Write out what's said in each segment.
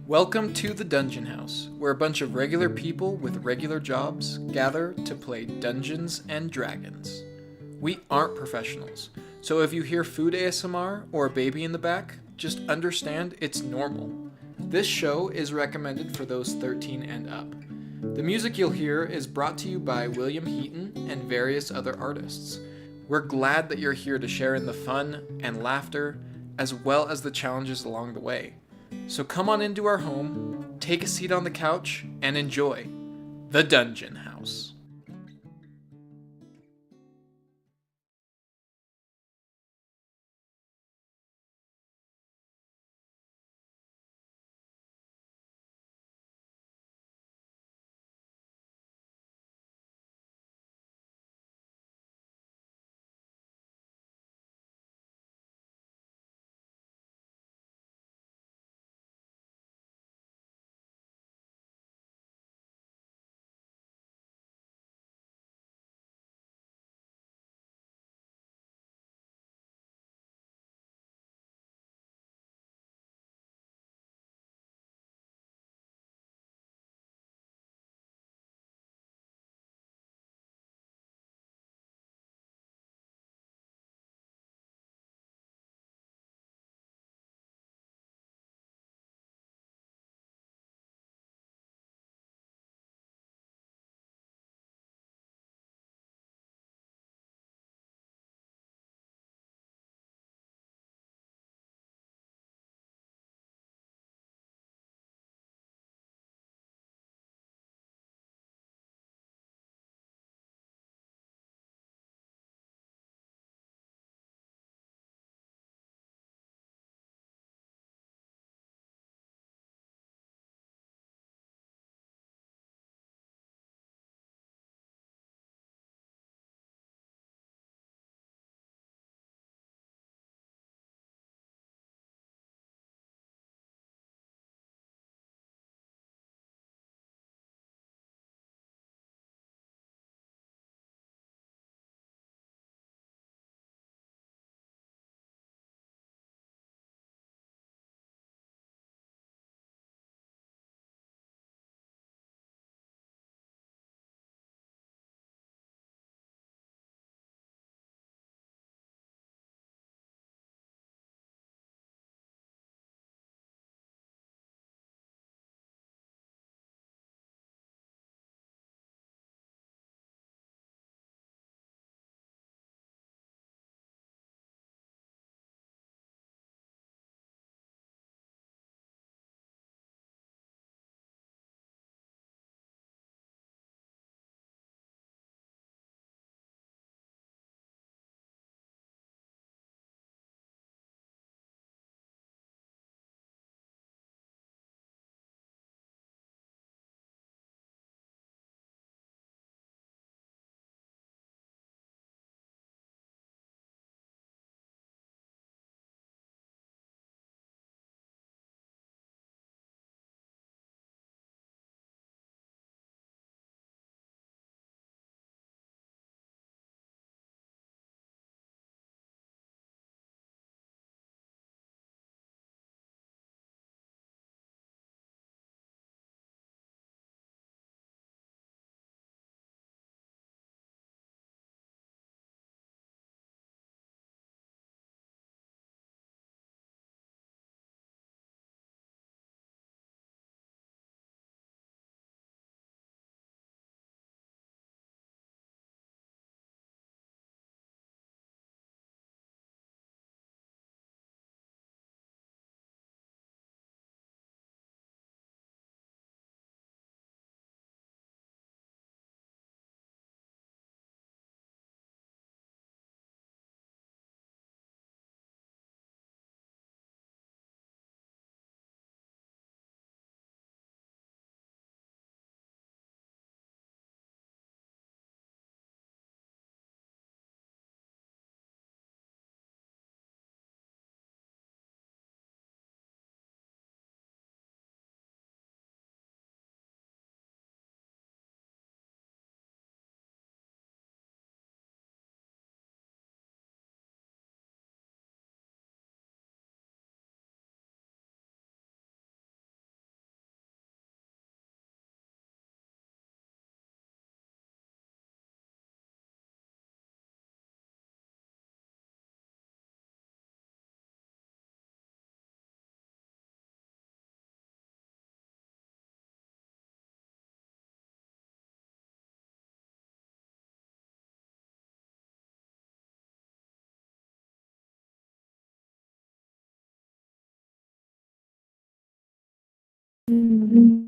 Welcome to the Dungeon House, where a bunch of regular people with regular jobs gather to play Dungeons and Dragons. We aren't professionals, so if you hear food ASMR or a baby in the back, just understand it's normal. This show is recommended for those 13 and up. The music you'll hear is brought to you by William Heaton and various other artists. We're glad that you're here to share in the fun and laughter, as well as the challenges along the way. So come on into our home, take a seat on the couch, and enjoy the Dungeon House.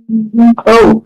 Oh!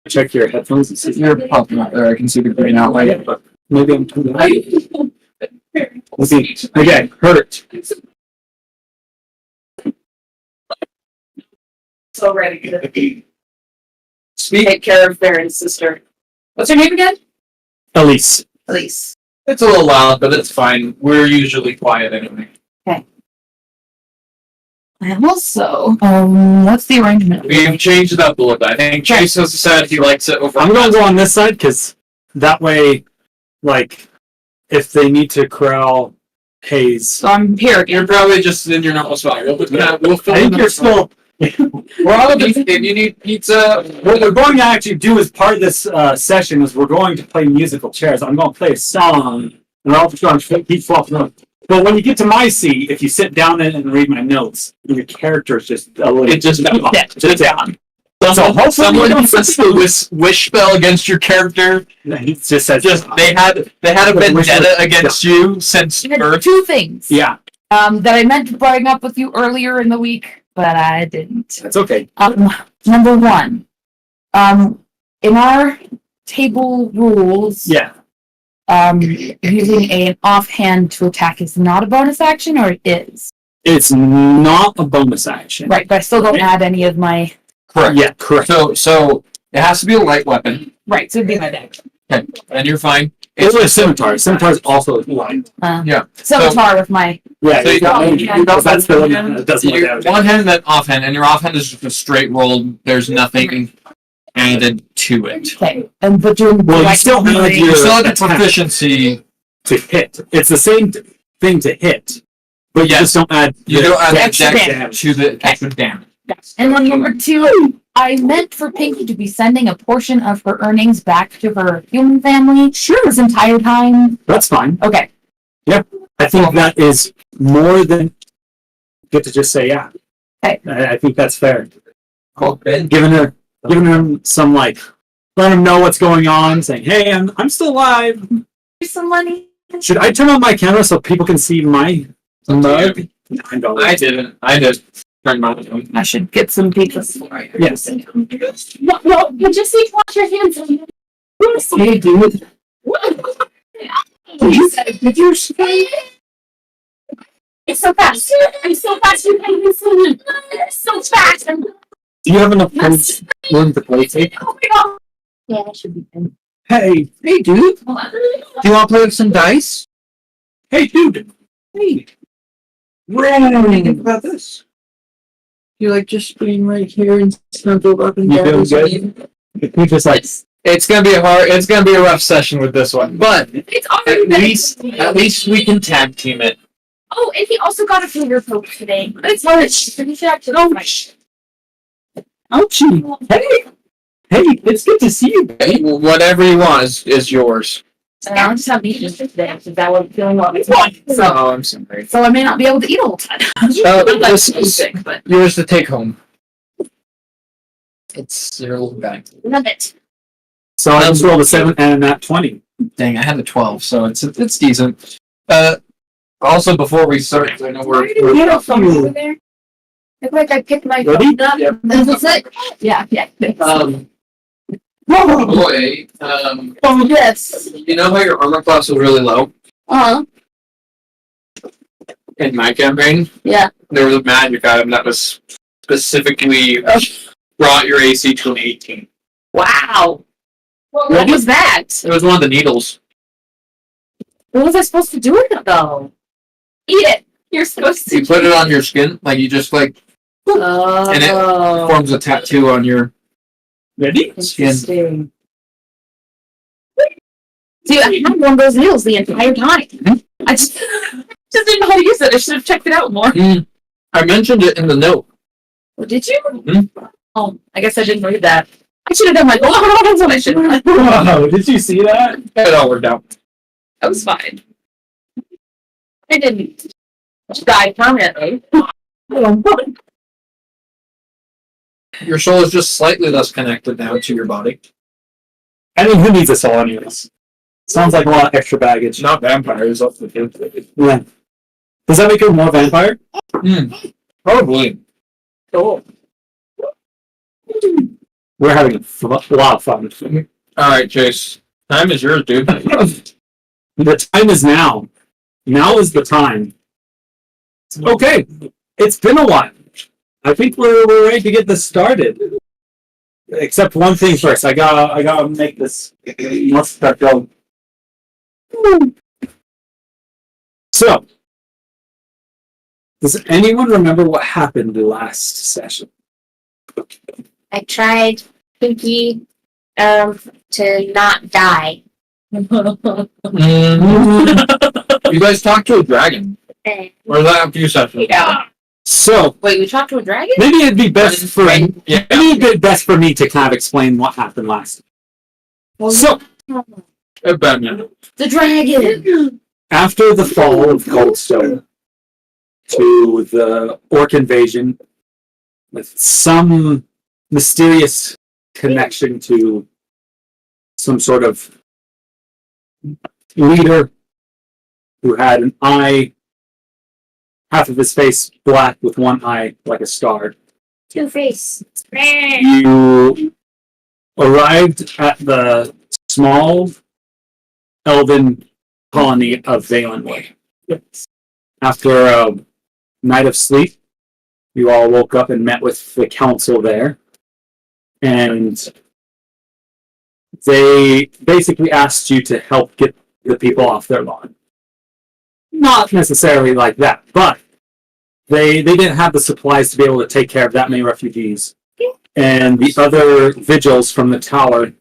Check your headphones and see if you're popping out there. I can see the green outline, but maybe I'm too light. Let's see. Okay, hurt. So ready to take care of Barren's sister. What's her name again? Elise. Elise. It's a little loud, but it's fine. We're usually quiet anyway. Okay. And also, what's the arrangement? We've changed it up a little bit. I think Chase has said he likes it over. I'm gonna go on this side because that way, like, if they need to corral Hayes, So I'm here again. You're probably just in your normal spot. We'll fill I think in you're the- still. We're all if you need pizza. What we're going to actually do as part of this session is we're going to play musical chairs. I'm going to play a song, and I'll just keep flopping up. But when you get to my seat, if you sit down and read my notes, your character is just a little. It just down. Someone puts the wish spell against your character. It just says They had a vendetta against you since I had birth. two things. Yeah, That I meant to bring up with you earlier in the week, but I didn't. that's okay. Number one, in our table rules, Yeah, using an offhand to attack is not a bonus action, or it is? it's not a bonus action. Right, but I still don't add any of my. Correct. Yeah, correct. So it has to be a light weapon. Right, so it'd be my deck. Okay, and you're fine. It's a scimitar. Scimitar is also light. Yeah. Scimitar with my. Yeah, So you got that's the one that does my damage. One hand, then offhand, and your offhand is just a straight roll. There's nothing added to it. Okay, and but doing. Well, you still have You your still have the attack proficiency. to hit. It's the same thing to hit. But you just don't add. You don't add extra dex damage. to the extra damage. And then number 2, I meant for Pinky to be sending a portion of her earnings back to her human family. Sure. This entire time. That's fine. Okay. I think that is more than good to just say yeah. Okay. I think that's fair. Cool. Giving her some like, letting him know what's going on, saying, "Hey, I'm still alive." Here's some money. Should I turn on my camera so people can see my mug? I don't. I didn't. I did. Turn mine on. I should get some pizza. Yes. No, you just need to wash your hands. Hey, dude. Did you say? It's so fast. I'm so fast. You can't even see me. So fast. Do you have enough room to play tape? Oh my god. Yeah, that should be good. Hey, Hey, dude. Do you want to play with some dice? hey, dude. Hey. What What do you think about this? You like just being right here and snuggled up and You down? feeling good? You just like It's gonna be a rough session with this one, but It's already at least we can tag team it. Oh, and he also got a finger poke today. It's much. You should actually ouchie. Hey, it's good to see you, babe. Whatever you want is yours. And I'll just have meat today because that was feeling what it's like. So, Oh, I'm sorry. I may not be able to eat a whole ton. This is sick, but yours to take home. It's your little bag. love it. So I just rolled a 7 and a nat 20. Dang, I had a 12, so it's decent. Also, before we start, 'cause I know we're Over there. Look like I picked my Ready? phone up. Yep. Is it? Yeah. boy, Oh, yes. you know how your armor class was really low Uh-huh. in my campaign? Yeah. There was a magic item that was specifically brought your AC to an 18. Wow. What was that? It was one of the needles. What was I supposed to do with it, though? Eat it. You're supposed to. You put it on your skin, like you just like and it forms a tattoo on your Ready? skin. Interesting. Dude, I had one of those needles the entire time. I just didn't know how to use it. I should have checked it out more. I mentioned it in the note. Oh, did you? Mhm. Oh, I guess I didn't read that. I should have done my that's what I should have done. Whoa, did you see that? It all worked out. That was fine. I didn't die permanently. Your soul is just slightly less connected now to your body. I mean, who needs a soul anyways? Sounds like a lot of extra baggage. Not vampires, that's the thing. Yeah. Does that make her more vampire? Probably. Cool. We're having a lot of fun. Alright, Chase. Time is yours, dude. The time is now. Now is the time. Okay, it's been a while. I think we're ready to get this started. Except one thing first. I gotta make this. Let's start going. So, does anyone remember what happened last session? I tried Pinky to not die. You guys talked to a dragon. Or is that a few sessions? Yeah. So, Wait, we talked to a dragon? maybe it'd be best for Yeah. maybe it'd be best for me to kind of explain what happened last. So, Batman. The dragon! after the fall of Coldstone to the orc invasion, with some mysterious connection to some sort of leader who had an eye, half of his face black with one eye like a star. Two-Face. You arrived at the small elven colony of Valenwood. After a night of sleep, you all woke up and met with the council there. And they basically asked you to help get the people off their lawn. Not necessarily like that, but they didn't have the supplies to be able to take care of that many refugees. And the other vigils from the tower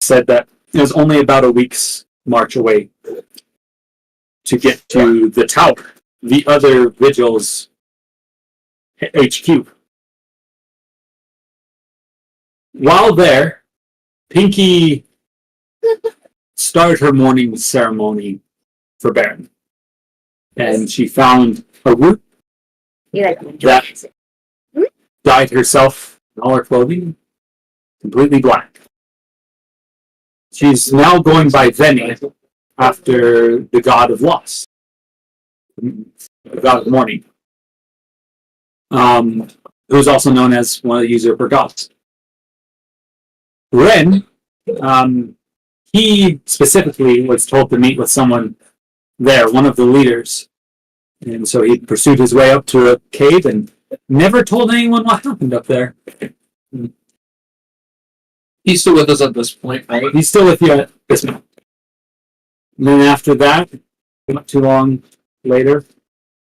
said that it was only about a week's march away to get to the tower. the other vigils HQ. While there, Pinky started her morning ceremony for Barren. And she found a root You like that dyed herself in all her clothing completely black. She's now going by Veni after the god of loss, the god of mourning, who's also known as one of the usurper gods. Ren, he specifically was told to meet with someone there, one of the leaders. And so he pursued his way up to a cave and never told anyone what happened up there. He's still with us at this point, right? He's still with you at this moment. And then after that, not too long later,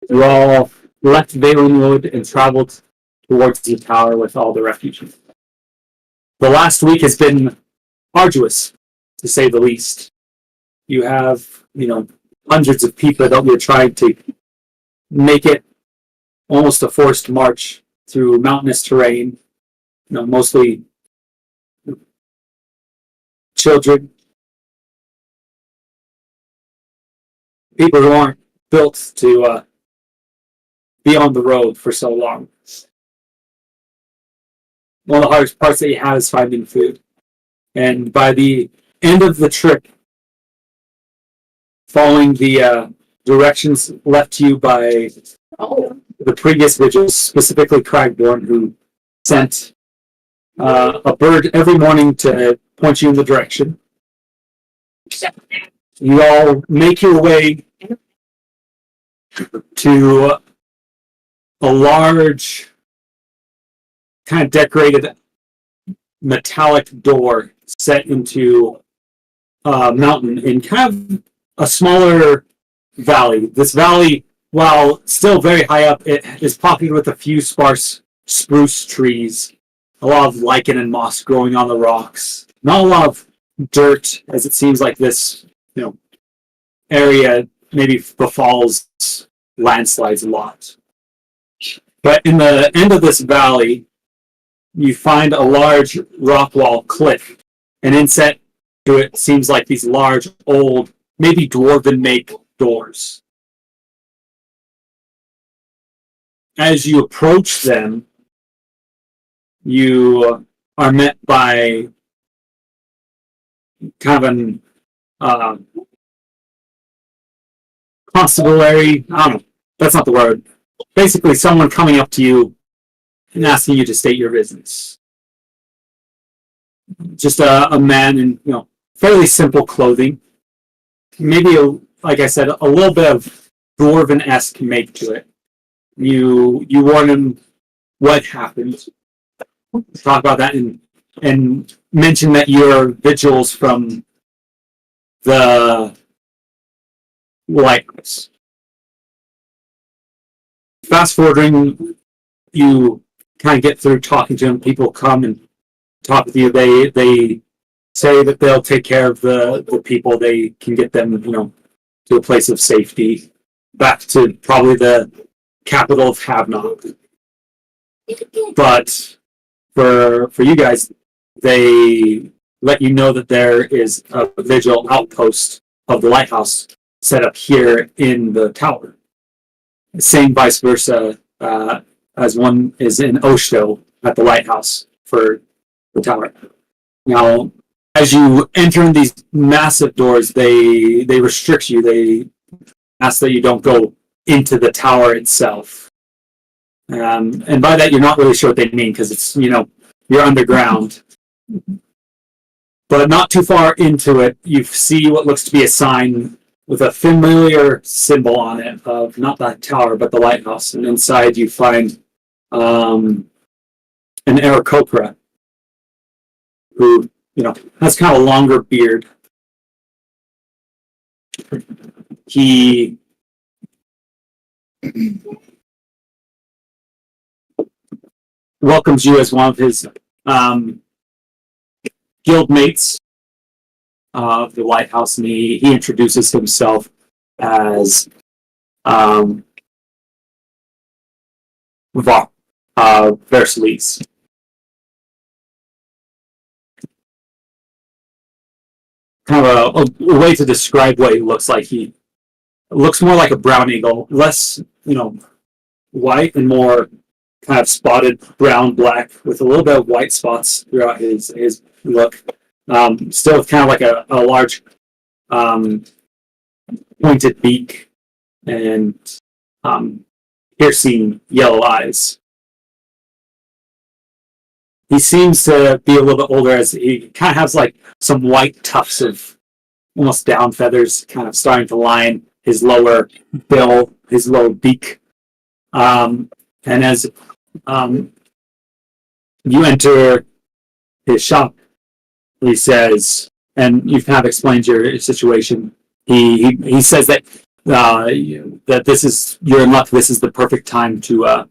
you all left Valen Wood and traveled towards the tower with all the refugees. The last week has been arduous, to say the least. You have, hundreds of people that we're trying to make it almost a forced march through mountainous terrain, mostly children, people who aren't built to be on the road for so long. One of the hardest parts that you have is finding food. And by the end of the trip, following the directions left to you by the previous vigils, specifically Cragborn, who sent a bird every morning to point you in the direction. You all make your way to a large, kind of decorated metallic door set into a mountain in kind of a smaller valley. This valley, while still very high up, it is populated with a few sparse spruce trees, a lot of lichen and moss growing on the rocks. Not a lot of dirt, as it seems like this, area maybe befalls landslides a lot. But in the end of this valley, you find a large rock wall cliff, and inset to it seems like these large, old, maybe dwarven make doors. As you approach them, you are met by kind of an constabulary, I don't know, that's not the word. Basically, someone coming up to you and asking you to state your business. Just a man in, fairly simple clothing. Maybe, like I said, a little bit of dwarven-esque make to it. You warn him what happened. Talk about that and mention that you're vigils from the lighthouse. Fast forwarding, you kind of get through talking to him. People come and talk with you. They say that they'll take care of the people. They can get them, to a place of safety, back to probably the capital of Havnock. But for you guys, they let you know that there is a vigil outpost of the lighthouse set up here in the tower. Same vice versa as one is in Oshto at the lighthouse for the tower. Now, as you enter in these massive doors, they restrict you. They ask that you don't go into the tower itself. And by that, you're not really sure what they mean because it's, you're underground. But not too far into it, you see what looks to be a sign with a familiar symbol on it of not the tower, but the lighthouse. And inside you find an Aarakocra who, has kind of a longer beard. He welcomes you as one of his guildmates of the lighthouse, and he introduces himself as Versailles. Kind of a way to describe what he looks like. He looks more like a brown eagle, less, white and more kind of spotted brown, black, with a little bit of white spots throughout his look. Still kind of like a large pointed beak and piercing yellow eyes. He seems to be a little bit older, as he kind of has like some white tufts of almost down feathers kind of starting to line his lower bill, his lower beak. And as you enter his shop, he says, and you've kind of explained your situation. He says that that this is, you're in luck. This is the perfect time to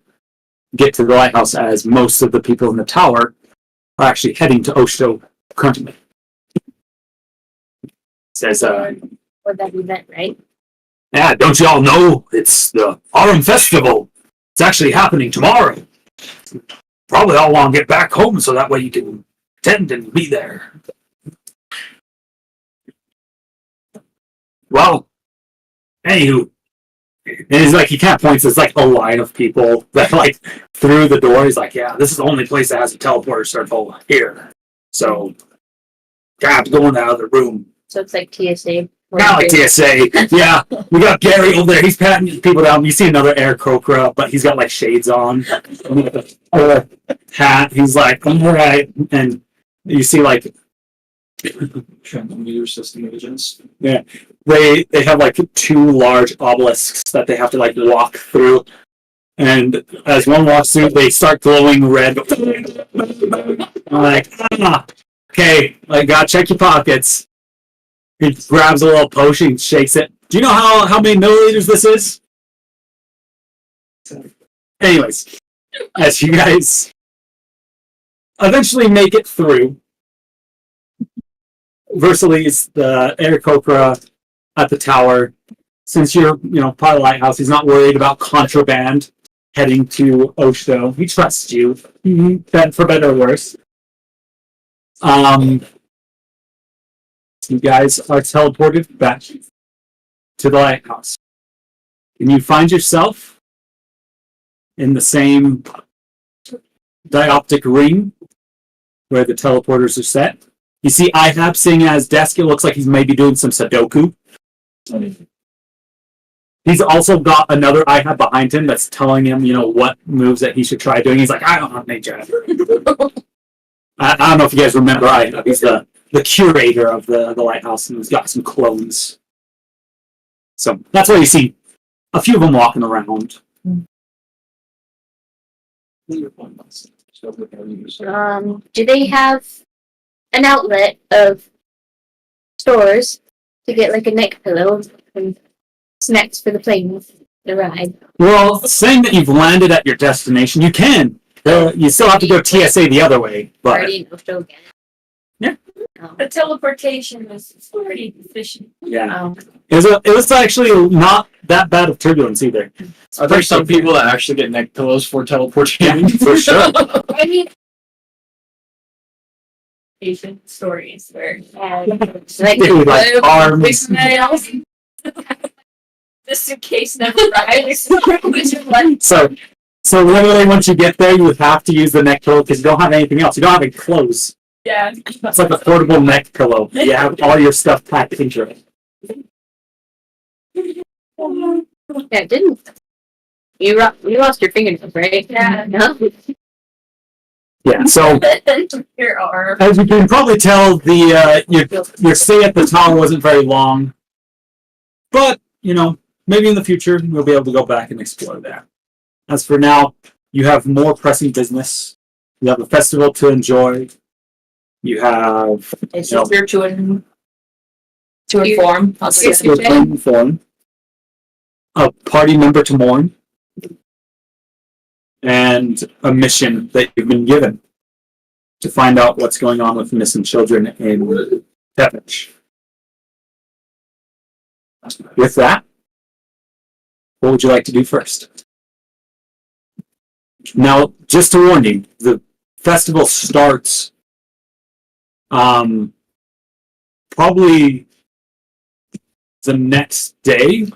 get to the lighthouse, as most of the people in the tower are actually heading to Osho currently. Says, For that event, right? yeah, don't you all know it's the Arum festival? It's actually happening tomorrow. Probably all want to get back home so that way you can attend and be there. Well, anywho, and it's like he kind of points. It's like a line of people that like through the door. He's like, "Yeah, this is the only place that has a teleporter circle here." So, I have to go in the other room. So it's like TSA. Not like TSA. Yeah, we got Gary over there. He's patting people down. You see another Air Kokra, but he's got like shades on, hat. He's like, "I'm all right," and you see like meter system agents. yeah, they have like two large obelisks that they have to like walk through, and as one walks through, they start glowing red. I'm like, okay, like gotta check your pockets. He grabs a little potion, shakes it. Do you know how many milliliters this is? Anyways, as you guys eventually make it through, Versailles, the Air Kokra at the tower, since you're, part of the lighthouse, he's not worried about contraband heading to Osho. He trusts you, for better or worse. You guys are teleported back to the lighthouse. And you find yourself in the same dioptic ring where the teleporters are set. You see Ihab sitting at his desk. It looks like he's maybe doing some Sudoku. He's also got another Ihab behind him that's telling him, what moves that he should try doing. He's like, I don't know, nature. I don't know if you guys remember Ihab. He's the curator of the lighthouse, and he's got some clones. So that's why you see a few of them walking around. Do they have an outlet of stores to get like a neck pillow and snacks for the plane, the ride? Well, saying that you've landed at your destination, you can. You still have to go TSA the other way, but Already in Osho again. Yeah. The teleportation was pretty efficient. yeah, it was actually not that bad of turbulence either. Are there some people that actually get neck pillows for teleportation? For sure. I mean, patient stories where Like, Dude, like arms. the suitcase never arrives. Which is like, So literally, once you get there, you would have to use the neck pillow because you don't have anything else. You don't have any clothes. yeah. It's like a portable neck pillow. You have all your stuff packed into it. yeah, didn't you lost your fingernails, right? Yeah. No? Yeah. So Your arm. as you can probably tell, your stay at the tower wasn't very long. But maybe in the future we'll be able to go back and explore that. As for now, you have more pressing business. You have a festival to enjoy. You have It's easier to inform. I'll say festival to inform, a party member to mourn, and a mission that you've been given to find out what's going on with missing children in Devonshire. With that, what would you like to do first? Now, just to warn you, the festival starts probably the next day.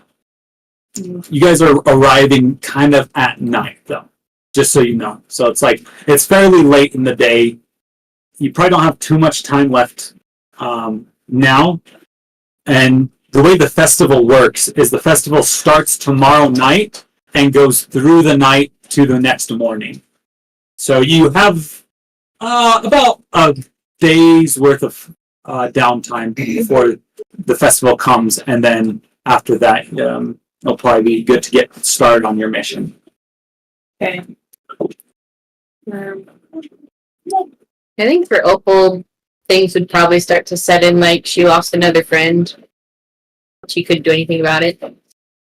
You guys are arriving kind of at night, though, just so you know. So it's like, it's fairly late in the day. You probably don't have too much time left now. And the way the festival works is the festival starts tomorrow night and goes through the night to the next morning. So you have about a day's worth of downtime before the festival comes, and then after that, it'll probably be good to get started on your mission. Okay. I think for Opal, things would probably start to set in. Like she lost another friend. She couldn't do anything about it.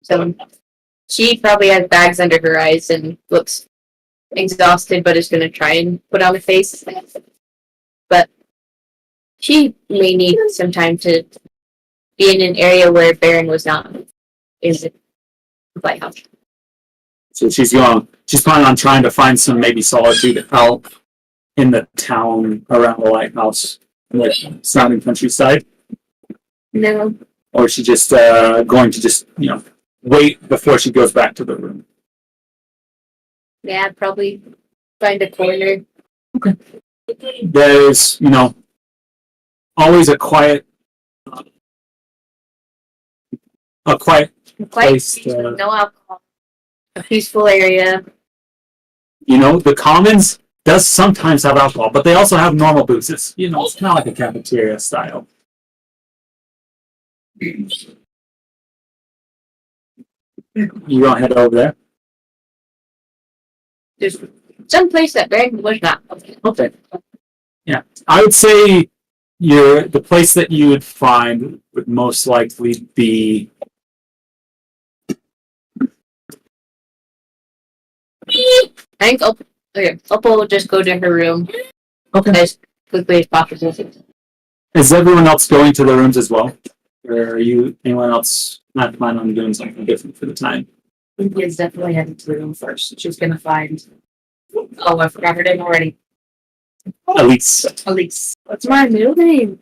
So she probably has bags under her eyes and looks exhausted, but is going to try and put on a face. But she may need some time to be in an area where Barren was not in the lighthouse. So she's planning on trying to find some maybe solitude out in the town around the lighthouse, like surrounding countryside. No. Or is she just going to just wait before she goes back to the room? Yeah, probably find a corner. There's always a quiet place Quiet, no alcohol. A peaceful area. The commons does sometimes have alcohol, but they also have normal booze. It's it's kind of like a cafeteria style. You want to head over there? There's some place that Barren was not. Okay. Yeah, I would say the place that you would find would most likely be. I think Opal will just go to her room as quickly as possible. Is everyone else going to the rooms as well? Or are anyone else not planning on doing something different for the time? Lydia's definitely heading to the room first. She's gonna find. Oh, I forgot her name already. Elise. Elise. What's my middle name?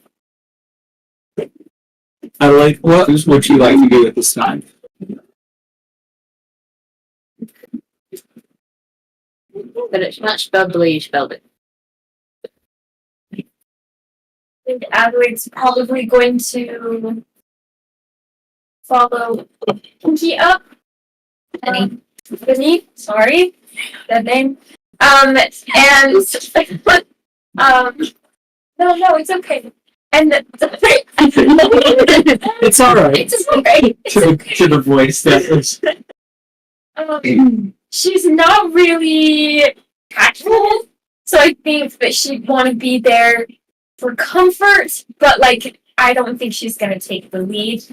Adelaide, what would you like to do at this time? But it's not spelled the way you spelled it. I think Adelaide's probably going to follow Pinky up. Vinny, sorry, that name. No, no, it's okay. And It's all right. it's okay. To the voice that is. She's not really tactful, so I think that she'd want to be there for comfort, but I don't think she's gonna take the lead.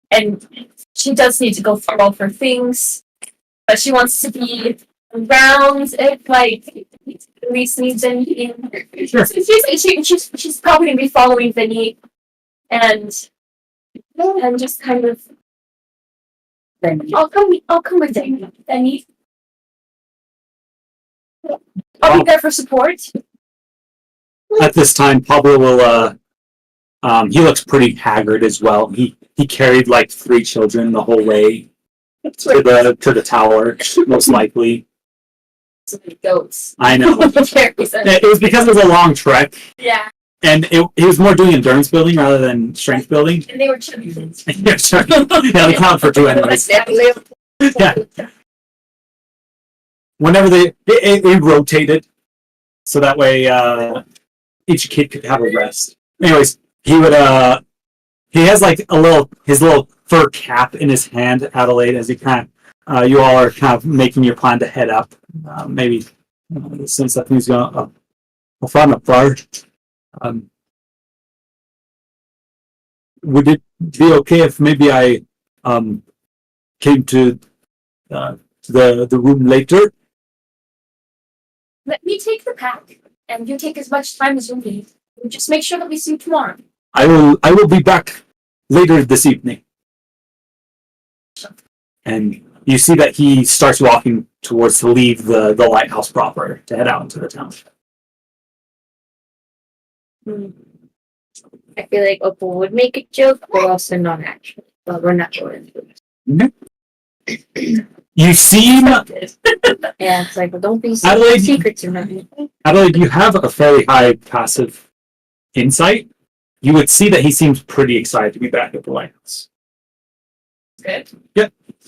And she does need to go through all her things, but she wants to be around if Elise needs anything. Sure. So she's probably gonna be following Vinny and just kind of I'll come with Vinny. I'll be there for support. At this time, Pablo will. He looks pretty haggard as well. He carried 3 children the whole way to the tower, most likely. So many goats. I know. It was because it was a long trek, Yeah, and he was more doing endurance building rather than strength building. and they were chubby kids. Yeah, sure. Yeah, they count for 2 anyways. Yeah. Whenever they rotated, so that way each kid could have a rest. Anyways, he has his little fur cap in his hand, Adelaide, as you all are kind of making your plan to head up. Maybe since that thing's going to find a fire. Would it be okay if maybe I came to the room later? Let me take the pack, and you take as much time as you need. We'll just make sure that we see you tomorrow. I will be back later this evening. And you see that he starts walking towards to leave the lighthouse proper to head out into the town. I feel like Opal would make a joke, but also not actually. But we're not going to. You seem, Yeah, it's like, well, don't be Adelaide- secrets or nothing. Adelaide, you have a fairly high passive insight. You would see that he seems pretty excited to be back at the lighthouse. Good.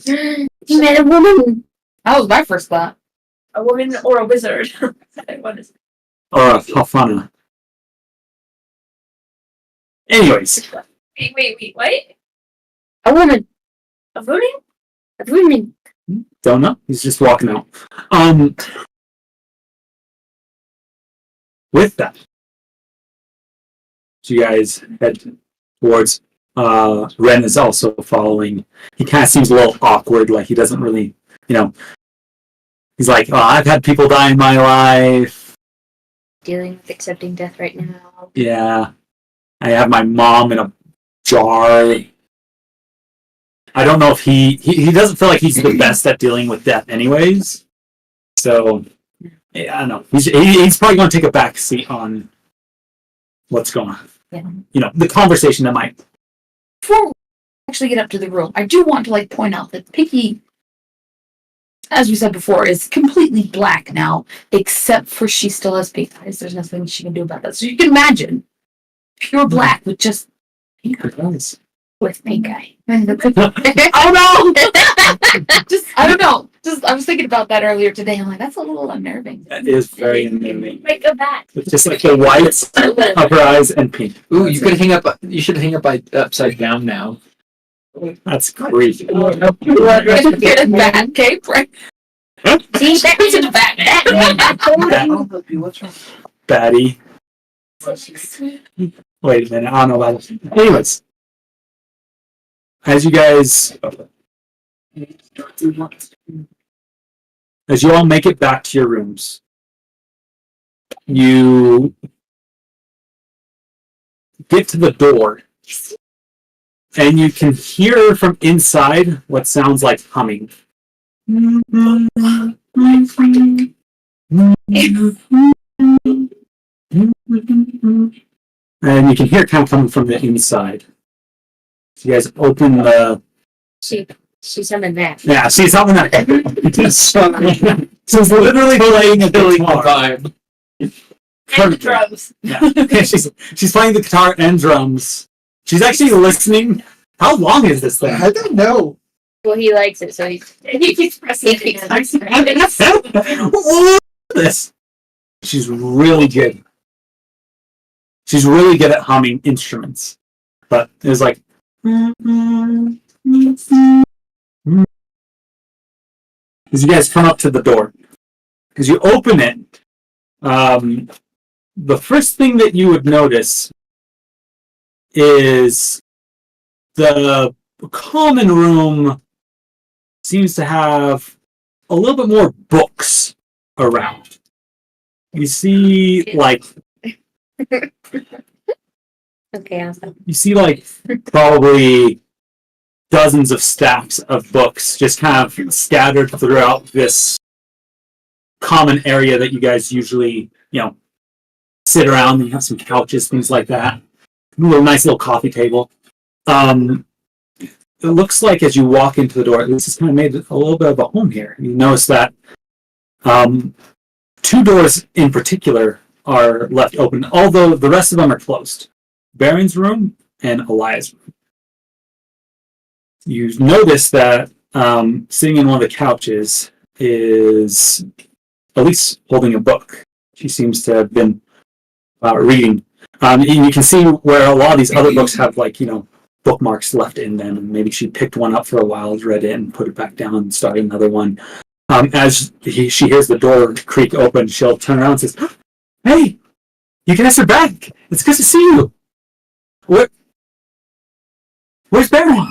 He met a woman. That was my first thought. A woman or a wizard? What is Or a Hafana. Anyways, wait, what? A woman. A voting? A woman. don't know. He's just walking out. With that, so you guys head towards. Ren is also following. He kind of seems a little awkward, like he doesn't really, He's like, "Oh, I've had people die in my life. Dealing with accepting death right now. Yeah, I have my mom in a jar." I don't know if he doesn't feel like he's the best at dealing with death, anyways. So, yeah, I don't know. He's probably going to take a back seat on what's going on. Yeah. The conversation that might. Before we actually get up to the room, I do want to point out that Pinky, as we said before, is completely black now, except for she still has pink eyes. There's nothing she can do about that. So you can imagine pure black with just pink eyes. With pink eye. Oh no! I don't know. I was thinking about that earlier today. I'm like, that's a little unnerving. That is very unnerving. Like a bat. It's just like the whites of her eyes and pink. Ooh, you could hang up. You should hang up upside down now. That's creepy. Get a bad cape, right? See, that was a bad. Batty. Wait a minute, I don't know about this. Anyways, as you all make it back to your rooms, you get to the door, and you can hear from inside what sounds like humming. And you can hear it kind of coming from the inside. So you guys open the. She's summoned that. Yeah, see something that. She's literally playing a guitar. Vibe. And the drums. Yeah. she's playing the guitar and drums. She's actually listening. How long is this thing? I don't know. Well, he likes it, so he's. He keeps pressing it again. This. She's really good. She's really good at humming instruments. But it was like. As you guys come up to the door, as you open it, the first thing that you would notice is the common room seems to have a little bit more books around. You see, Okay, awesome. you see, probably dozens of stacks of books just kind of scattered throughout this common area that you guys usually, sit around. You have some couches, things like that. A nice little coffee table. It looks like as you walk into the door, this has kind of made a little bit of a home here. You notice that two doors in particular are left open, although the rest of them are closed. Barren's room and Elias' room. You notice that sitting in one of the couches is Elise holding a book. She seems to have been reading. And you can see where a lot of these other books have, bookmarks left in them. And maybe she picked one up for a while, read it, and put it back down and started another one. As she hears the door creak open, she'll turn around and says, "Hey, you guys are back. It's good to see you. Where's Barren?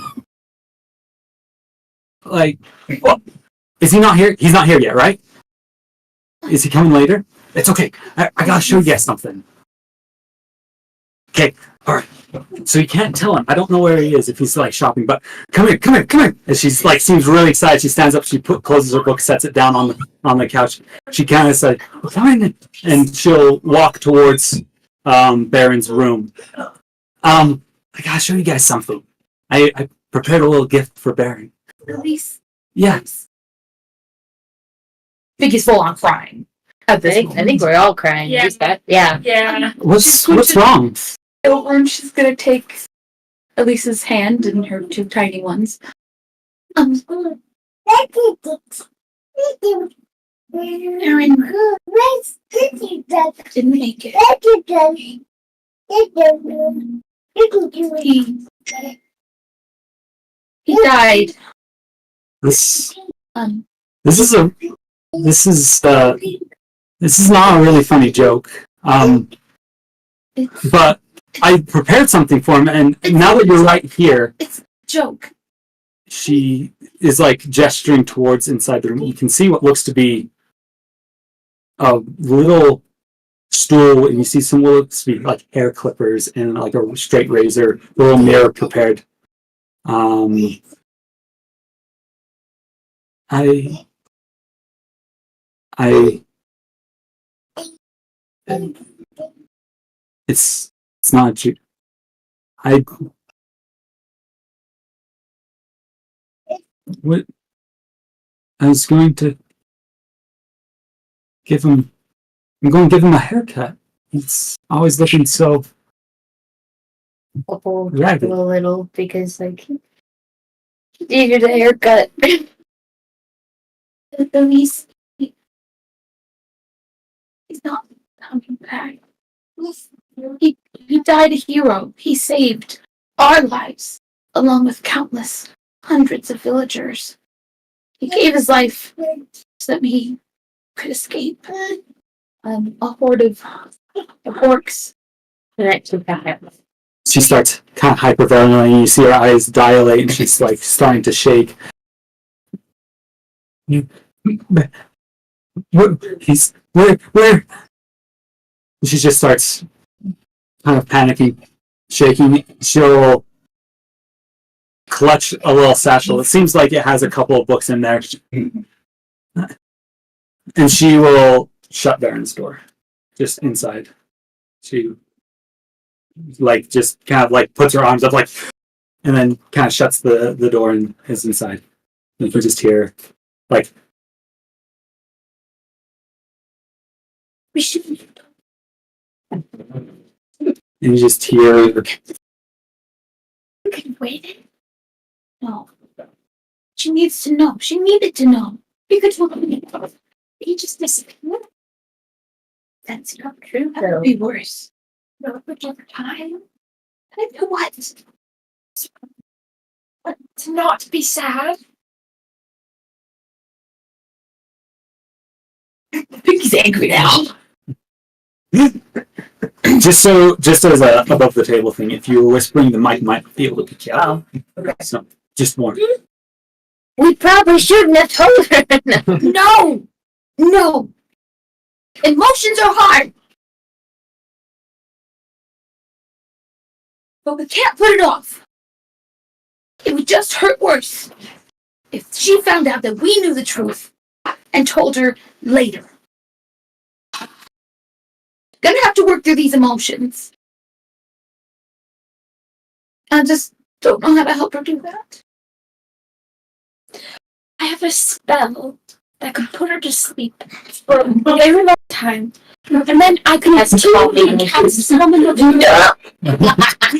What? Is he not here? He's not here yet, right? Is he coming later? It's okay. I gotta show you guys something. Okay, All right. So you can't tell him. I don't know where he is if he's like shopping, but come here. And she's like seems really excited. She stands up. She closes her book, sets it down on the couch. She kind of said, "Come in," and she'll walk towards Barren's room. I gotta show you guys something. I prepared a little gift for Barren. Elise. Yeah. Piggy's full on crying. At this I think we're all crying. Yeah. Yeah. Yeah. What's wrong? Over and she's gonna take Elise's hand and her two tiny ones. Aaron, didn't make it. He died. This Um, is not a really funny joke. But I prepared something for him, and now that you're right here, it's a joke. she is like gesturing towards inside the room. You can see what looks to be a little stool, and you see some what looks to be like hair clippers and like a straight razor, a little mirror prepared. It's not you. What? I was going to give him. I'm going to give him a haircut. He's always looking so ragged. A little because like he needed a haircut. Elise, he's not coming back. He died a hero. He saved our lives, along with countless hundreds of villagers. He gave his life so that we could escape a horde of orcs. She starts kind of hyperventilating, and you see her eyes dilate, and she's like starting to shake. Where? She just starts kind of panicking, shaking. She'll clutch a little satchel. It seems like it has a couple of books in there. And she will shut Barren's door, just inside. She like just kind of like puts her arms up like, and then kind of shuts the door and is inside. And you can just hear like, We shouldn't. and you just hear You can wait. No. She needs to know. She needed to know. You could tell me. He just disappeared. That's not true. That would be worse. No, but over time. I know what. But to not be sad. He's angry now. just as a above the table thing. If you were whispering, the mic might be able to pick you up. So just warn. We probably shouldn't have told her. No! No! Emotions are hard! But we can't put it off. It would just hurt worse if she found out that we knew the truth and told her later. Gonna have to work through these emotions. I just don't know how to help her do that. I have a spell that could put her to sleep for a very long time. And then I can have summon the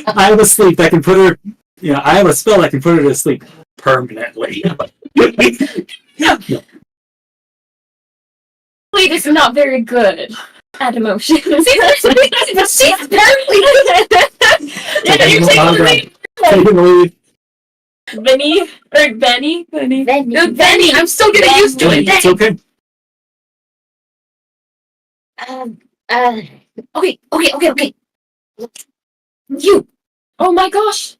I have a sleep that can put her. Yeah, I have a spell that can put her to sleep permanently. Wait, is not very good at emotions. She's apparently You're taking the lead. Taking the lead. Benny. No, Benny, I'm still getting used to it. It's okay. Okay. You Oh my gosh.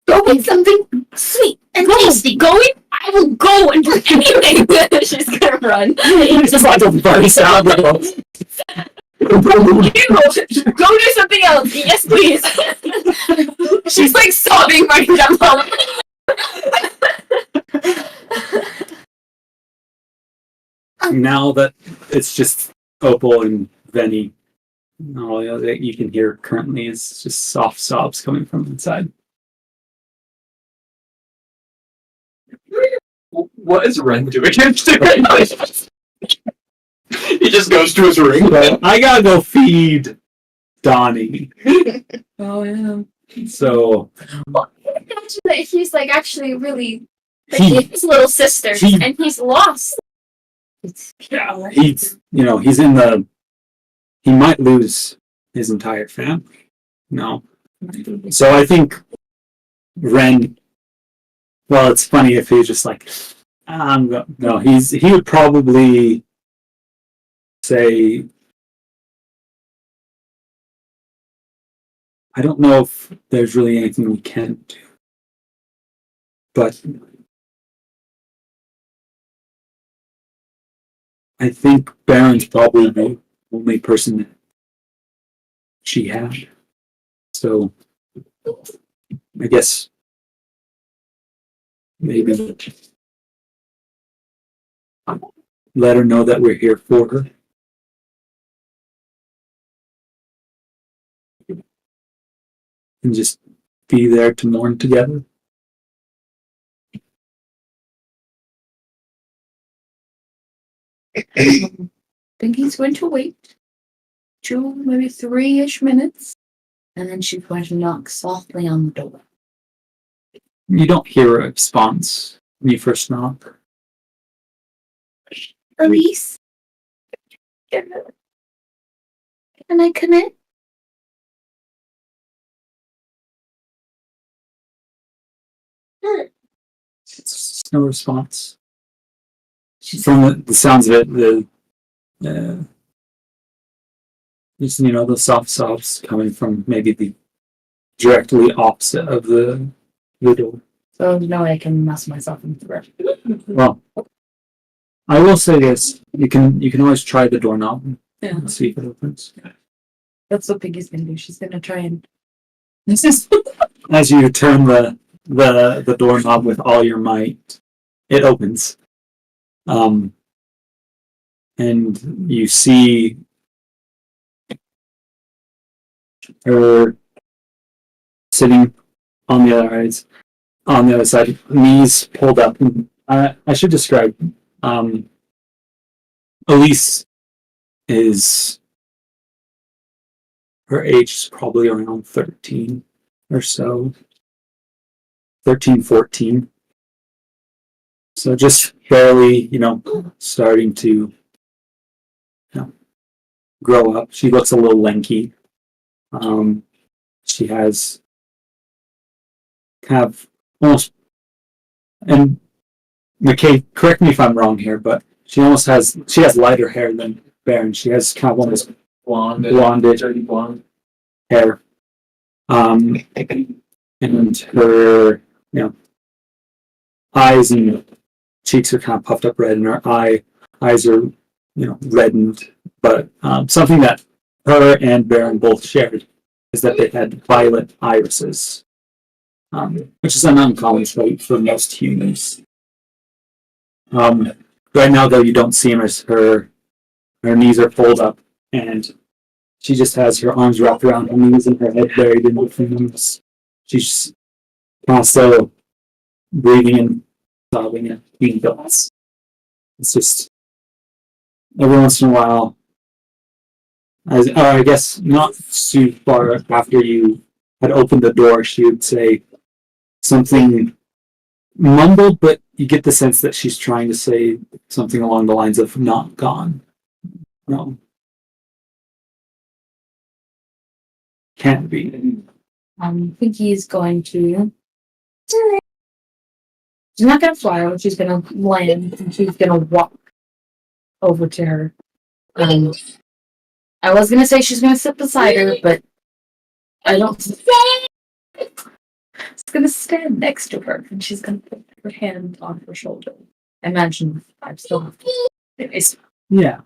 go with something sweet and tasty. Going? I will go and do anything. She's gonna run. It's just like a funny sound. Go do something else. Yes, please. She's like sobbing right now. Now that it's just Opal and Venny, all that you can hear currently is just soft sobs coming from inside. What is Ren doing? He just goes to his ring. Well, I gotta go feed Donnie. Oh yeah. So Imagine that he's like actually really like He- his little sister, he- and he's lost. he's he's in the he might lose his entire family. No. So I think Ren, well, it's funny if he's just like, no, he would probably say, I don't know if there's really anything we can do, but I think Barren's probably the only person that she had. So I guess maybe let her know that we're here for her. And just be there to mourn together. I think he's going to wait 2, maybe 3-ish minutes, and then she's going to knock softly on the door. You don't hear a response when you first knock. Elise? Can I come in? It's no response. From the sounds of it, just the soft sobs coming from maybe the directly opposite of the door. So no way I can mess myself into the room. Well, I will say this: you can always try the doorknob Yeah. and see if it opens. That's what Piggy's gonna do. She's gonna try and As you turn the doorknob with all your might, it opens. And you see her sitting on the other side, knees pulled up. And I should describe. Elise is her age is probably around 13 or so. 13, 14. So just barely, starting to grow up. She looks a little lanky. She has kind of almost, and McKay, correct me if I'm wrong here, but she has lighter hair than Barren. She has kind of almost blondish, dirty blonde. hair. And her, eyes and cheeks are kind of puffed up red, and her eyes are, reddened. But something that her and Barren both shared is that they had violet irises, which is an uncommon trait for most humans. Right now, though, you don't see him as her knees are pulled up, and she just has her arms wrapped around her knees and her head buried in between them. She's kind of still breathing and sobbing and being thoughts. It's just every once in a while, I guess not too far after you had opened the door, she would say something mumbled, but you get the sense that she's trying to say something along the lines of "not gone." No, can't be. I think he's going to. She's not gonna fly out. She's gonna land, and she's gonna walk over to her. I was gonna say she's gonna sit beside her, but I don't. She's gonna stand next to her, and she's gonna put her hand on her shoulder. Imagine I still have to anyways, Yeah,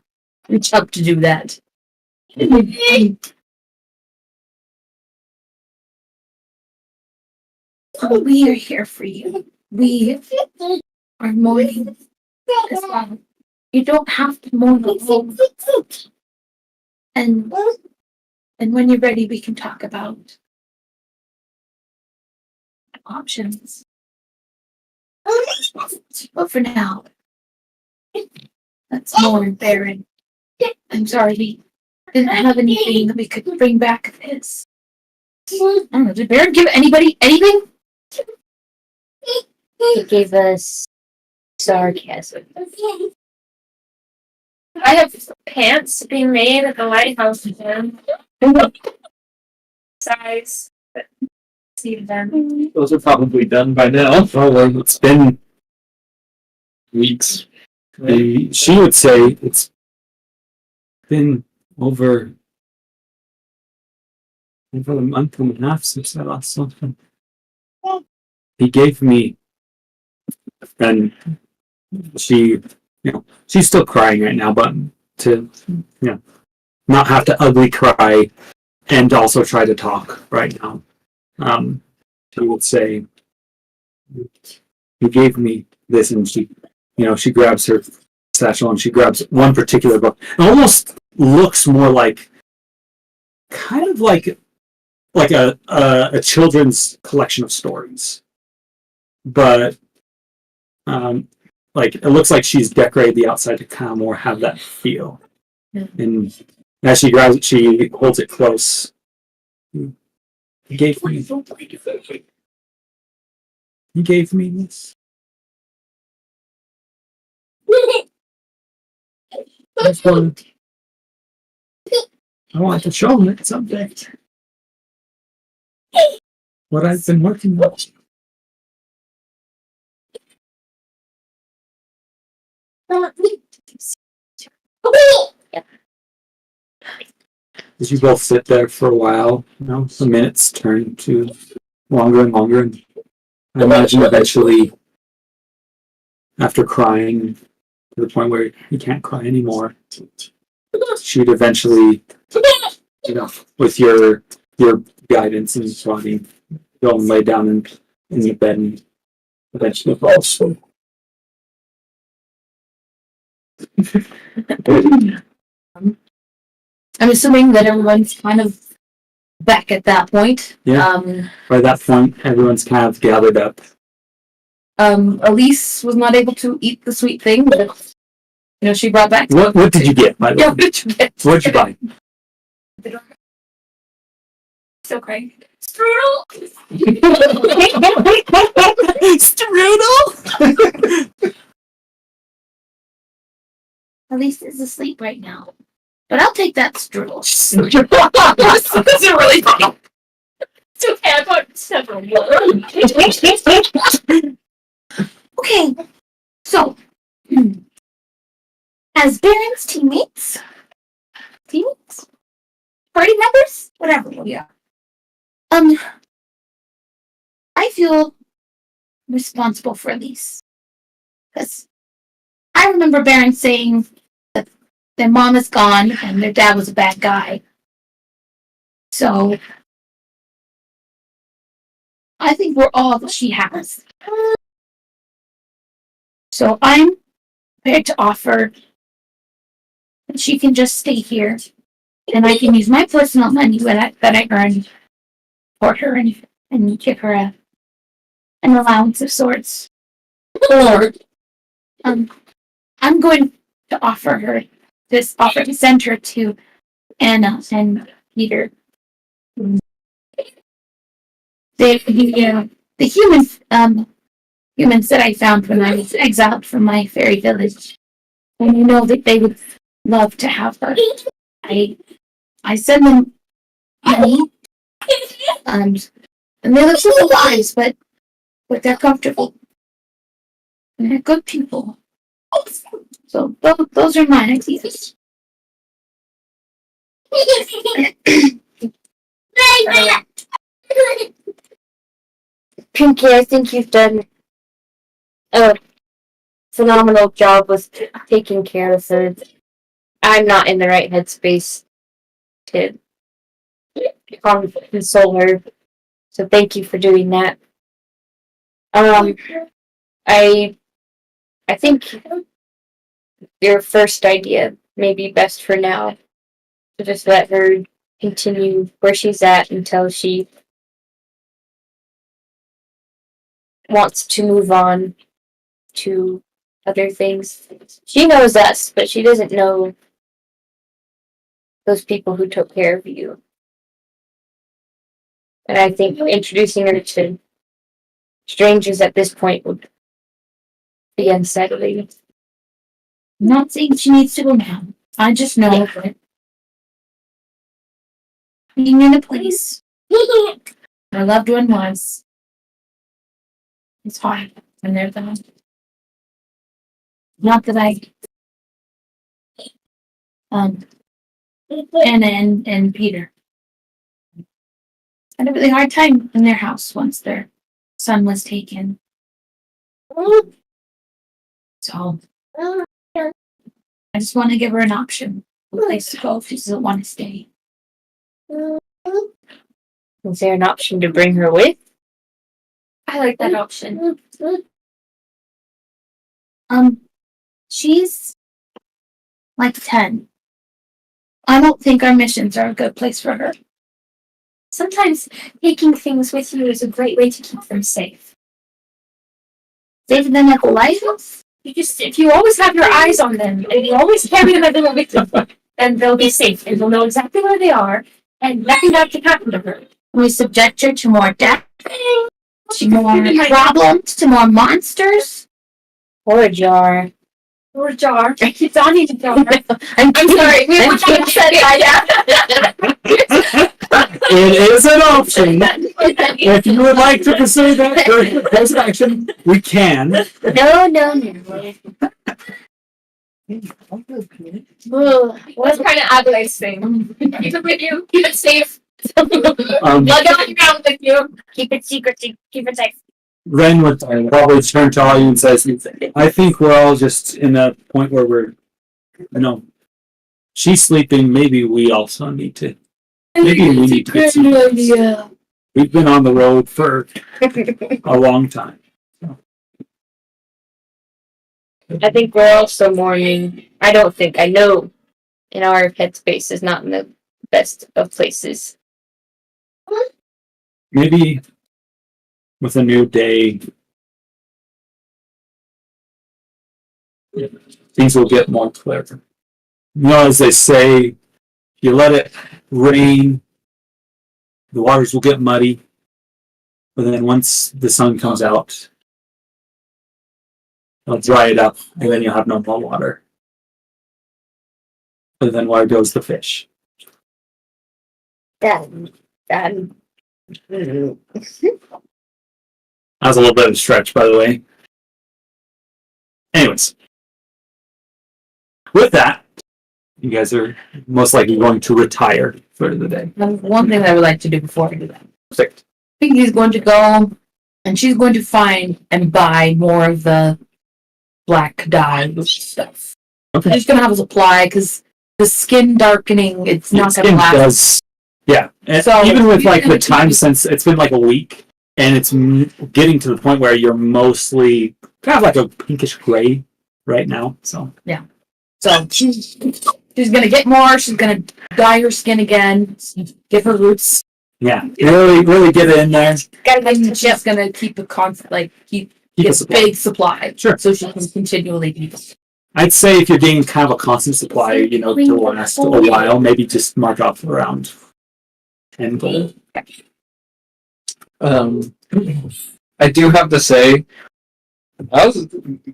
reach up to do that. We are here for you. We are mourning as well. You don't have to mourn alone. And when you're ready, we can talk about options. But for now, let's mourn Barren. I'm sorry we didn't have anything that we could bring back of his. I don't know, did Barren give anybody anything? He gave us sarcasm. I have pants being made at the lighthouse again. Size. But see them. Those are probably done by now. Oh, well, it's been. Weeks. She would say it's been over a month and a half since I last saw him. He gave me, and she, she's still crying right now, but to, not have to ugly cry and also try to talk right now. She would say, he gave me this, and she grabs her satchel and she grabs one particular book. It almost looks more like, kind of like a children's collection of stories, but like it looks like she's decorated the outside to kind of more have that feel. And as she grabs it, she holds it close. He gave me this. I want to show him it someday. What I've been working on. As you both sit there for a while, the minutes turn to longer and longer. And I imagine eventually, after crying to the point where he can't cry anymore, she'd eventually, with your guidance and swatting, go and lay down in the bed and eventually fall asleep. I'm assuming that everyone's kind of back at that point. Yeah. By that point, everyone's kind of gathered up. Elise was not able to eat the sweet thing, but she brought back. What did you get, by the way? Yeah, what did you get? What did you buy? Still crying. Strudel! Strudel? Elise is asleep right now. But I'll take that strudel. This is really funny. It's okay, I bought several more. Okay, so as Barren's teammates, party members, whatever. Yeah. I feel responsible for Elise because I remember Barren saying that their mom is gone and their dad was a bad guy. So I think we're all that she has. So I'm prepared to offer that she can just stay here and I can use my personal money that I earned for her and give her an allowance of sorts. Or I'm going to offer to send her to Anna and Peter. The humans that I found when I was exiled from my fairy village. And that they would love to have her. I send them money. And they look so wise, but they're comfortable. And they're good people. So those are my ideas. Pinky, I think you've done a phenomenal job with taking care of her. I'm not in the right headspace to console her. So thank you for doing that. I think your first idea may be best for now. To just let her continue where she's at until she wants to move on to other things. She knows us, but she doesn't know those people who took care of you. And I think introducing her to strangers at this point would be unsettling. I'm not saying she needs to go now. I just know that being in a place my loved one was, it's hard when they're gone. Not that I Anna and Peter had a really hard time in their house once their son was taken. So I just want to give her an option, a place to go if she doesn't want to stay. Is there an option to bring her with? I like that option. She's like 10. I don't think our missions are a good place for her. Sometimes taking things with you is a great way to keep them safe. Safer than at the lighthouse? If you always have your eyes on them and you always carry them everywhere with you, then they'll be safe and you'll know exactly where they are and nothing bad can happen to her. We subject her to more death, to more problems, to more monsters. Or a jar. Or a jar. It's on you to jar. I'm sorry, we would not have said that. It is an option. If you would like to pursue that course of action, we can. No. What's kind of Adelaide's thing? Keep it with you. Keep it safe. Lug it on the ground with you. Keep it secret. Keep it safe. Ren would probably turn to all you and says, I think we're all just in a point where we're, she's sleeping. Maybe we also need to. Maybe we need to get some rest. We've been on the road for a long time. I think we're also mourning. I know in our headspace is not in the best of places. Maybe with a new day, things will get more clear. As they say, you let it rain, the waters will get muddy, but then once the sun comes out, it'll dry it up, and then you'll have no more water. But then where goes the fish? That That was a little bit of a stretch, by the way. Anyways, with that, you guys are most likely going to retire for the day. One thing that I would like to do before I do that. Perfect. I think he's going to go and she's going to find and buy more of the black dye stuff. Okay. She's going to have a supply because the skin darkening, it's not going to last. Does, yeah. And So, even with you're like gonna the time since it's been like a week, and it's getting to the point where you're mostly kind of like a pinkish gray right now. So So she's going to get more. She's going to dye her skin again, give her roots. yeah, really get it in there. And she's going to keep a constant, keep Keep a a supply. big supply. Sure. So she can continually do this. I'd say if you're getting kind of a constant supply, to last a while, maybe just mark off around 10 gold. I do have to say,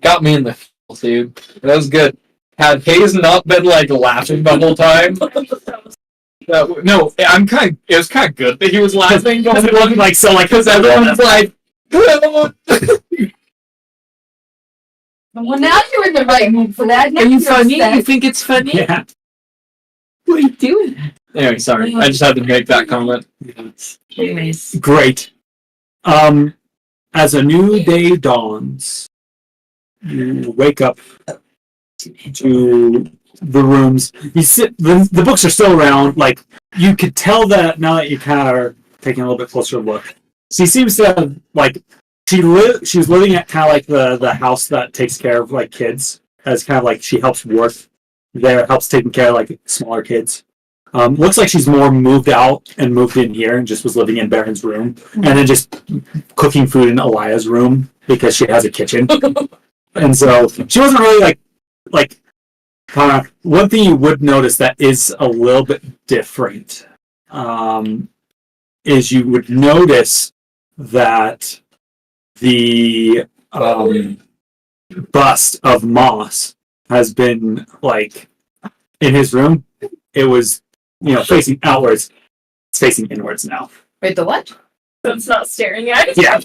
got me in the feels, dude. That was good. Had Hayes not been laughing the whole time, no, it was kind of good that he was laughing. Because it wasn't Because everyone's like, Well, now you're in the right mood for that. Now "Are you you're funny? upset. You think it's funny? Yeah. What are you doing? Anyway, sorry. I just had to make that comment. Anyways. Great. As a new day dawns, you wake up to the rooms. You sit. The books are still around. Like you could tell that now that you kind of are taking a little bit closer look. She seems to have, like she was living at kind of like the house that takes care of like kids, as kind of like she helps work there, helps taking care of like smaller kids. Looks like she's more moved out and moved in here and just was living in Barren's room and then just cooking food in Elia's room because she has a kitchen. And so she wasn't really like one thing you would notice that is a little bit different is you would notice that the bust of Moss has been like in his room. It was facing outwards. It's facing inwards now. Wait, the what? So it's not staring at it. Yeah.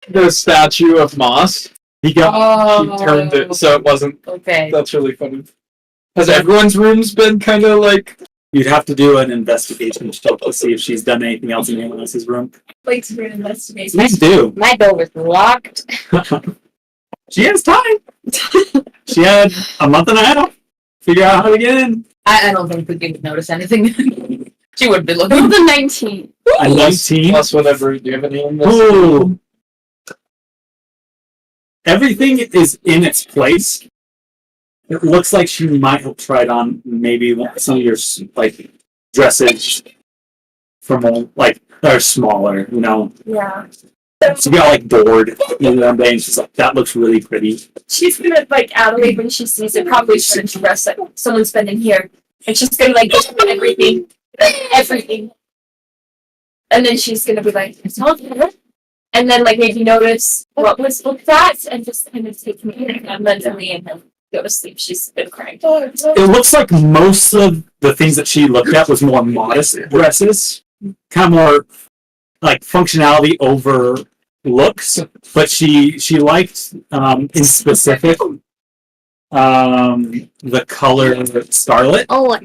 The statue of Moss. He got. He turned it so it wasn't. Okay. That's really funny. Has everyone's rooms been kind of like? You'd have to do an investigation check to see if she's done anything else in anyone else's room. Like to do an investigation. Please do. My door was locked. She has time. She had a month and a half. Figure out how to get in. I don't think we could notice anything. She would be looking. The 19. A 19. Plus whatever. Do you have any on this? Ooh. Everything is in its place. It looks like she might have tried on maybe some of your like dresses from like that are smaller, Yeah. She got like bored one day and she's like, that looks really pretty. She's gonna like Adelaide when she sees it probably should dress like someone's been in here. And she's gonna like get everything. And then she's gonna be like, it's all good. And then like maybe notice what was looked at and just kind of take me and mentally and then go to sleep. She's been crying. It looks like most of the things that she looked at was more modest dresses, kind of more like functionality over looks, but she liked in specific the color scarlet. Oh,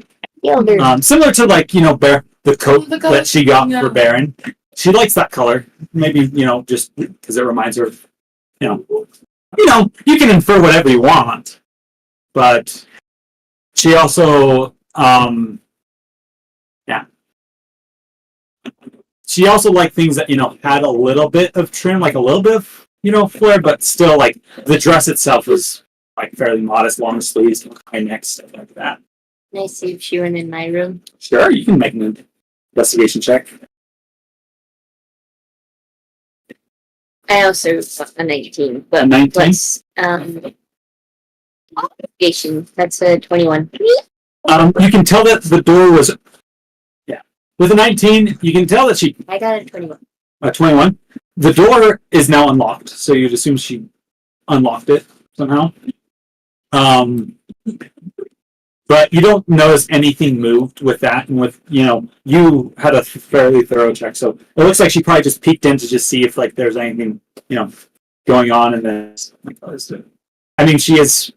Similar to like the coat the color, that she got yeah. for Barren. She likes that color. Maybe just because it reminds her of you can infer whatever you want, but she also she also liked things that had a little bit of trim, like a little bit of flair, but still like the dress itself was like fairly modest, long sleeves, high neck, stuff like that. Can I see if she went in my room? Sure, you can make an investigation check. I also got a 19, but A 19? plus investigation. That's a 21. You can tell that the door was with a 19. You can tell that she I got a 21. 21. The door is now unlocked, so you'd assume she unlocked it somehow. But you don't notice anything moved with that, and with you had a fairly thorough check, so it looks like she probably just peeked in to just see if like there's anything going on, and then I mean she is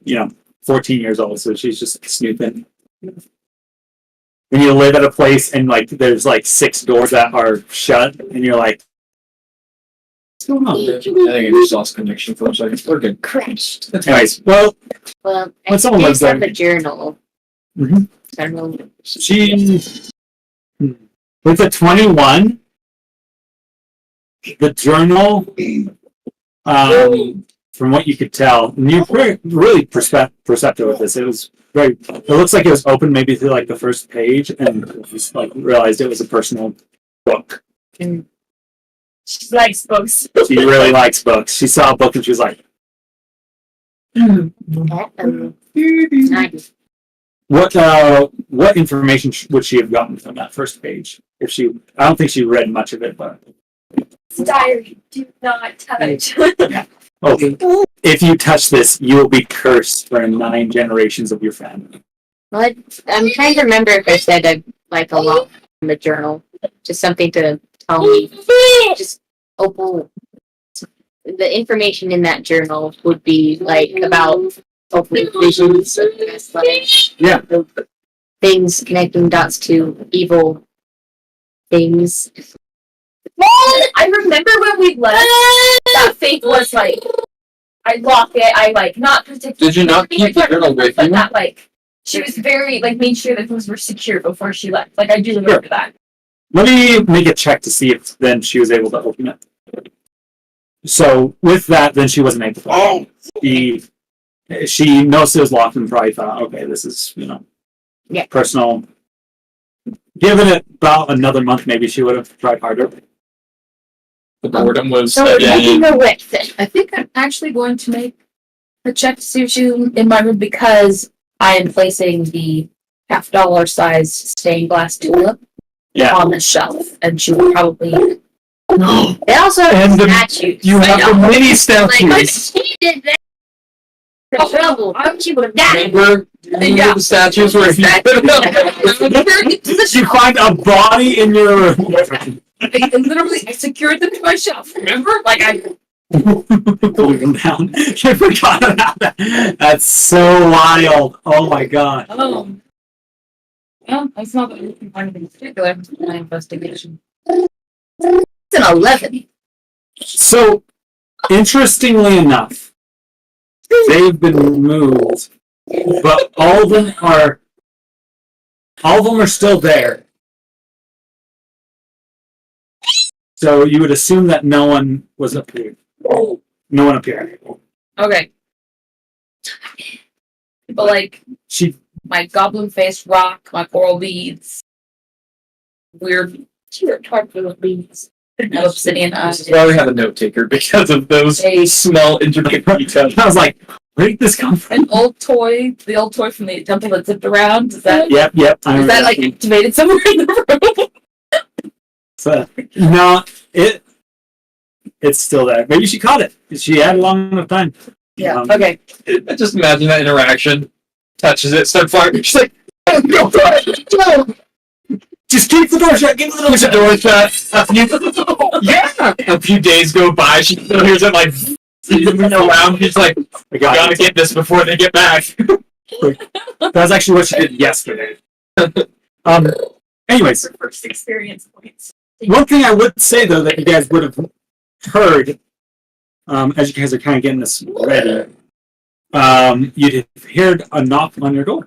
14 years old, so she's just snooping. When you live at a place and like there's like 6 doors that are shut, and you're like, what's going on? I think I just lost connection for a second. We're good. Crashed. Anyways, well, Well, When I someone did lives have there- a journal. Mhm. I don't know. she with a 21, the journal, from what you could tell, and you're really perceptive with this. It was very. It looks like it was open maybe to like the first page, and just like realized it was a personal book. She likes books. She really likes books. She saw a book and she was like, Nice. What information would she have gotten from that first page? I don't think she read much of it, but Diary, do not touch. if you touch this, you will be cursed for 9 generations of your family. Well, I'm trying to remember if I said I'd like a lot from the journal. Just something to tell me. Just Opal. The information in that journal would be like about Opal visions of past life. Yeah. Things connecting dots to evil things. I remember when we left, that Faith was like, I lock it. I like not particularly. Did you not keep the journal with but you? not like she was very like made sure that things were secure before she left. Like I do remember that. Let me make a check to see if then she was able to open it. So with that, then she wasn't able to. Oh, she noticed it was locked and probably thought, okay, this is Yeah. personal. Given it about another month, maybe she would have tried harder. The boredom was So we're taking her with it. I think I'm actually going to make a check to see if she's in my room because I am placing the $50 size stained glass tulip on the shelf, and she will probably. They also have And the- statues. You have the mini Like, statues. she did that. The trouble. She would have died. Remember the statues where he You find a body in your room. I secured them to my shelf. Remember? Like I. Pulling them down. I forgot about that. That's so wild. Oh my god. Oh. Well, it's not that we can find anything particular in my investigation. It's an 11. So, interestingly enough, they've been removed, but all of them are still there. So you would assume that no one was up here. No one up here. Okay. But like She my goblin face rock, my coral beads, weird tart little beads, no obsidian eyes. This is why we have a note taker because of those small intricate details. I was like, where did this come from? An old toy, the old toy from the temple that zipped around. Is that Yep. is that like activated somewhere in the room? So, no, it's still there. Maybe she caught it. She had a long enough time. Yeah. Okay. I just imagine that interaction. Touches it, start firing. She's like, no, Just keep the door shut. Keep the door shut. yeah. A few days go by. She still hears it like moving around. She's like, I gotta get this before they get back. That's actually what she did yesterday. Anyways, First experience points. one thing I would say though that you guys would have heard, as you guys are kind of getting this ready, you'd have heard a knock on your door.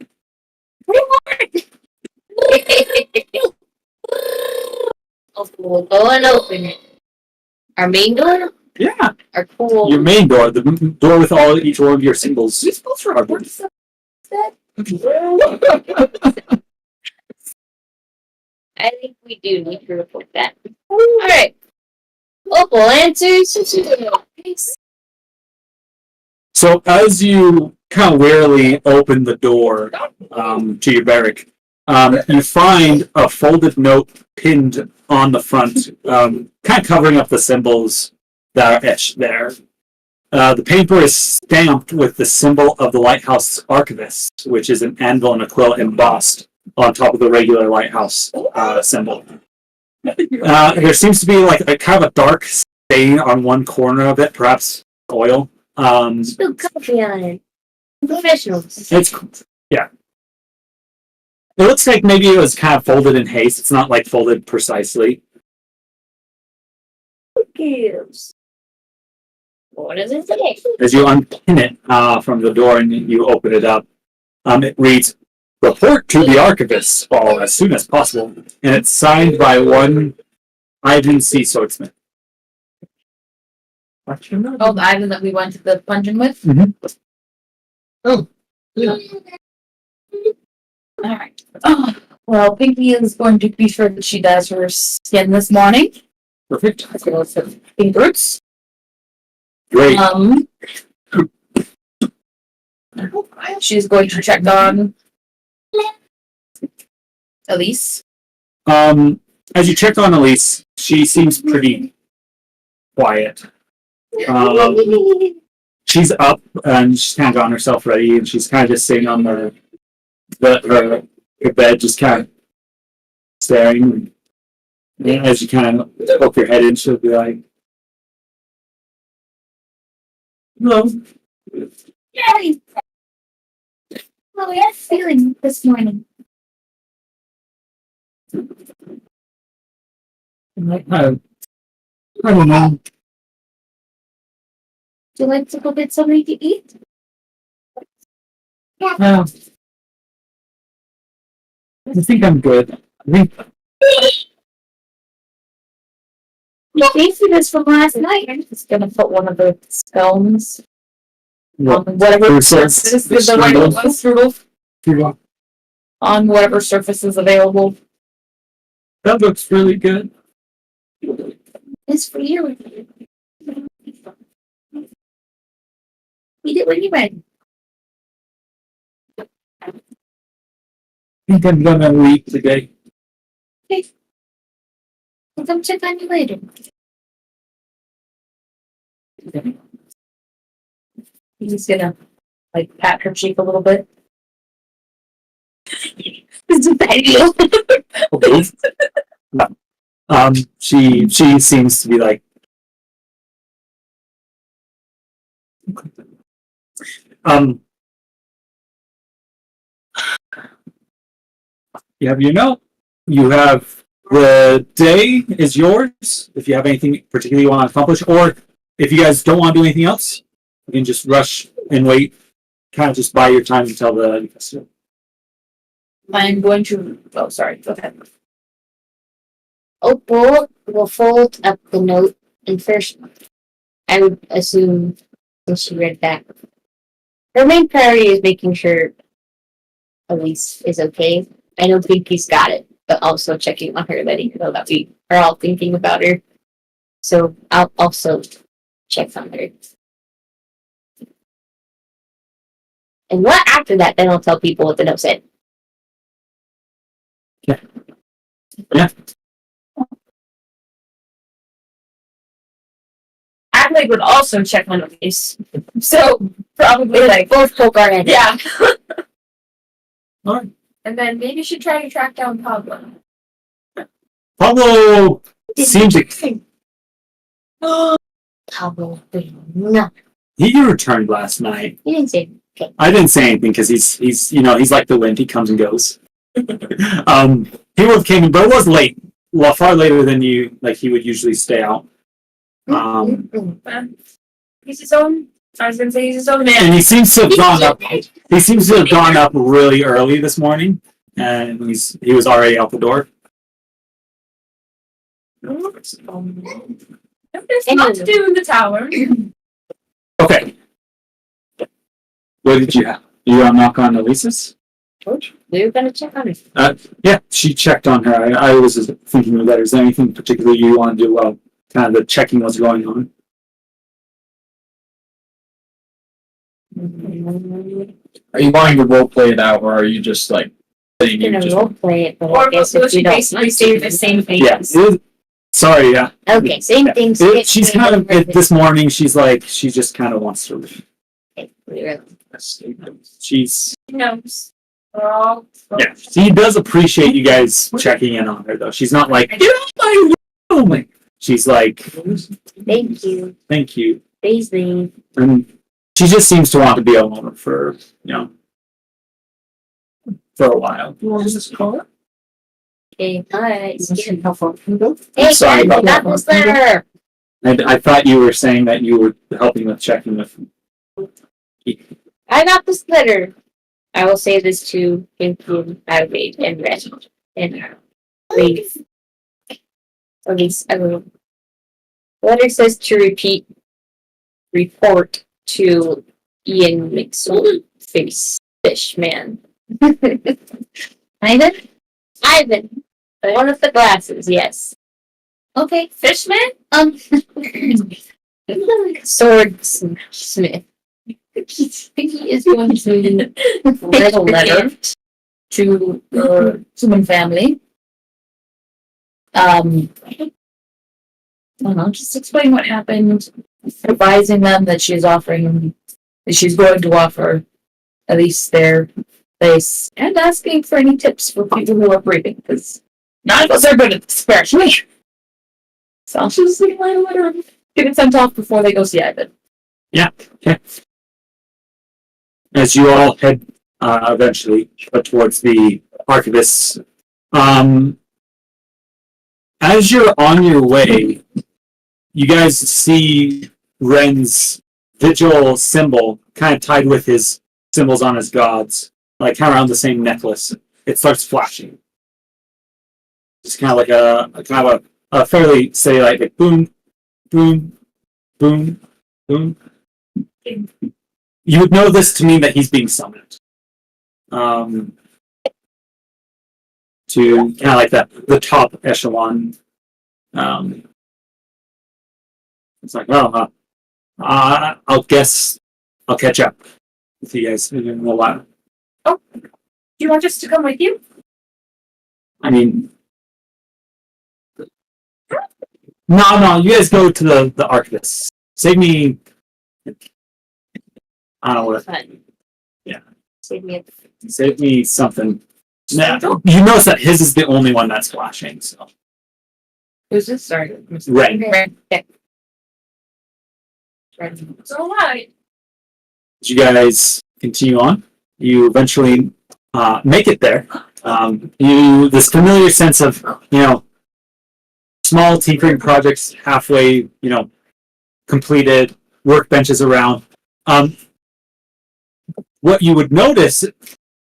We'll go and open it. Our main door? Yeah, Our cool. your main door, the door with each one of your symbols. Are we supposed to report stuff? I think we do need to report that. Alright. Opal answers. So as you kind of warily open the door to your barrack, you find a folded note pinned on the front, kind of covering up the symbols that are etched there. The paper is stamped with the symbol of the lighthouse archivist, which is an anvil and a quill embossed on top of the regular lighthouse symbol. There seems to be like a kind of a dark stain on one corner of it, perhaps oil. Spill coffee on it. Professionals. Yeah. It looks like maybe it was kind of folded in haste. It's not like folded precisely. Who cares? What does it say? As you unpin it from the door and you open it up, it reads, "Report to the archivist all as soon as possible." And it's signed by one Ivan C. Swordsmith. Oh, the item that we went to the dungeon with? Oh, yeah. Alright. Oh, well, Pinky is going to be sure that she does her skin this morning. Perfect. As well as her pink roots. Great. She's going to check on Elise. As you check on Elise, she seems pretty quiet. She's up and she's kind of gotten herself ready, and she's kind of just sitting on her bed, just kind of staring. And as you kind of poke your head in, she'll be like, "Hello." Yay! Well, we had feeling this morning. I don't know. you like to go get something to eat? No. I think I'm good. I think You tasted this from last night. I'm just gonna put one of the scones on whatever Fruit surface salts, is the right strudel. strudel on whatever surface is available. That looks really good. It's for you. Eat it when you're ready. I think I'm gonna eat today. I'll come check on you later. He's just gonna like pat her cheek a little bit. It's a bad deal. She seems to be like, you have your note. You have the day is yours. If you have anything particularly you want to accomplish, or if you guys don't want to do anything else, you can just rush and wait. Kind of just buy your time until the festival. I'm going to. Oh, sorry. Go ahead. Opal will fold up the note and first, I would assume, since she read that, her main priority is making sure Elise is okay. I don't think he's got it, but also checking on her, letting her know that we are all thinking about her. So I'll also check on her. And what after that, then I'll tell people what the note said. Yeah. Adelaide would also check on Elise. So probably like Both poke our head. yeah. All right. And then maybe you should try to track down Pablo. Pablo seems to. Pablo, no, He returned last night. he didn't say. Okay. I didn't say anything because he's he's like the wind. He comes and goes. He would have came in, but it was late. Well, far later than you like. He would usually stay out. He's his own. I was gonna say he's his own man. And he seems to have gone up. He seems to have gone up really early this morning, and he was already out the door. There's a lot to do in the tower. Okay. What did you have? You got a knock on Elise's? We were gonna check on her. Yeah, she checked on her. I was just thinking of that. Is there anything particular you want to do while kind of the checking what's going on? Are you wanting to role play it out, or are you just like saying you Gonna just role play it, but Or I guess will if she you don't basically want say to, the same thing? Yeah. Sorry, yeah. Okay, same thing. She's kind of this morning. She's like she just kind of wants to leave. She's He knows. We're all. yeah. She does appreciate you guys checking in on her though. She's not like get out my room. She's like Thank you. thank you, Paisley. and she just seems to want to be alone for for a while. Okay, alright. Helpful. Hey Sorry guys, I about got that. this letter. I thought you were saying that you were helping with checking with. I got this letter. I will say this to include Adilaide and Red and leave. At least I will. The letter says to report to Ian McSween, fish man. Ivan? Ivan, one of the glasses, yes. Okay. Fishman? Swordsmith. He is going to write a letter to the human family. I don't know, just explain what happened, advising them that she's going to offer at least their place, and asking for any tips for people who are breathing, because none of us are good at this, especially. So I'll just write a letter and get it sent off before they go see Ivan. As you all head eventually towards the archivist's, as you're on your way, you guys see Ren's vigil symbol, kind of tied with his symbols on his gods, like kind of around the same necklace. It starts flashing. It's kind of like a fairly say like a boom, boom, boom, boom. You would know this to mean that he's being summoned. To kind of like the top echelon. It's like, oh, I'll guess I'll catch up with you guys in a while. Do you want us to come with you? I mean, no, you guys go to the Archivist. Save me. I don't know what. Fun. Yeah. Save me. Save me something. Now, you notice that his is the only one that's flashing. So. Who's this? Sorry. Right. Yeah. So what? You guys continue on. You eventually make it there. This familiar sense of small tinkering projects halfway completed, workbenches around. What you would notice,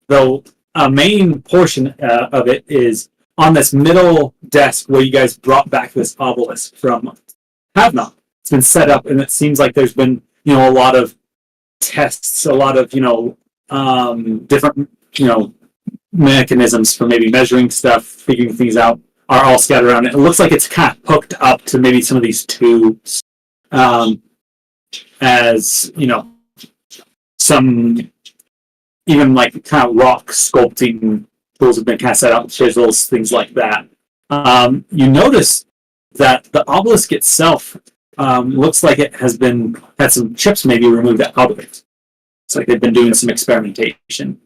though, a main portion of it is on this middle desk where you guys brought back this obelisk from Havna. It's been set up, and it seems like there's been a lot of tests, a lot of different mechanisms for maybe measuring stuff, figuring things out are all scattered around. It looks like it's kind of hooked up to maybe some of these tubes, as some even like kind of rock sculpting tools have been kind of set up, chisels, things like that. You notice that the obelisk itself looks like it has had some chips maybe removed out of it. It's like they've been doing some experimentation.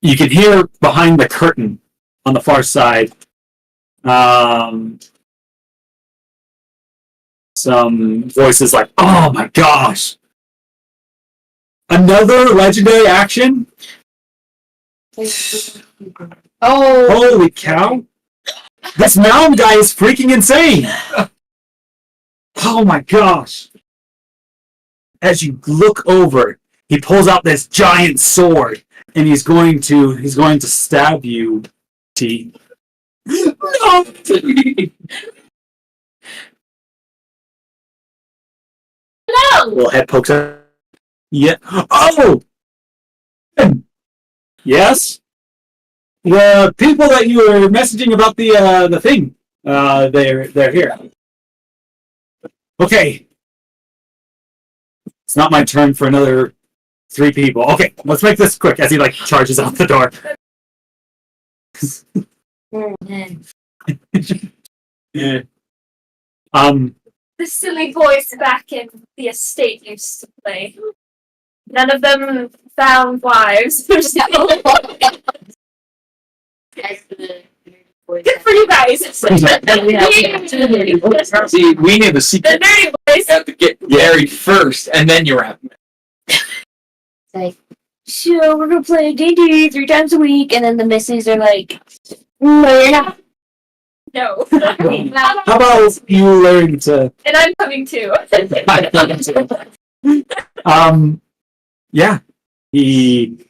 You can hear behind the curtain on the far side some voices like, "Oh my gosh! Another legendary action? Oh, Holy cow! This mound guy is freaking insane! Oh my gosh!" As you look over, he pulls out this giant sword, and he's going to stab you, T. No! No! Little head pokes out. Yeah. Oh! Yes? The people that you were messaging about the thing, they're here. Okay. It's not my turn for another 3 people. Okay, let's make this quick as he charges out the door. Yeah. The silly boys back in the estate used to play. None of them found wives. Good for you guys. See, we need the The secret. nerdy boys. You have to get married first, and then you're happy. So we're gonna play D&D 3 times a week, and then the misses are like, "No, you're not." No. How about you learn to... And I'm coming too. Yeah. He...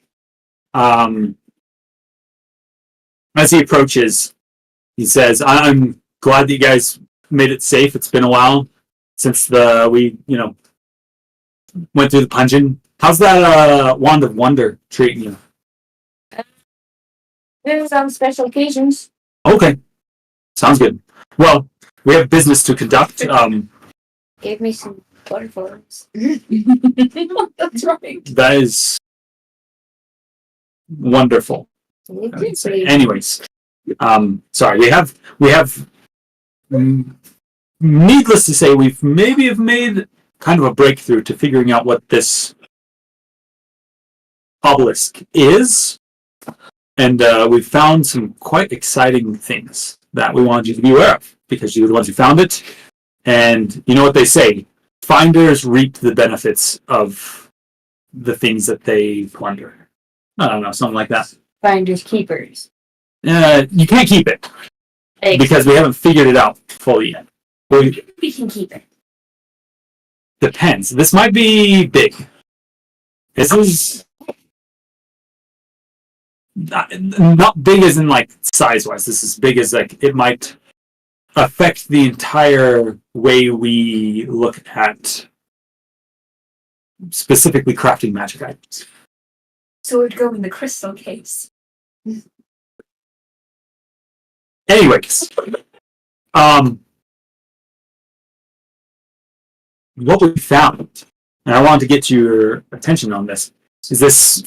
As he approaches, he says, "I'm glad that you guys made it safe. It's been a while since we went through the dungeon. How's that Wand of Wonder treating you?" It was on special occasions. Okay. Sounds good. Well, we have business to conduct. Gave me some butterflies. That's right. That is wonderful. I would say. Anyways, sorry. We have. Needless to say, we've maybe made kind of a breakthrough to figuring out what this obelisk is, and we've found some quite exciting things that we wanted you to be aware of because you're the ones who found it. And you know what they say: finders reap the benefits of the things that they plunder. I don't know, something like that. Finders keepers. You can't keep it because we haven't figured it out fully yet. We can keep it. depends. This might be big. This is not big as in like size wise. This is big as like it might affect the entire way we look at specifically crafting magic items. So it would go in the crystal case. Anyways, what we found, and I wanted to get your attention on this, is this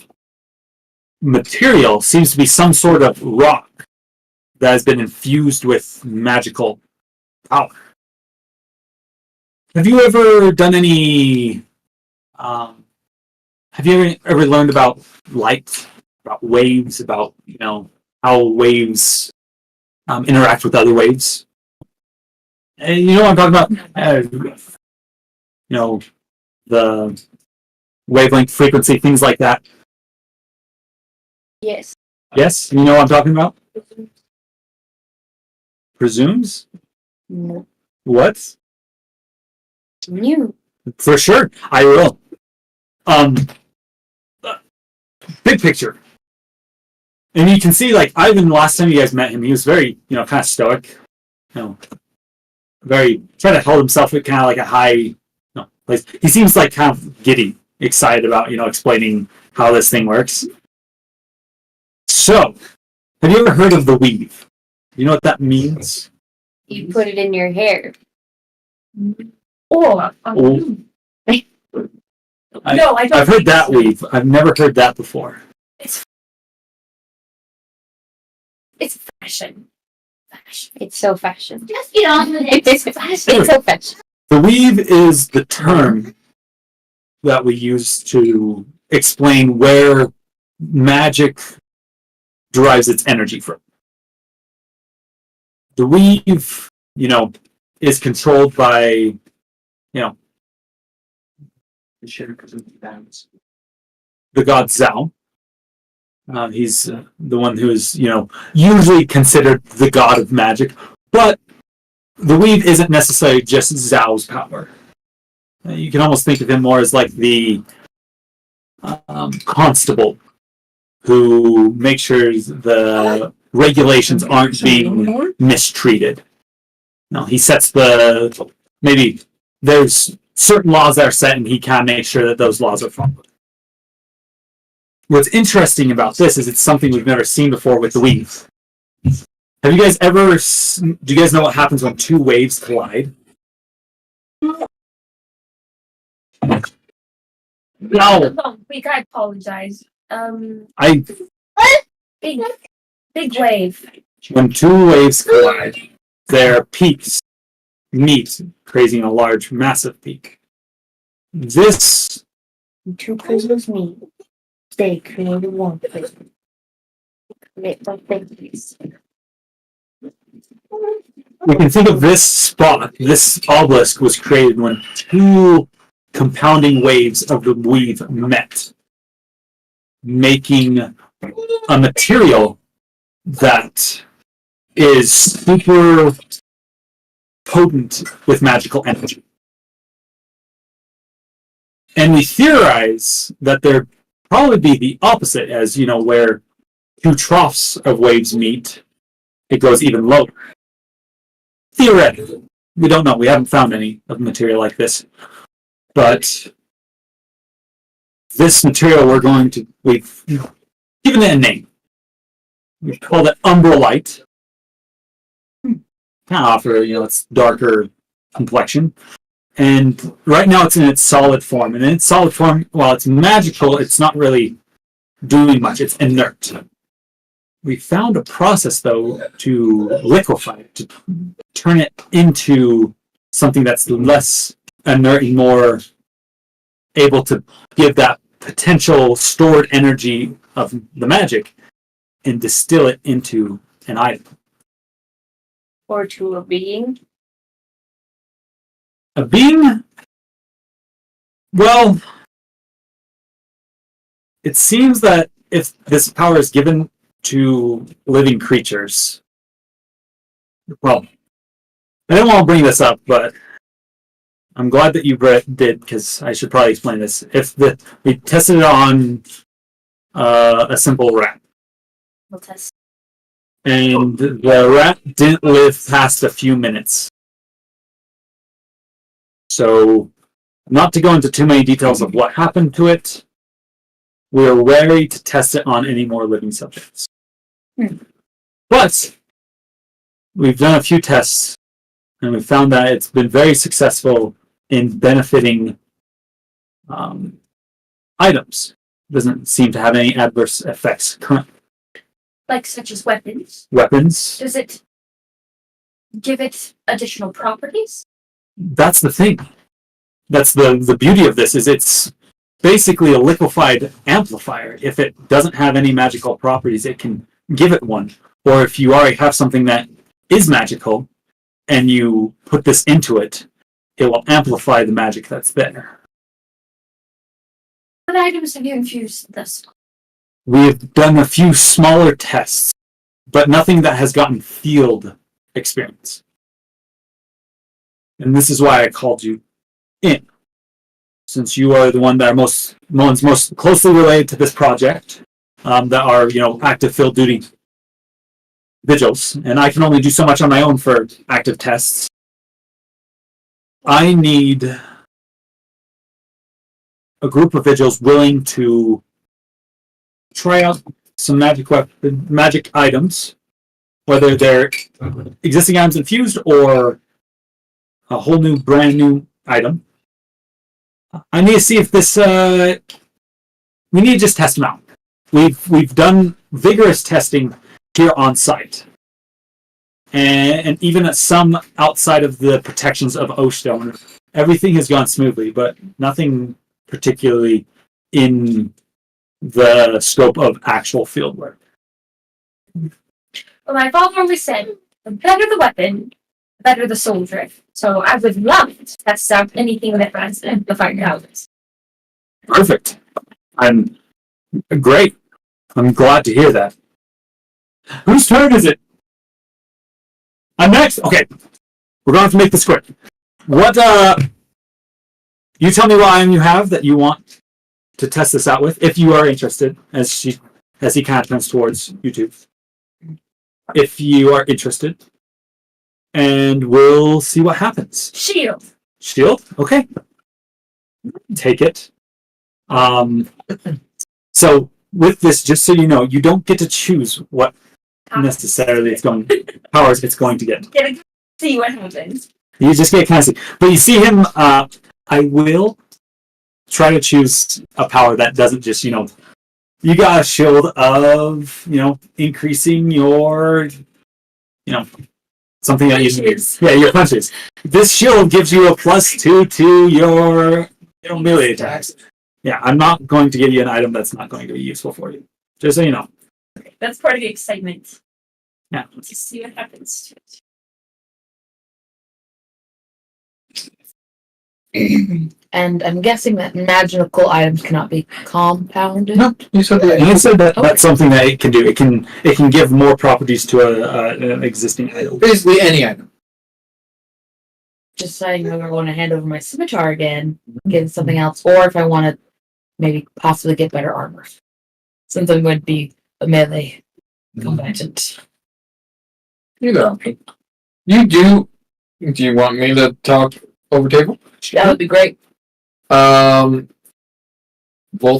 material seems to be some sort of rock that has been infused with magical power. Have you ever done any? Have you ever learned about light, about waves, about how waves interact with other waves? And you know what I'm talking about? The wavelength, frequency, things like that. Yes. Yes, you know what I'm talking about? Presumes? No. What? You. For sure, I will. Big picture. And you can see, like, Ivan, the last time you guys met him, he was very, kind of stoic. Very, trying to hold himself at kind of like a high place. He seems like kind of giddy, excited about, explaining how this thing works. So, have you ever heard of the weave? You know what that means? You put it in your hair. Oh, Oh. no, I don't. I've heard think that so. weave. I've never heard that before. It's fashion. Fashion. It's so fashion. Just get on with it. It's fashion. It's so fashion. The weave is the term that we use to explain where magic derives its energy from. The weave, is controlled by, the god Zhao. He's the one who is, usually considered the god of magic, but the weave isn't necessarily just Zhao's power. You can almost think of him more as like the constable who makes sure the regulations aren't being mistreated. No, he sets maybe there's certain laws that are set and he can make sure that those laws are followed. What's interesting about this is it's something we've never seen before with the weave. Have you guys ever? Do you guys know what happens when two waves collide? No. Oh, I apologize. Big wave. When two waves collide, their peaks meet, creating a large, massive peak. This. Two prisoners meet. They create one prison. Create one prison. We can think of this spot, this obelisk was created when two compounding waves of the weave met, making a material that is super potent with magical energy. And we theorize that there probably be the opposite, as where two troughs of waves meet, it goes even lower. Theoretically, we don't know. We haven't found any of material like this, but this material we've given it a name. We call it umbrelite. Kind of offer its darker complexion. And right now it's in its solid form. And in its solid form, while it's magical, it's not really doing much. It's inert. We found a process, though, to liquefy it, to turn it into something that's less inert and more able to give that potential stored energy of the magic and distill it into an item. Or to a being. A being? Well, it seems that if this power is given to living creatures, well, I don't want to bring this up, but I'm glad that you did, because I should probably explain this. We tested it on a simple rat, We'll test. and the rat didn't live past a few minutes. So, not to go into too many details of what happened to it, we're wary to test it on any more living subjects. But we've done a few tests, and we found that it's been very successful in benefiting items. Doesn't seem to have any adverse effects currently. Like such as weapons. Weapons. Does it give it additional properties? That's the thing. That's the beauty of this, is it's basically a liquefied amplifier. If it doesn't have any magical properties, it can give it one. Or if you already have something that is magical and you put this into it, it will amplify the magic that's there. What items have you infused thus? We've done a few smaller tests, but nothing that has gotten field experience. And this is why I called you in. Since you are the one that are most closely related to this project, that are, active field duty vigils, and I can only do so much on my own for active tests. I need a group of vigils willing to try out some magic items, whether they're existing items infused or a whole new, brand new item. I need to see if this. We need to just test them out. We've done vigorous testing here on site, and even at some outside of the protections of Oshstone, everything has gone smoothly, but nothing particularly in the scope of actual field work. Well, my father always said, the better the weapon, the better the soldier. So I would love to test out anything that has amplified powers. Perfect. I'm great. I'm glad to hear that. Whose turn is it? I'm next? Okay. We're going to have to make this quick. What, you tell me what item you have that you want to test this out with, if you are interested, as he kind of turns towards YouTube. If you are interested. And we'll see what happens. Shield. Shield? Okay. Take it. So with this, just so you know, you don't get to choose what necessarily powers it's going to get. Get to see what happens. You just get kind of see. But you see him, I will try to choose a power that doesn't just, you got a shield of, increasing your, something that your punches. This shield gives you a +2 to your melee attacks. Yeah, I'm not going to give you an item that's not going to be useful for you. Just so you know. That's part of the excitement. Yeah. To see what happens to it. And I'm guessing that magical items cannot be compounded. No, you said that. You said that that's something that it can do. It can give more properties to an existing item. Basically any item. Just deciding whether I want to hand over my scimitar again, get something else, or if I want to maybe possibly get better armor. Since I'm going to be a melee combatant. You know. You do. Do you want me to talk over table? That would be great. Both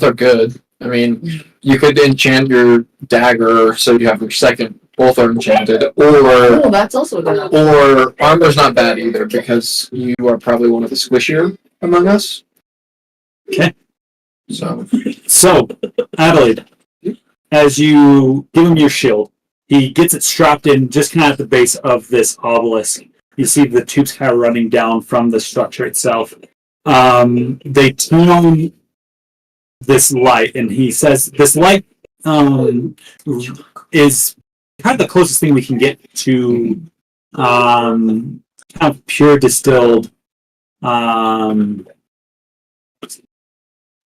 are good. I mean, you could enchant your dagger so you have your second. Both are enchanted, or Oh, that's also a good option. or armor's not bad either because you are probably one of the squishier among us. Okay. So Adelaide, as you give him your shield, he gets it strapped in just kind of at the base of this obelisk. You see the tubes kind of running down from the structure itself. They turn on this light, and he says this light is kind of the closest thing we can get to kind of pure distilled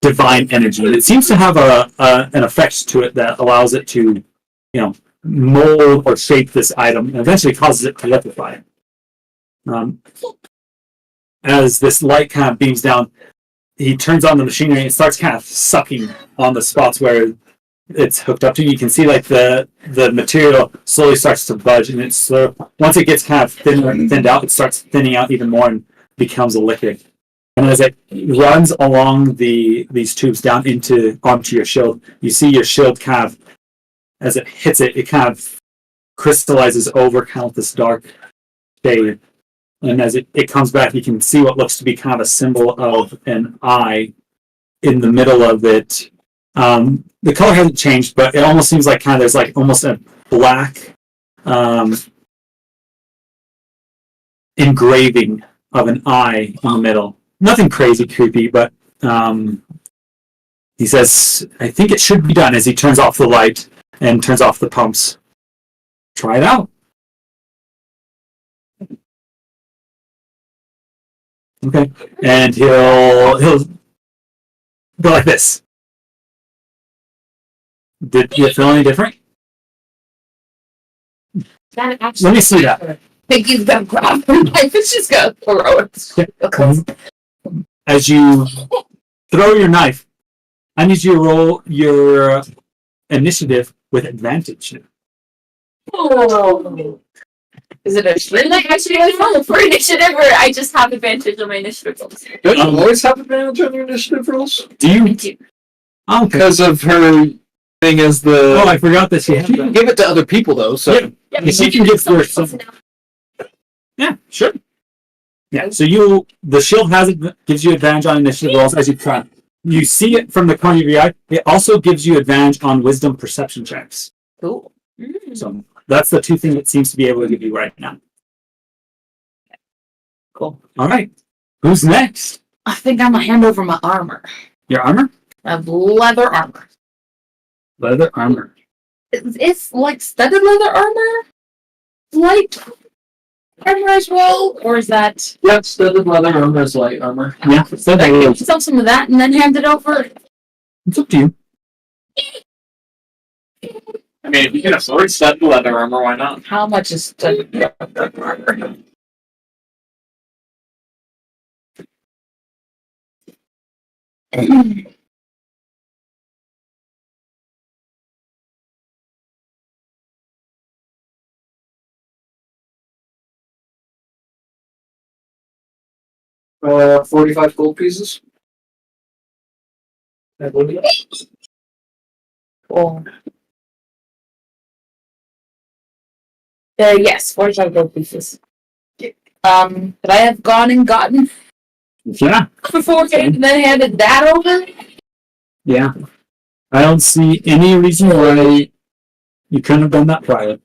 divine energy. It seems to have an effect to it that allows it to, mold or shape this item, and eventually causes it to liquefy. as this light kind of beams down, he turns on the machinery and starts kind of sucking on the spots where it's hooked up to. You can see like the material slowly starts to budge, and it's slow. Once it gets kind of thinned out, it starts thinning out even more and becomes a liquid. And as it runs along these tubes down onto your shield, you see your shield kind of, as it hits it, it kind of crystallizes over kind of this dark shade. And as it comes back, you can see what looks to be kind of a symbol of an eye in the middle of it. The color hasn't changed, but it almost seems like kind of there's like almost a black engraving of an eye in the middle. Nothing crazy creepy, but he says, I think it should be done, as he turns off the light and turns off the pumps. Try it out. Okay. And he'll go like this. Did you feel any different? That actually. Let me see that. Piggy's gonna grab her knife. It's just gonna throw it. As you throw your knife, I need you to roll your initiative with advantage. Oh. Is it a shit? Like actually I roll for initiative, or I just have advantage on my initiative rolls? Don't you always have advantage on your initiative rolls? Do you? do. Oh, okay. Because of her thing as the. Oh, I forgot that she had You can that. give it to other people though, so Yeah. Yeah, She can get through some. Yeah, sure. Yeah, so the shield gives you advantage on initiative rolls as you try. You see it from the corner of your eye. It also gives you advantage on wisdom perception checks. Cool. So that's the two things it seems to be able to give you right now. Cool. All right. Who's next? I think I'm gonna hand over my armor. Your armor? I have leather armor. Leather armor. It's like studded leather armor? Light armor as well? Or is that. yeah, studded leather armor is light armor. Yeah, so that is. Some of that and then hand it over? It's up to you. I mean, if you can afford studded leather armor, why not? How much is studded leather armor? Uh, 45 gold pieces. I believe. Cool. Yes, 45 gold pieces. Could I have gone and gotten Yeah. before and then handed that over? Yeah. I don't see any reason why you couldn't have done that prior.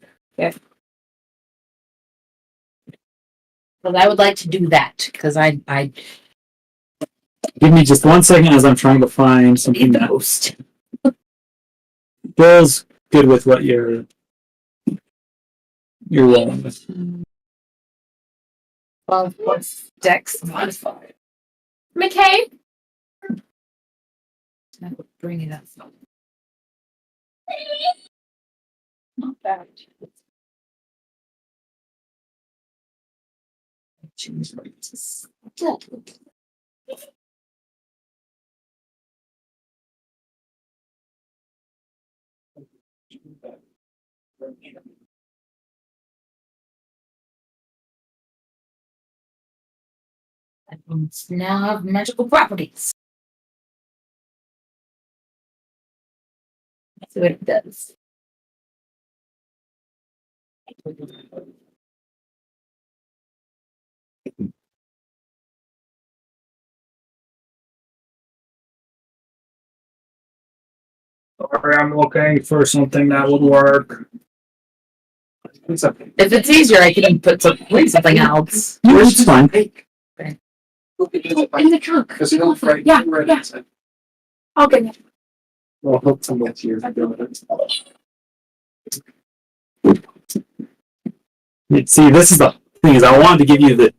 But I would like to do that because I Give me just 1 second as I'm trying to find something need the that most. goes good with what you're rolling with. Well, what's Dex modified? McKay? I would bring it up. Not bad. Choose what to start with. And now have magical properties. Let's see what it does. Sorry, I'm looking for something that would work. If it's easier, I can put something else. It's fine. In the trunk. Because he'll right, Yeah, right yeah. inside. Okay. Well, hope someone's here. See, this is the thing is I wanted to give you the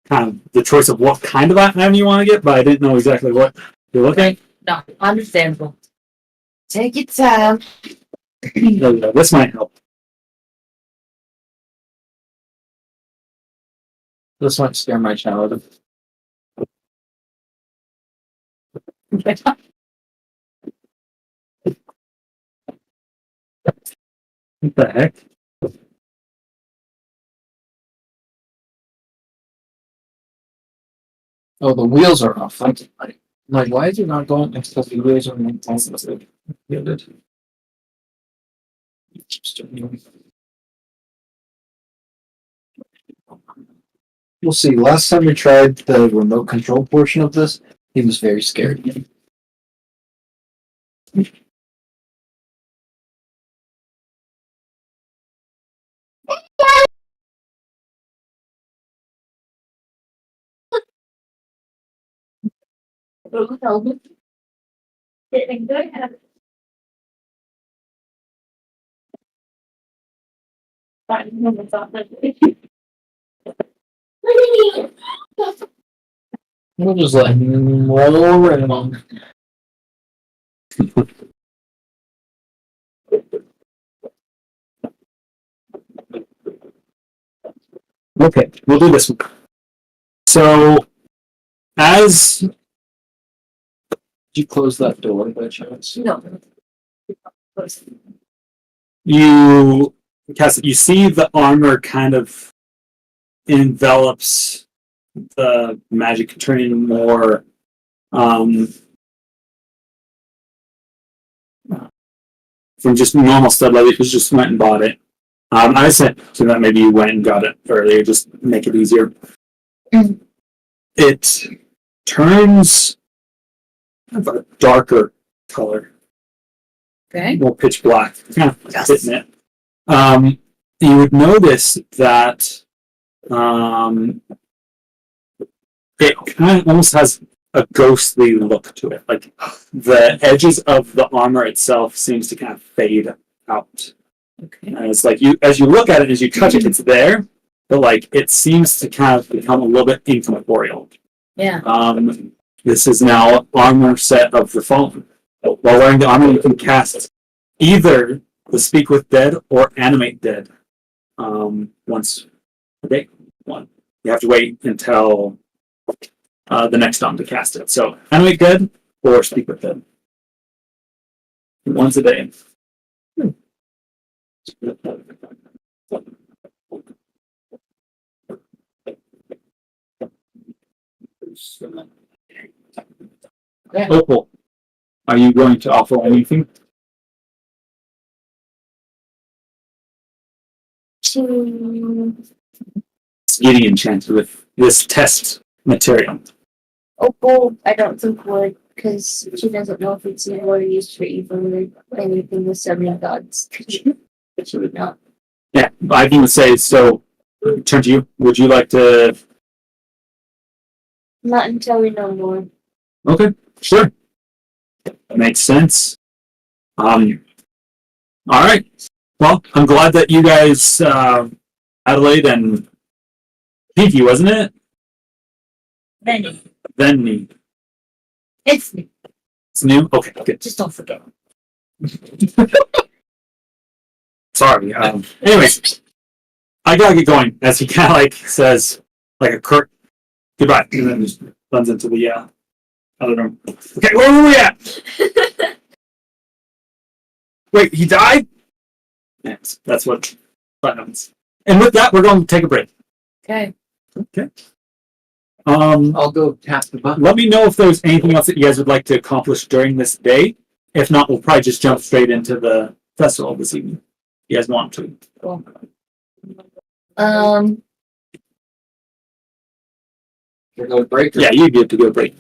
kind of the choice of what kind of item you want to get, but I didn't know exactly what you're looking. No, understandable. Take your time. This might help. This might scare my child. What the heck? Oh, the wheels are off. I'm like, why is it not going? It's because the wheels are not positive. We'll see. Last time we tried the remote control portion of this, he was very scared. We'll just let him roll around. Okay, we'll do this one. So, as Did you close that door by chance? No. you cast it, you see the armor kind of envelops the magic, turning more from just normal stud leather. Who just went and bought it. I said so that maybe you went and got it earlier, just make it easier. Mm. It turns kind of a darker color, Okay. more pitch black, kind of Yes. fitting it. You would notice that it kind of almost has a ghostly look to it. Like the edges of the armor itself seems to kind of fade out. Okay. And it's like as you look at it, as you touch it, it's there, but like it seems to kind of become a little bit incorporeal. Yeah. This is now armor set of the fallen. While wearing the armor, you can cast either the Speak with Dead or Animate Dead once a day. One. You have to wait until the next dawn to cast it. So Animate Dead or Speak with Dead. Once a day. Opal, are you going to offer anything? It's getting enchanted with this test material. Opal, I don't think would, because she doesn't know if it's evil or used for evil or anything with summoning gods. She would not. Yeah, I can say so. Turn to you. Would you like to? Not until we know more. Okay, sure. Makes sense. All right. Well, I'm glad that you guys, Adelaide and Pinky, wasn't it? Benny. Then me. It's me. It's new. Okay, good. Just don't forget. Sorry. Anyways, I gotta get going. As he kind of like says, like a curt goodbye, and then just runs into the other room. Okay, where were we at? Wait, he died? Yes, that's what happens. And with that, we're going to take a break. Okay. Okay. I'll go tap the button. Let me know if there's anything else that you guys would like to accomplish during this day. If not, we'll probably just jump straight into the festival this evening. You guys want to? Cool. We're going to break. Yeah, you get to go break.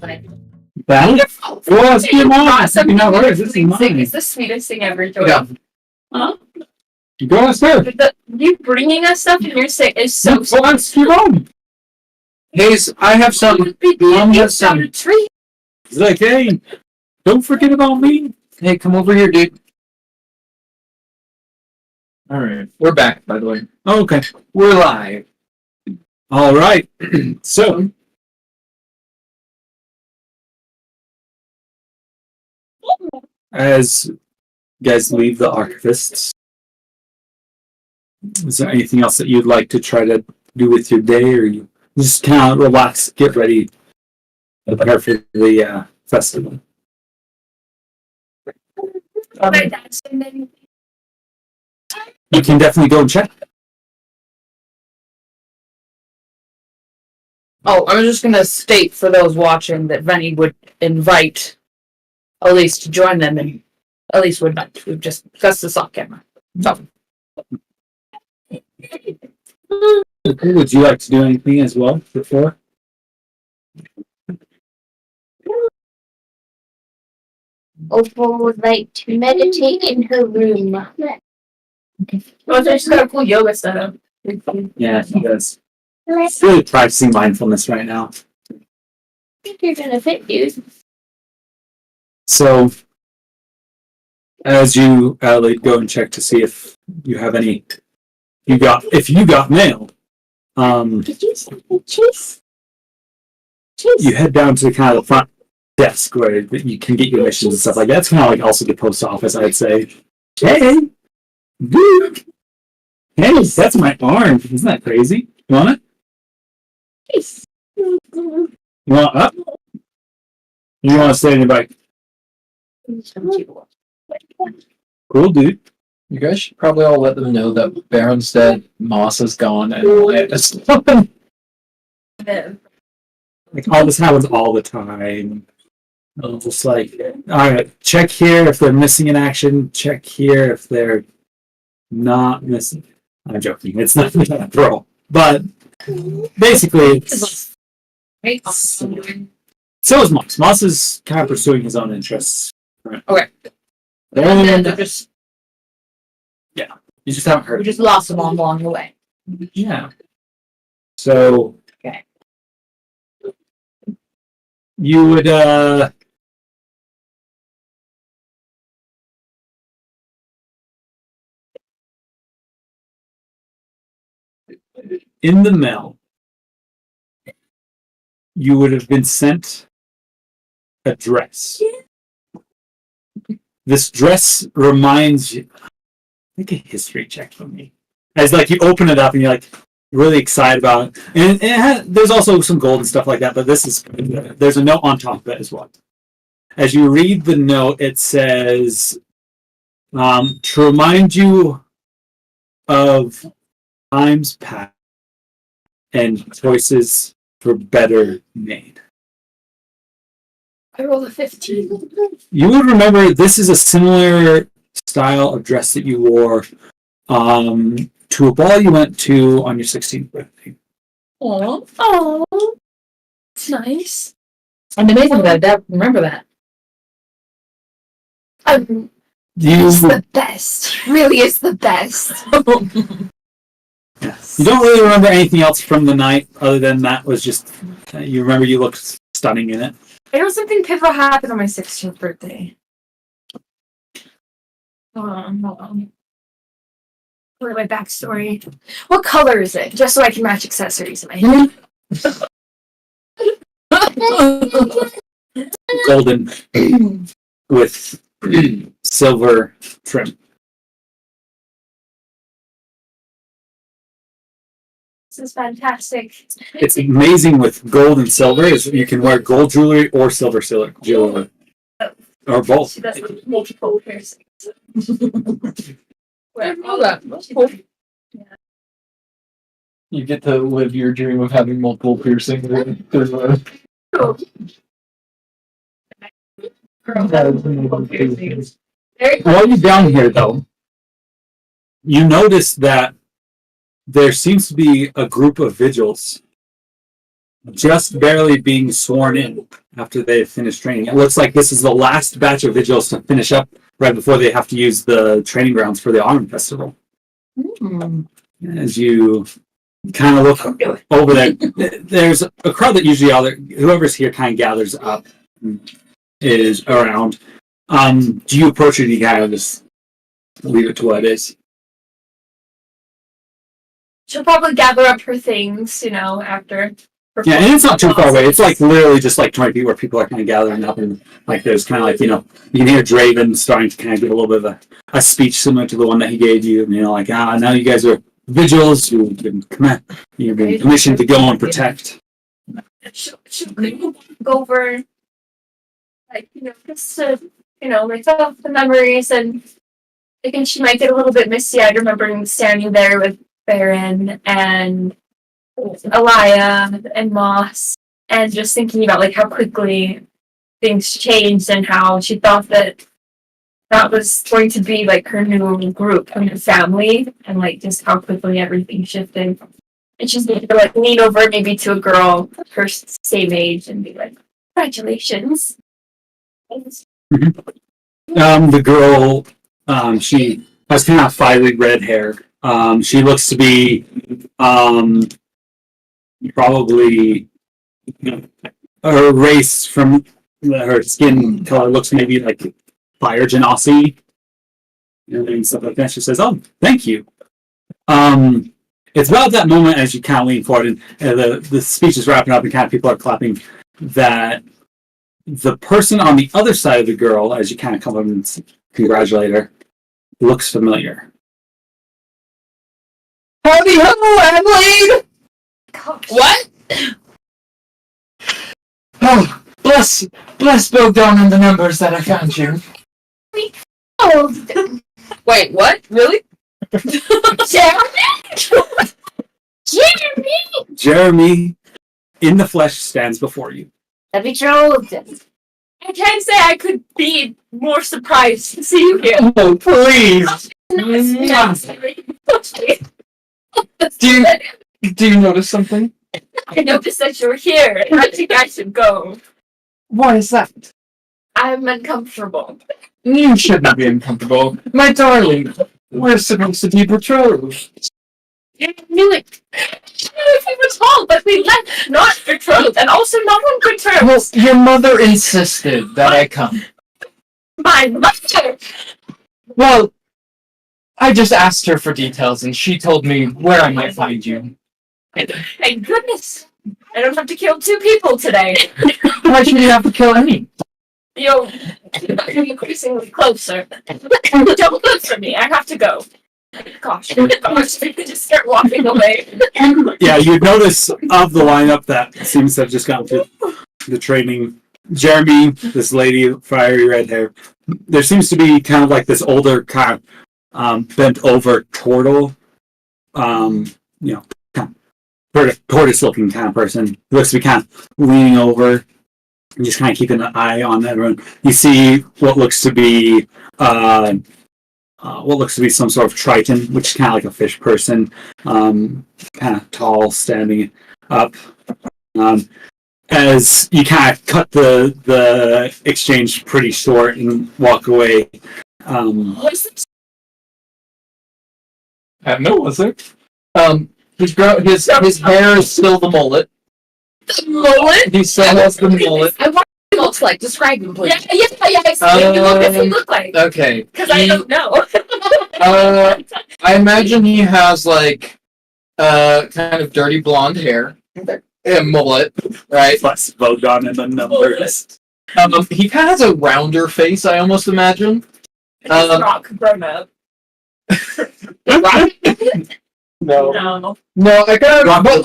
Like, That? Well, it's your mom. You know, where is this? Is mine. It's the sweetest thing ever, Joy. Yeah. Huh? You go downstairs. You bringing us stuff and you're sick is so Go ask your mom. Hayes, I have some. Mom has some. Tree. He's like, hey, don't forget about me. Hey, come over here, dude. All right, we're back. By the way, Oh, okay. we're live. All right. So, as you guys leave the archivists, is there anything else that you'd like to try to do with your day, or you just kind of relax, get ready, prepare for the festival? My dad's and then You can definitely go and check. Oh, I was just gonna state for those watching that Venny would invite Elise to join them, and Elise would not. We've just that's the soft camera. So Would you like to do anything as well before? Opal would like to meditate in her room. oh, she's got a cool yoga setup. Yeah, he does. He's really practicing mindfulness right now. I think you're gonna fit, dude. So, as you, Adelaide, go and check to see if you have any, if you got mail, Did you say Chase? you head down to kind of the front desk where you can get your missions and stuff like that. It's kind of like also the post office, I'd say. Hey, dude. Hey, that's my arm. Isn't that crazy? You want it? Chase. You want up? You want to stay in your bike? Cool, dude. You guys should probably all let them know that Barren's dead, Moss is gone, and Lance. Like, all this happens all the time. I'm just like, all right, check here if they're missing in action. Check here if they're not missing. I'm joking. It's not a throw. But basically, it's, so is Moss. Moss is kind of pursuing his own interests. Right. Okay. And they're just you just haven't we heard. just lost them all along the way. Yeah. So. Okay. You would in the mail, you would have been sent a dress. This dress reminds you, make a history check for me. As like you open it up and you're like really excited about it. And there's also some gold and stuff like that, but this is, there's a note on top of it as well. As you read the note, it says, to remind you of times past and choices for better made. I rolled a 15. You would remember this is a similar style of dress that you wore to a ball you went to on your 16th birthday. Oh, it's nice. I'm amazing that I remember that. You It's the best. Really is the best. You don't really remember anything else from the night other than that was just, you remember you looked stunning in it. I know something pivotal happened on my 16th birthday. Hold on. What my backstory? What color is it? Just so I can match accessories in my hand. Golden with silver trim. This is fantastic. It's amazing with gold and silver is you can wear gold jewelry or silver jewelry. Or both. She does multiple piercings. All that. You get to live your dream of having multiple piercings. There's a While you're down here, though, you notice that there seems to be a group of vigils just barely being sworn in after they finish training. It looks like this is the last batch of vigils to finish up right before they have to use the training grounds for the Arum festival. As you kind of look over there, there's a crowd that usually whoever's here kind of gathers up is around. Do you approach it? You kind of just leave it to what it is. She'll probably gather up her things, after. Yeah, and it's not too far away. It's like literally just like 20 feet where people are kind of gathering up, and like there's kind of like, you can hear Draven starting to kind of give a little bit of a speech similar to the one that he gave you. And, like, now you guys are vigils. You've been commissioned to go and protect. She'll go over, just to, myself the memories, and I think she might get a little bit misty-eyed remembering standing there with Barren and Elia and Moss, and just thinking about how quickly things changed and how she thought that was going to be her new group, her new family, and just how quickly everything shifted. And she's going to lean over maybe to a girl her same age and be like, "Congratulations." The girl, she has kind of fiery red hair. She looks to be probably her race from her skin color looks maybe like fire genasi and stuff like that. She says, "Oh, thank you." It's about that moment as you kind of lean forward and the speech is wrapping up and kind of people are clapping that the person on the other side of the girl, as you kind of come up and congratulate her, looks familiar. Howdy ho, Adelaide! What? Oh, bless Bogdan and the numbers that I found you. Oh, Wait, what? Really? Jeremy! Jeremy, in the flesh, stands before you. The betrothed. I can't say I could be more surprised to see you here. Oh, please! Do you notice something? I noticed that you're here, and I think I should go. Why is that? I'm uncomfortable. You shouldn't be uncomfortable. My darling, we're supposed to be betrothed. I knew it. If we were told, but we left not betrothed, and also not on good terms. Well, your mother insisted that I come. My mother! Well, I just asked her for details, and she told me where I might find you. Thank goodness. I don't have to kill 2 people today. Why should you have to kill any? You're increasingly closer. Don't look for me. I have to go. Gosh, I could just start walking away. Yeah, you'd notice of the lineup that seems to have just gone through the training. Jeremy, this lady, fiery red hair. There seems to be kind of like this older kind of bent over turtle, kind of tortoise-looking kind of person. Who looks to be kind of leaning over and just kind of keeping an eye on everyone. You see what looks to be some sort of triton, which is kind of like a fish person, kind of tall, standing up. As you kind of cut the exchange pretty short and walk away. Was there? His hair is still the mullet. The mullet? He still has the mullet. I wonder what he looks like. Describe him, please. Yeah. What does he look like? Okay. Because I don't know. I imagine he has kind of dirty blonde hair. A mullet, right? Plus Bogdan and the numbers. He kind of has a rounder face, I almost imagine. Rock grown up. No, No. I kind of, but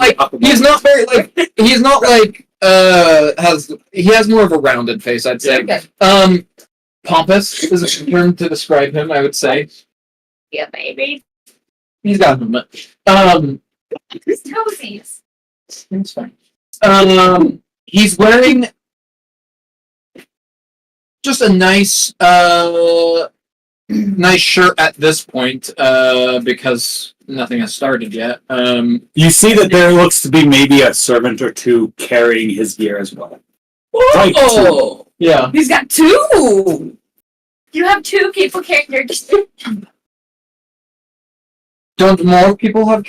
he has more of a rounded face, I'd say. Okay. Pompous is a term to describe him, I would say. Yeah, baby. He's got him. His toesies. It's fine. He's wearing just a nice nice shirt at this point, because nothing has started yet. You see that there looks to be maybe a servant or two carrying his gear as well. Like two. Oh, Yeah. he's got two. You have two people carrying your Don't more people have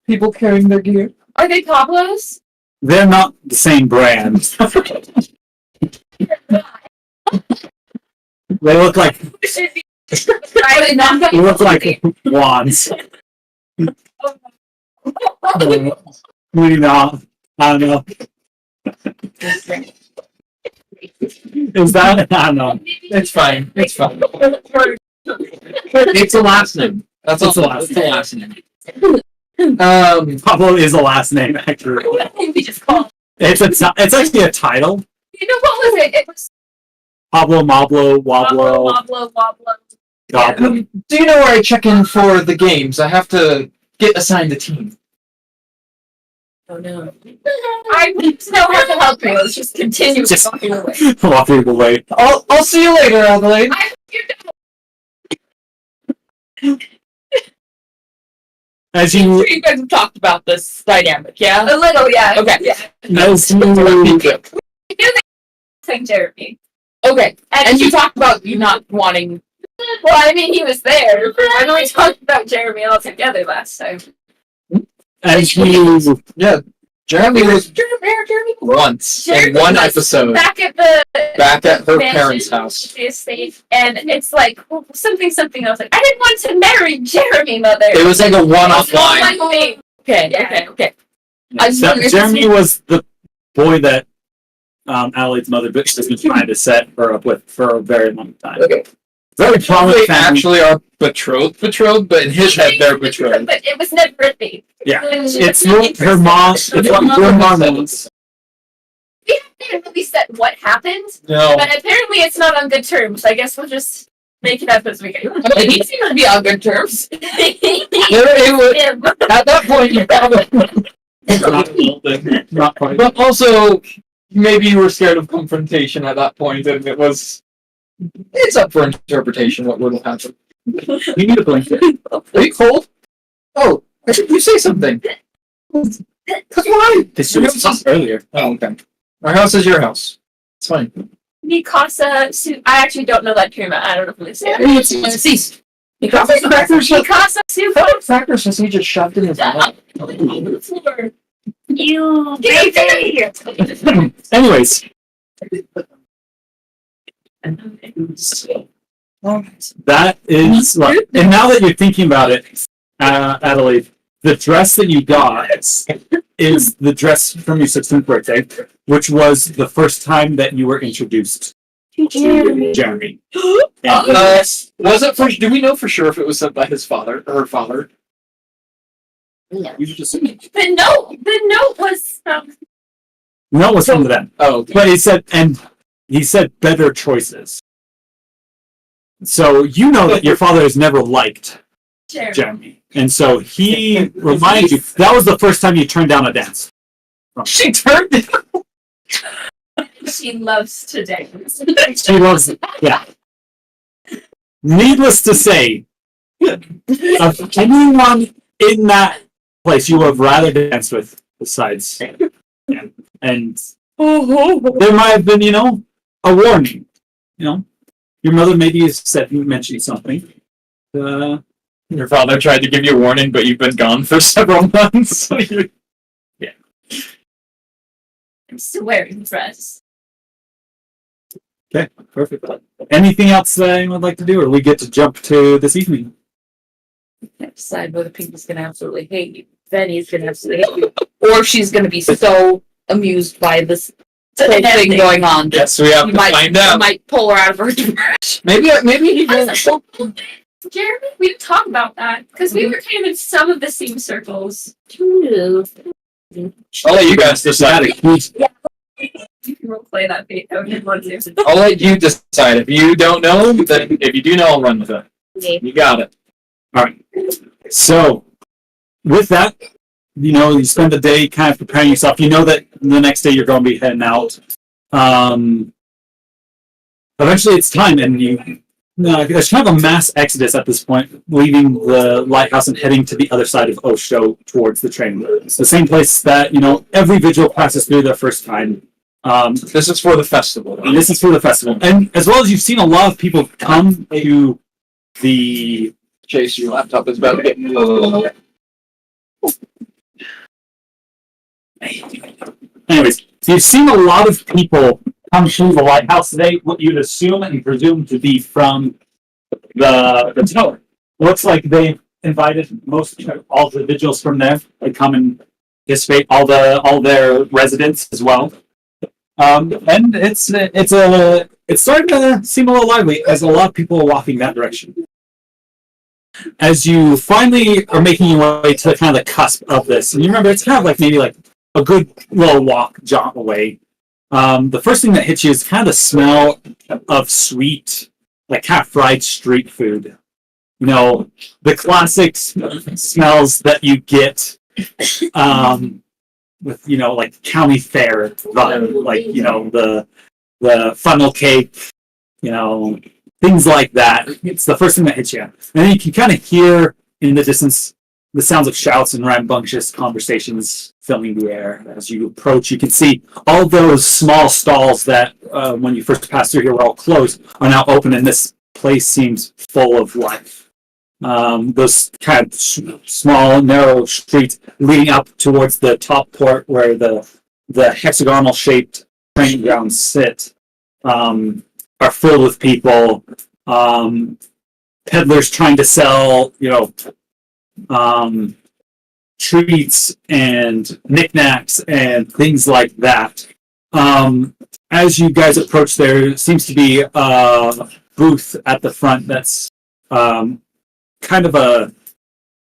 people carrying their gear? Are they Pablo's? They're not the same brand. They look like Should be. they look like wands. Maybe not. I don't know. Is that? I don't know. It's fine. It's fine. It's a last name. That's also the last name. Pablo is a last name, actually. We just call. It's actually a title. You know what was it? It was Pablo, Mablo, Wablo, Woblo. Goblin. Do you know where I check in for the games? I have to get assigned a team. Oh no. I need to know how to help you. Let's just continue Just- walking away. Walking away. I'll see you later, Adelaide. I hope you As I'm you, sure you guys have talked about this dynamic, yeah? a little, yeah. Okay. Yeah. as you, St. Jeremy. Okay. And And you talked about you not wanting. well, I mean, he was there. I know we talked about Jeremy all together last time. as you, Jeremy was Jeremy. once in Jeremy one was episode Back at the back at her mansion, parents' house. the estate, and it's like something. I was like, I didn't want to marry Jeremy, mother. It was like a one-off It's not line. my thing. Okay. Yeah. Okay. I just wondered if Jeremy was the boy that Adelaide's mother bitch has been trying to set her up with for a very long time. Okay. Very They prominent family. actually are betrothed, but in his head they're betrothed. But it was never a thing. Yeah. It's It's not her mom. It's what her mom wants. We haven't really said what happened, No. but apparently it's not on good terms. I guess we'll just make it up as we go. I mean, he seems to be on good terms. Him. At that point, you probably. Not quite. But also, maybe you were scared of confrontation at that point, and it was. It's up for interpretation what would have happened. You need a blanket. Are you cold? Oh, I think you say something. Why? This was earlier. Oh, okay. Our house is your house. It's fine. Mikasa, I actually don't know that term. I don't know if I'm going to say it. Ceased. Mikasa Sufa. Cracker sausage just shoved in his mouth. You baby! Anyways, that is like, and now that you're thinking about it, Adelaide, the dress that you got is the dress from your 16th birthday, which was the first time that you were introduced to Jeremy. And Was it for? Do we know for sure if it was sent by his father or her father? you just The note was from. no, it was from them. Oh, okay. But he said better choices. So you know that your father has never liked Jeremy. And so he reminded you, that was the first time you turned down a dance. She turned it. She loves to dance. She loves, yeah. Needless to say, of anyone in that place you would have rather danced with besides, yeah. And there might have been, a warning, Your mother maybe mentioned something. Your father tried to give you a warning, but you've been gone for several months. Yeah. I'm still wearing the dress. Okay, perfect. Anything else that anyone would like to do, or we get to jump to this evening? Can't decide whether Pinky's gonna absolutely hate you. Benny's gonna absolutely hate you. Or she's gonna be so amused by this whole thing going on. that Yes, we have you to find out. might pull her out of her depression. Maybe he I will. was like, Jeremy, we didn't talk about that because we were kind of in some of the same circles. I'll let you guys decide. You can role play that bit. I would want to. I'll let you decide. If you don't know, then if you do know, I'll run with it. You got it. All right. So, with that, you spend the day kind of preparing yourself. You know that the next day you're going to be heading out. Eventually, it's time, and you No, there's kind of a mass exodus at this point, leaving the lighthouse and heading to the other side of Osho towards the train. It's the same place that, every vigil passes through their first time. This is for the festival. And this is for the festival. And as well as you've seen a lot of people come to the... Chase, your laptop is about to get... Anyways, so you've seen a lot of people come through the lighthouse today, what you'd assume and presume to be from the tower. Looks like they invited all the vigils from there. They come and participate, all their residents as well. And it's starting to seem a little lively as a lot of people are walking that direction. As you finally are making your way to kind of the cusp of this, and you remember it's kind of like maybe like a good little jaunt away. The first thing that hits you is kind of the smell of sweet, like half fried street food. The classic smells that you get with, like county fair vibe, like, the funnel cake, things like that. It's the first thing that hits you. And then you can kind of hear in the distance the sounds of shouts and rambunctious conversations filling the air. As you approach, you can see all those small stalls that, when you first passed through here, were all closed, are now open, and this place seems full of life. Those kind of small, narrow streets leading up towards the top port where the hexagonal-shaped train grounds sit are filled with people. Peddlers trying to sell, treats and knickknacks and things like that. As you guys approach, there seems to be a booth at the front that's kind of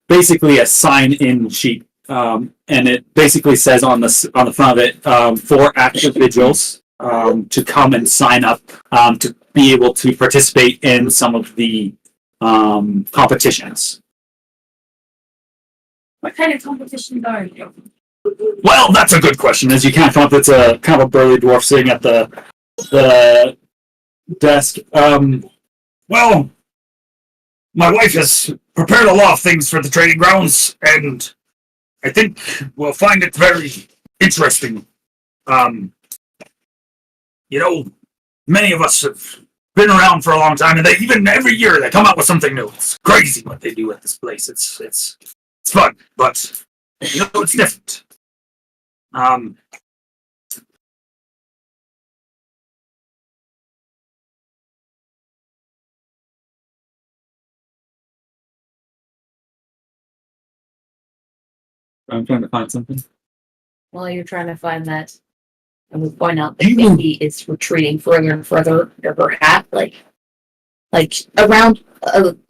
basically a sign-in sheet, and it basically says on the front of it for active vigils to come and sign up to be able to participate in some of the competitions. What kind of competitions are you? Well, that's a good question. As you kind of come up, it's a kind of a burly dwarf sitting at the desk. Well, my wife has prepared a lot of things for the training grounds, and I think we'll find it very interesting. Many of us have been around for a long time, and every year they come up with something new. It's crazy what they do at this place. It's fun, but it's different. I'm trying to find something. While you're trying to find that, and we point out that Vicky is retreating further and further to her hat, like around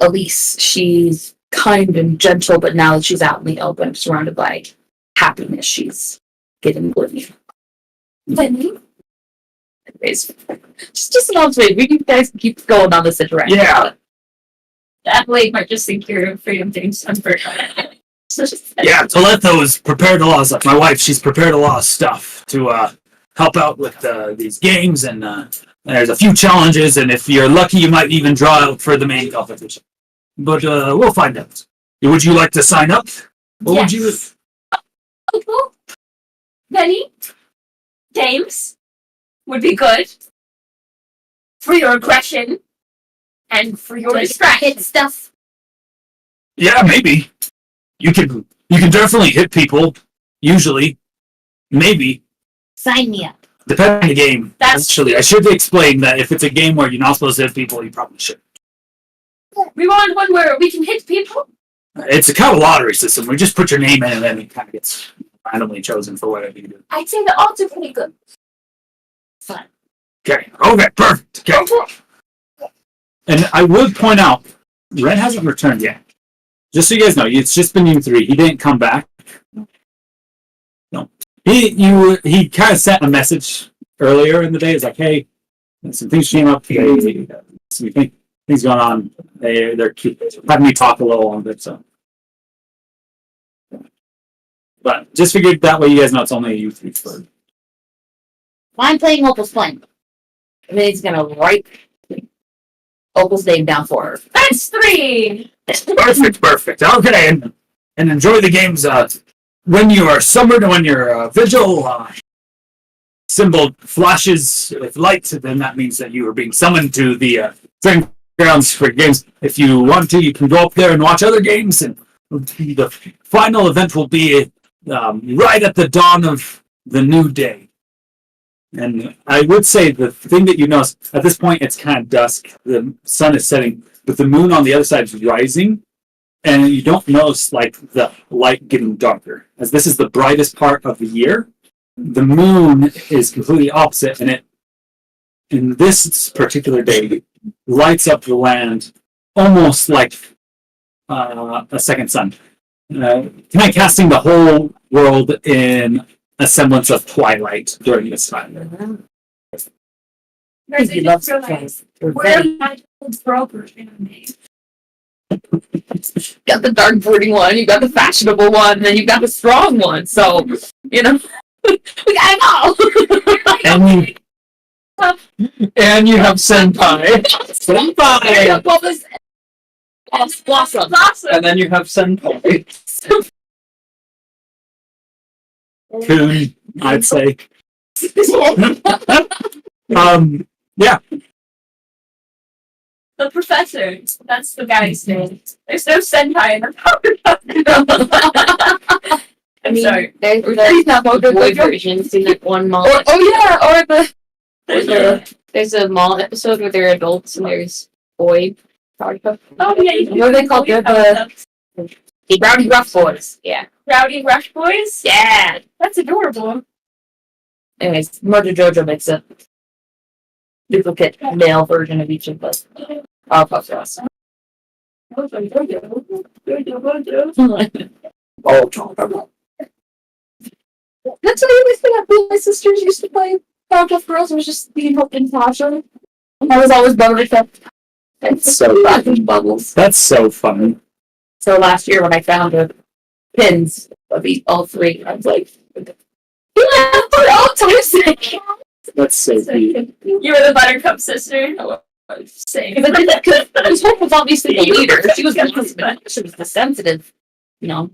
Elise. She's kind and gentle, but now that she's out in the open, surrounded by happiness, she's getting oblivion. Anyways, just an observation. You guys keep going on this interaction. Yeah. Adelaide might just think you're afraid of getting sunburned. Yeah, Toletto's prepared a lot of stuff. My wife, she's prepared a lot of stuff to help out with these games, and there's a few challenges, and if you're lucky, you might even draw out for the main competition. But we'll find out. Would you like to sign up? What would you... Uncle? Penny? James? Would be good. For your aggression. And for your distraction. Stuff. Yeah, maybe. You can definitely hit people. Usually. Maybe. Sign me up. Depending on the game. That's Actually, I should explain that if it's a game where you're not supposed to hit people, you probably should. We want one where we can hit people. It's a kind of lottery system. We just put your name in, and then it kind of gets randomly chosen for whatever you do. I'd say the odds are pretty good. Fun. Okay, perfect. Okay. And I would point out, Ren hasn't returned yet. Just so you guys know, it's just been you three. He didn't come back. No. He kind of sent a message earlier in the day. It's like, hey, some things came up. Some things going on. They're having me talk a little on it. So, but just figured that way you guys know it's only you three for. I'm playing Opal's Flame. And then he's gonna write Opal's name down for her. That's 3. Perfect. Okay, and enjoy the games. When you are summoned, when your vigil symbol flashes with light, then that means that you are being summoned to the training grounds for games. If you want to, you can go up there and watch other games, and the final event will be right at the dawn of the new day. And I would say the thing that you notice, at this point it's kind of dusk, the sun is setting, but the moon on the other side is rising, and you don't notice like the light getting darker. As this is the brightest part of the year, the moon is completely opposite, and it, in this particular day, lights up the land almost like a second sun. Kind of casting the whole world in a semblance of twilight during this time. Guys, I He loves just the realized, We're where very- are the brokers in our name? got the dark brooding one, you got the fashionable one, and then you got the strong one. So, we got it all. And you have senpai. I got all this blossom. And then you have senpai. Coon, I'd say. Yeah. The professor. That's the guy's name. There's no senpai in the I'm sorry. There's the boy versions in that one mall. Or There's a mall episode where they're adults and there's boy. Oh yeah, you can What are they called? They're the Rowdy Rough Boys. Yeah. Rowdy Rush Boys? Yeah. That's adorable. Anyways, Murder Jojo makes a duplicate male version of each of us. Powerpuff Girls. That's what I always think. My sisters used to play Powerpuff Girls. It was just being hooked in Tasha. I was always Buttercup. It's so fucking bubbles. That's so funny. So last year when I found the pins of all three, I was like, yeah, we're all toxic. That's so cute. You were the Buttercup sister. Same. Because Hope was obviously the leader. She was the sensitive, little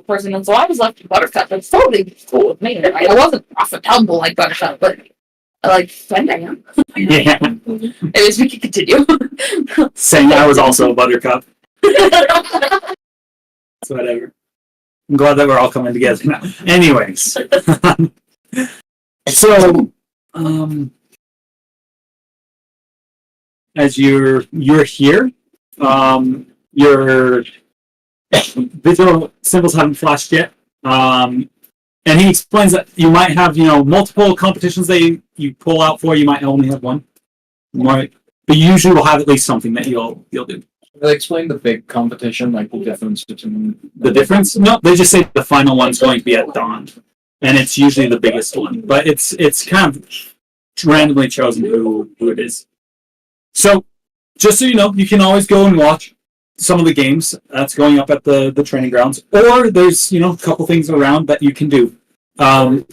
person. And so I was left with Buttercup. That's totally cool with me. Right? I wasn't rough and tumble like Buttercup, but I like friend I am. Yeah. Anyways, we can continue. Saying I was also a buttercup. So whatever. I'm glad that we're all coming together now. Anyways. So, as you're here, your visual symbols haven't flashed yet. And he explains that you might have, multiple competitions that you pull out for. You might only have one. Right. But you usually will have at least something that you'll do. They explain the big competition, like the difference between The difference? No, they just say the final one's going to be at dawn. And it's usually the biggest one. But it's kind of randomly chosen who it is. So, just so you know, you can always go and watch some of the games that's going up at the training grounds. Or there's, a couple things around that you can do.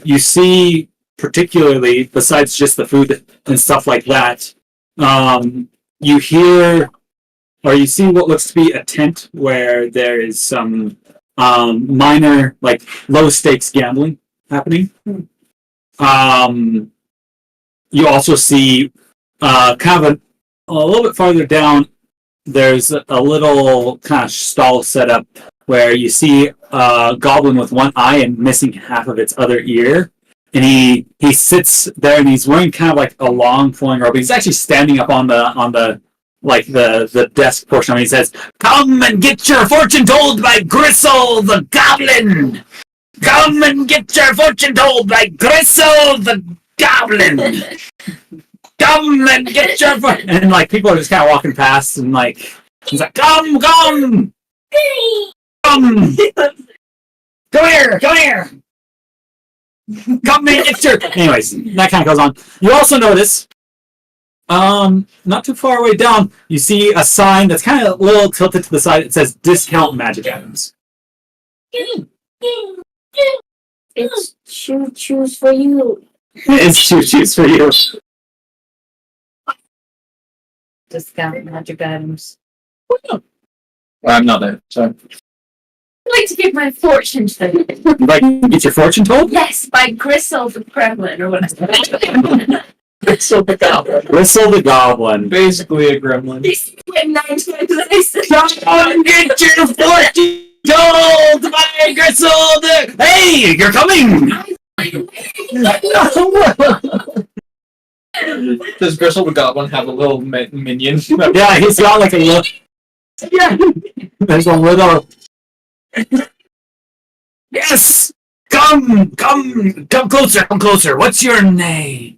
You see, particularly, besides just the food and stuff like that, you hear, or you see what looks to be a tent where there is some minor, like, low-stakes gambling happening. You also see kind of a little bit farther down, there's a little kind of stall set up where you see a goblin with one eye and missing half of its other ear. And he sits there and he's wearing kind of like a long flowing robe. He's actually standing up on the desk portion of it. He says, "Come and get your fortune told by Gristle the Goblin! Come and get your fortune told by Gristle the Goblin! Come and get your fortune..." And like people are just kind of walking past and like he's like, "Come, come! Come! Come here! Come here! Come and get your..." Anyways, that kind of goes on. You also notice, not too far away down, you see a sign that's kind of a little tilted to the side. It says "Discount Magic Items." It's choose for you. It's choose for you. discount magic items. Well, I'm not there, so. I'd like to give my fortune to them. You'd like to get your fortune told? Yes, by Gristle the Kremlin or whatever. So the goblin. Whistle the goblin. Basically a gremlin. He's getting 9 places. Come get your fortune told by Gristle the... Hey, you're coming! Does Gristle the goblin have a little minion? Yeah, he's got like a little... Yeah. There's a little... Yes! Come closer. What's your name?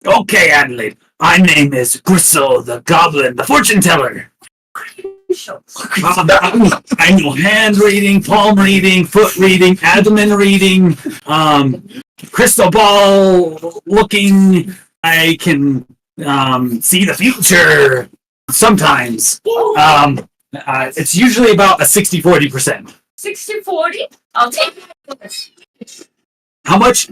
Okay, Adelaide. My name is Gristle the Goblin, the fortune teller. I know hand reading, palm reading, foot reading, abdomen reading, crystal ball looking. I can see the future sometimes. It's usually about a 60-40%. 60-40? I'll take it. How much?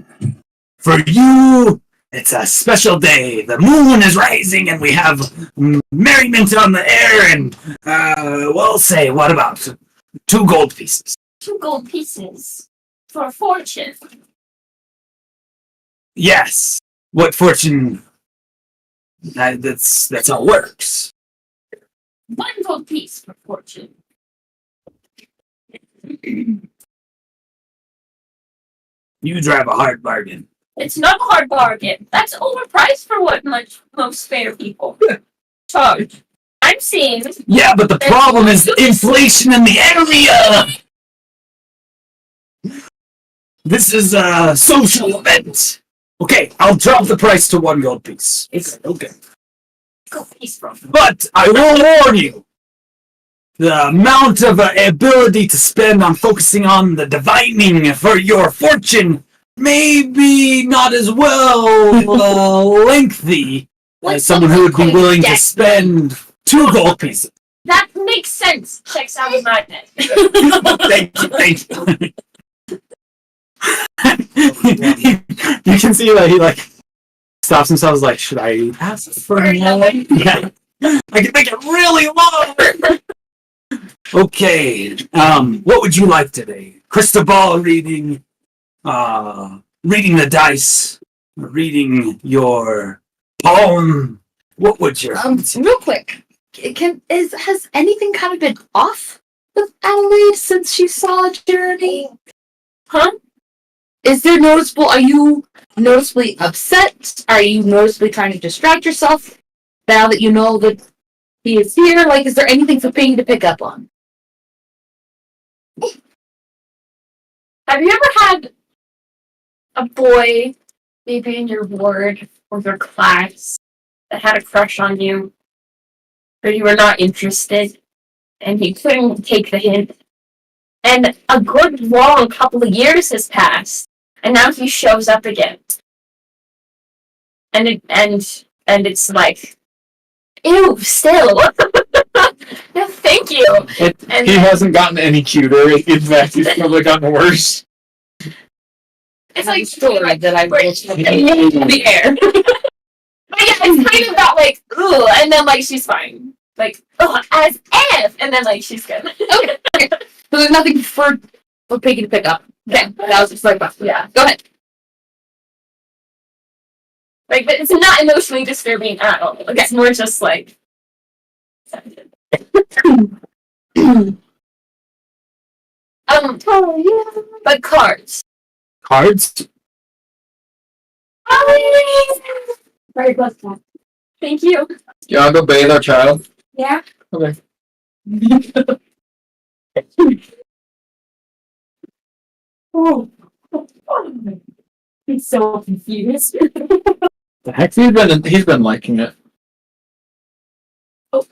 For you, it's a special day. The moon is rising and we have merriment on the air and, we'll say, what about 2 gold pieces? 2 gold pieces for a fortune. Yes. What fortune? That's how it works. 1 gold piece for fortune. You drive a hard bargain. It's not a hard bargain. That's overpriced for what most fair people charge. I'm seeing. Yeah, but the problem is the inflation in the area. This is a social event. Okay, I'll drop the price to 1 gold piece. Okay. Gold piece from. But I will warn you. The amount of ability to spend on focusing on the divining for your fortune may be not as lengthy as someone who would be willing to spend 2 gold pieces. That makes sense. Checks out of my head. Thank you. You can see that he stops himself. Is like, should I ask for more? Yeah, I can make it really long. Okay. What would you like today? Crystal ball reading, reading the dice, reading your poem. What would your Real quick, has anything kind of been off with Adelaide since she saw Journey? Huh? Is there noticeable? Are you noticeably upset? Are you noticeably trying to distract yourself now that you know that he is here? Like, is there anything for Ping to pick up on? Have you ever had a boy, maybe in your ward or your class, that had a crush on you, but you were not interested, and he couldn't take the hint? And a good long couple of years has passed, and now he shows up again. And it's like, ew, still. No, thank you. He hasn't gotten any cuter. In fact, he's probably gotten worse. It's like story that I will in the air. But yeah, it's kind of that like, ooh, and then like she's fine. Like, oh, as if, and then like she's good. Okay. So there's nothing for Piggy to pick up. Okay, that was just like, Yeah. Go ahead. Like, but it's not emotionally disturbing at all. Okay. It's more just like. But cards. cards? Very close to that. Thank you. You wanna go bathe our child? Yeah. Okay. Oh. He's so confused. The heck? He's been liking it. Oh,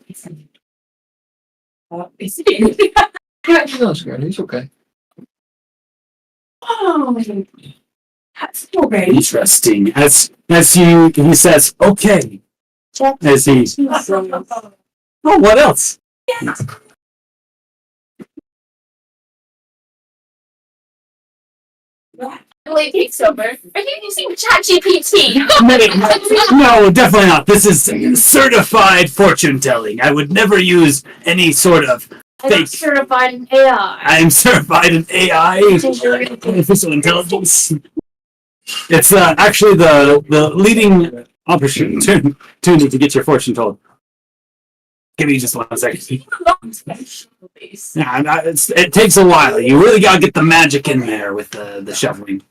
is he? Yeah, he's not scared. He's okay. Oh, that's so great. Interesting. As he says, okay. As he oh, what else? Adelaide takes over. Are you using ChatGPT? No, definitely not. This is certified fortune telling. I would never use any sort of I'm fake. certified in AI. I am certified in AI, artificial intelligence. It's actually the leading opportunity to get your fortune told. Give me just 1 second. Yeah, it takes a while. You really gotta get the magic in there with the shuffling.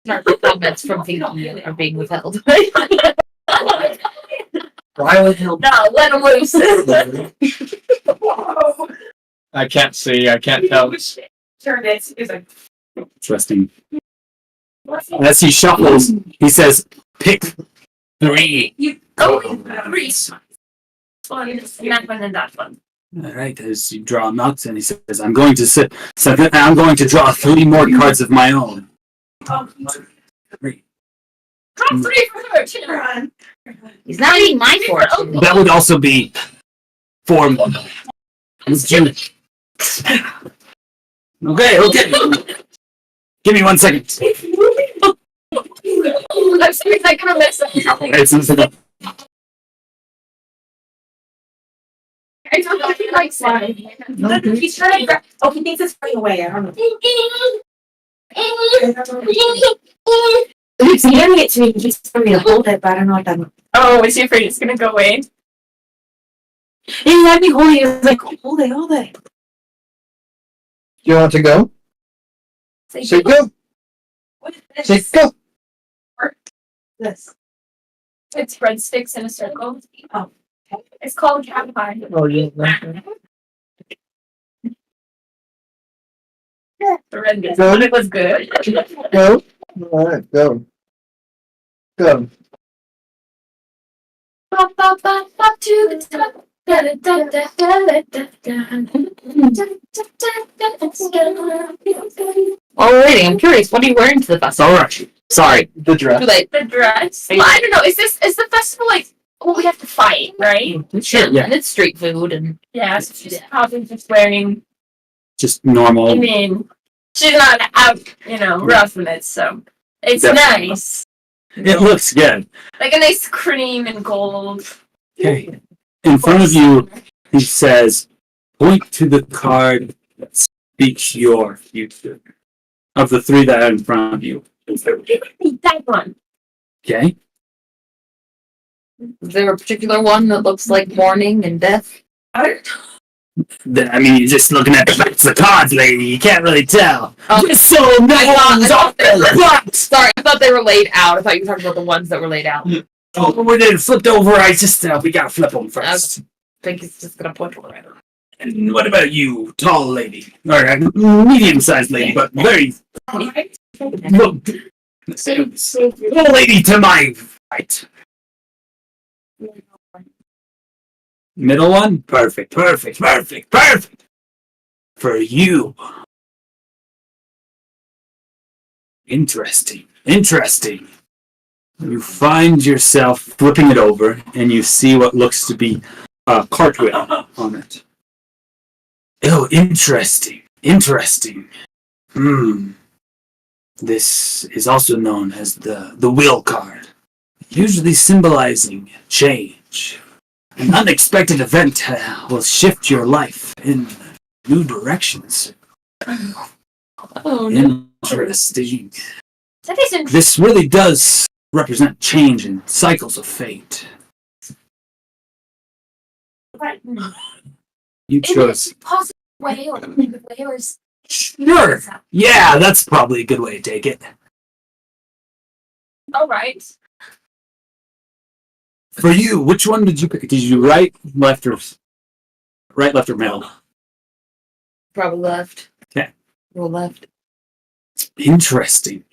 Our comments from people are being withheld. Why would he? No, let him loose. I can't see. I can't tell. Turn it. He's like, Interesting. As he shuffles, he says, "Pick 3." you go in three. One, and that one, and that one. All right. As you draw nuts, and he says, "I'm going to draw 3 more cards of my own." Oh, 3. draw 3 for her. Turn. He's not eating my fortune. That would also be 4 more. Okay. Give me 1 second. I'm sorry, I kind of messed up. I don't know if he likes it. He's trying to grab. Oh, he thinks it's running away. I don't know. He's handing it to me. He's telling me to hold it, but I don't know what that means. Oh, is he afraid it's gonna go away? He had me holding it. He was like, hold it. You want to go? Say go. What is Say this? go. This. It's breadsticks in a circle. Oh. It's called cat pie. Oh, yeah. Horrendous. Go. But it was good. Go. All right, go. Go. Bop, bop, bop, bop to the top. Da, da, da, da, da, da, da. While we're waiting, I'm curious, what are you wearing to the festival? All right. Sorry. The dress. Too late. The dress. Well, I don't know. Is the festival like? Well, we have to fight, right? Sure. Yeah. And it's street food and Yeah. So she's probably just wearing. Just normal. I mean, she's not out, roughing it, so it's Definitely. nice. It looks good. Like a nice cream and gold. Okay. In front of you, he says, "Point to the card that speaks your future." Of the 3 that are in front of you. That one. Okay. is there a particular one that looks like mourning and death? Then, I mean, you're just looking at the backs of the cards, lady. You can't really tell. Oh. Just so no one's off the butt. Sorry, I thought they were laid out. I thought you were talking about the ones that were laid out. I Oh, we didn't flipped over. I just we gotta flip them first. think he's just gonna point to it. And what about you, tall lady, or medium-sized lady, but very look, little lady to my right. Middle one, perfect. For you. Interesting. You find yourself flipping it over, and you see what looks to be a cartwheel on it. Oh, interesting. This is also known as the will card, usually symbolizing change. An unexpected event will shift your life in new directions. Oh no. Interesting. That is interesting. This really does represent change and cycles of fate. You Is chose. it a positive way or a negative way, or is Sure. Yeah, that's probably a good way to take it. all right? For you, which one did you pick? Did you right, left, or middle? Probably left. Okay. Roll left. Interesting.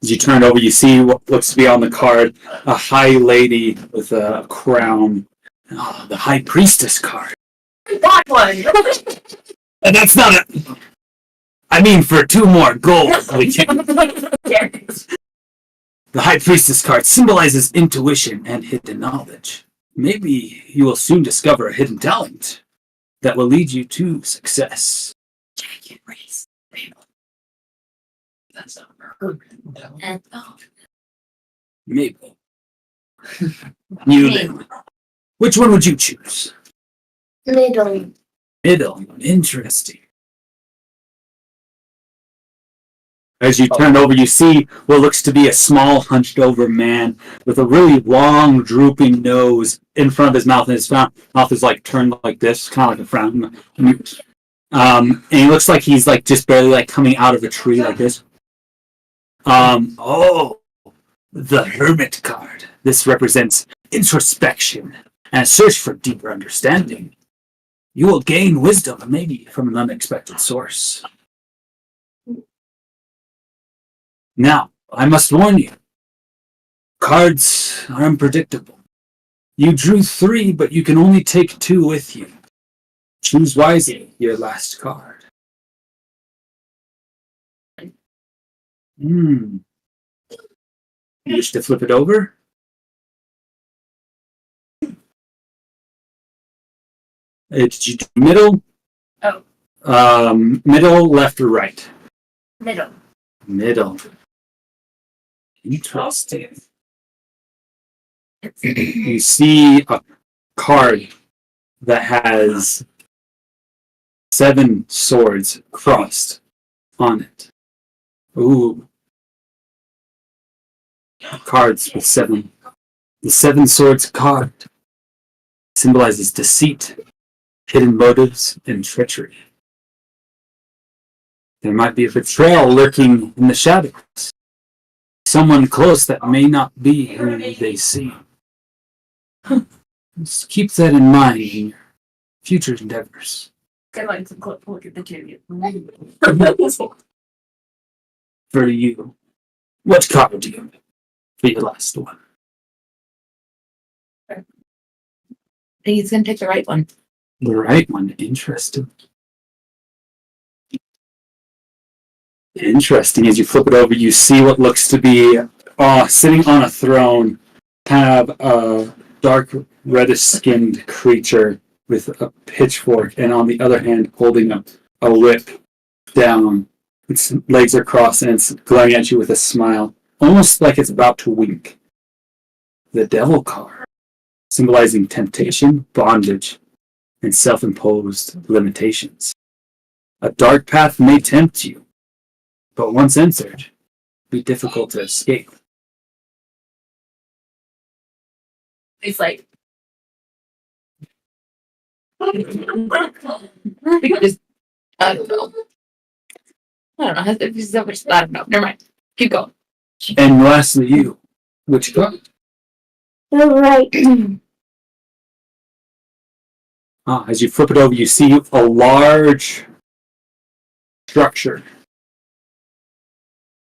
As you turn over, you see what looks to be on the card a high lady with a crown. Oh, the high priestess card. That one. And that's not a. I mean, for 2 more gold, we can. Yes. The high priestess card symbolizes intuition and hidden knowledge. Maybe you will soon discover a hidden talent that will lead you to success. That's not her. And Maybe. You then. Which one would you choose? Middle. Middle. Interesting. As you turn over, you see what looks to be a small, hunched-over man with a really long, drooping nose in front of his mouth, and his mouth is like turned like this, kind of like a frown. And he looks like he's like just barely like coming out of a tree like this. Oh, the Hermit card. This represents introspection and a search for deeper understanding. You will gain wisdom, maybe from an unexpected source. Now, I must warn you, cards are unpredictable. You drew 3, but you can only take 2 with you. Choose wisely your last card. You wish to flip it over? Did you do middle? Oh. Middle, left, or right? Middle. Middle. Interesting. You see a card that has 7 swords crossed on it. Ooh. Cards with 7. The 7 swords card symbolizes deceit, hidden motives, and treachery. There might be a betrayal lurking in the shadows. Someone close that may not be who they seem. Just keep that in mind in your future endeavors. I like to look at the two of you. For you, what card do you have for your last one? I think he's gonna take the right one. The right one. Interesting. Interesting. As you flip it over, you see what looks to be sitting on a throne, kind of a dark reddish-skinned creature with a pitchfork, and on the other hand, holding a whip down. Its legs are crossed, and it's glaring at you with a smile, almost like it's about to wink. The Devil card, symbolizing temptation, bondage, and self-imposed limitations. A dark path may tempt you, but once entered, be difficult to escape. It's like, Just, I don't know. If he's so much, I don't know. Never mind. Keep going. And lastly, you, which card? The right. As you flip it over, you see a large structure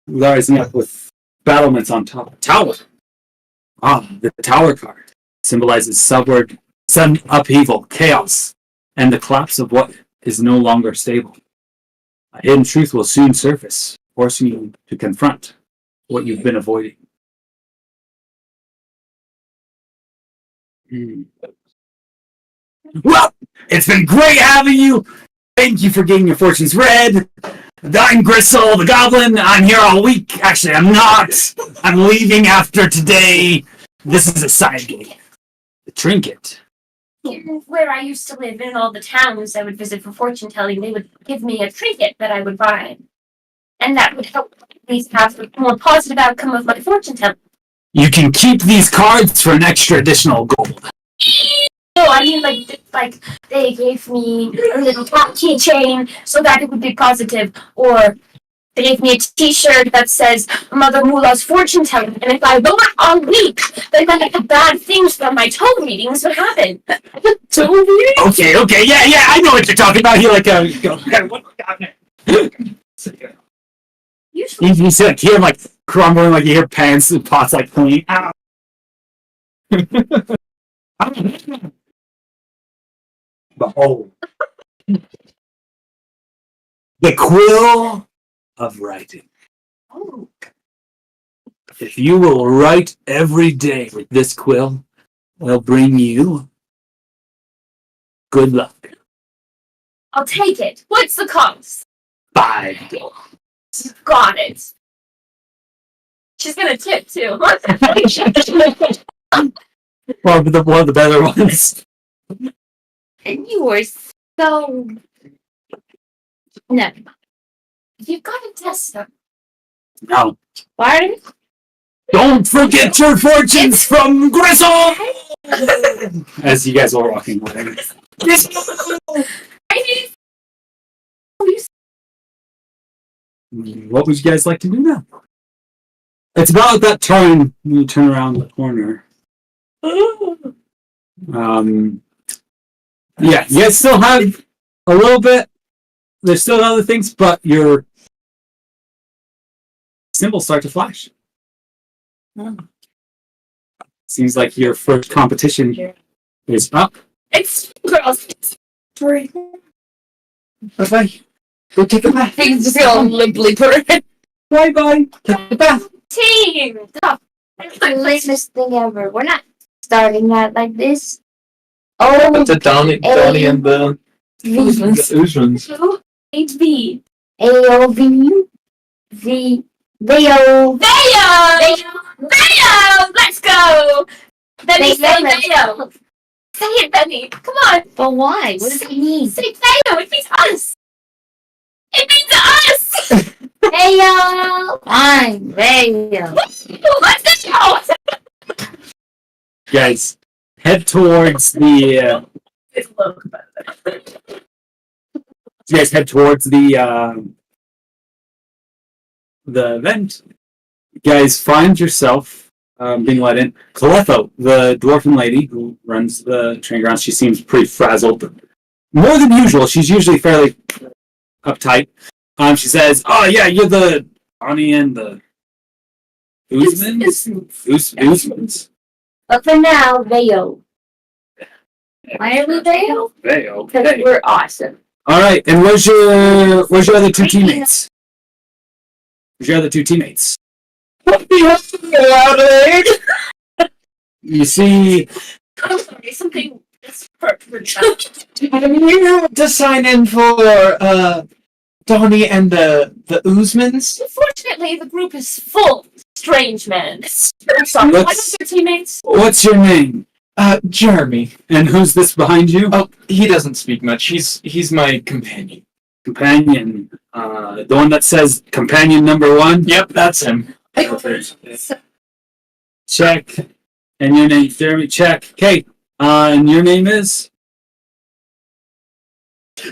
rising up with battlements on top. Tower. The Tower card symbolizes sudden upheaval, chaos, and the collapse of what is no longer stable. A hidden truth will soon surface, forcing you to confront what you've been avoiding. Well, it's been great having you. Thank you for getting your fortunes read. I'm Gristle, the Goblin. I'm here all week. Actually, I'm not. I'm leaving after today. This is a side gig. The trinket. where I used to live in all the towns I would visit for fortune telling, they would give me a trinket that I would buy. And that would help me have a more positive outcome of my fortune telling. You can keep these cards for an extra additional gold. No, I mean like they gave me a little keychain so that it would be positive, or they gave me a T-shirt that says Mother Moolah's fortune telling, and if I wore it all week, then bad things from my toe readings would happen. Toe readings? Okay, yeah, I know what you're talking about. You're like you see like here like crumbling, like you hear pans and pots like cleaning. Ow. Behold, the quill of writing. Oh. If you will write every day with this quill, will bring you good luck. I'll take it. What's the cost? $5. Got it. She's gonna tip too. Well, one of the better ones. And you were so. Never mind. You've got to test them. No. Barren? Don't forget your fortunes from Grizzle! As you guys are walking away. What would you guys like to do now? It's about that turn when you turn around the corner. Yeah, you guys still have a little bit. There's still other things, but your symbols start to flash. Seems like your first competition is up. It's girls. Bye-bye. Go take a bath. He's just gonna limply put her in. Bye-bye. Take a bath. Team. That's the latest thing ever. We're not starting that like this. Oh, It's a Donnie and the Oozmans. HB. AOV. Veo. Veo! Let's go! Benny, say Veo! Say it, Benny! Come on! But why? What does it mean? Say Veo! It means us! It means us! Veo. Fine, Veo. Let's go! Guys, head towards the. It's low. You guys head towards the event. You guys find yourself being let in. Caletho, the dwarven lady who runs the training grounds, she seems pretty frazzled. More than usual. She's usually fairly uptight. She says, "Oh yeah, you're the Donnie and the Oozmans." But for now, Veo. Why are we Veo? Veo. Because we're awesome. All right, and where's your other two teammates? Where's your other two teammates? You see, I'm sorry, something is for You to sign in for Donnie and the Oozmans? Unfortunately, the group is full of strange men. I'm sorry, why don't your teammates? what's your name? Jeremy. And who's this behind you? Oh, he doesn't speak much. He's my companion. Companion. The one that says companion number 1? Yep, that's him. Check. And your name, Jeremy, check. Okay. And your name is?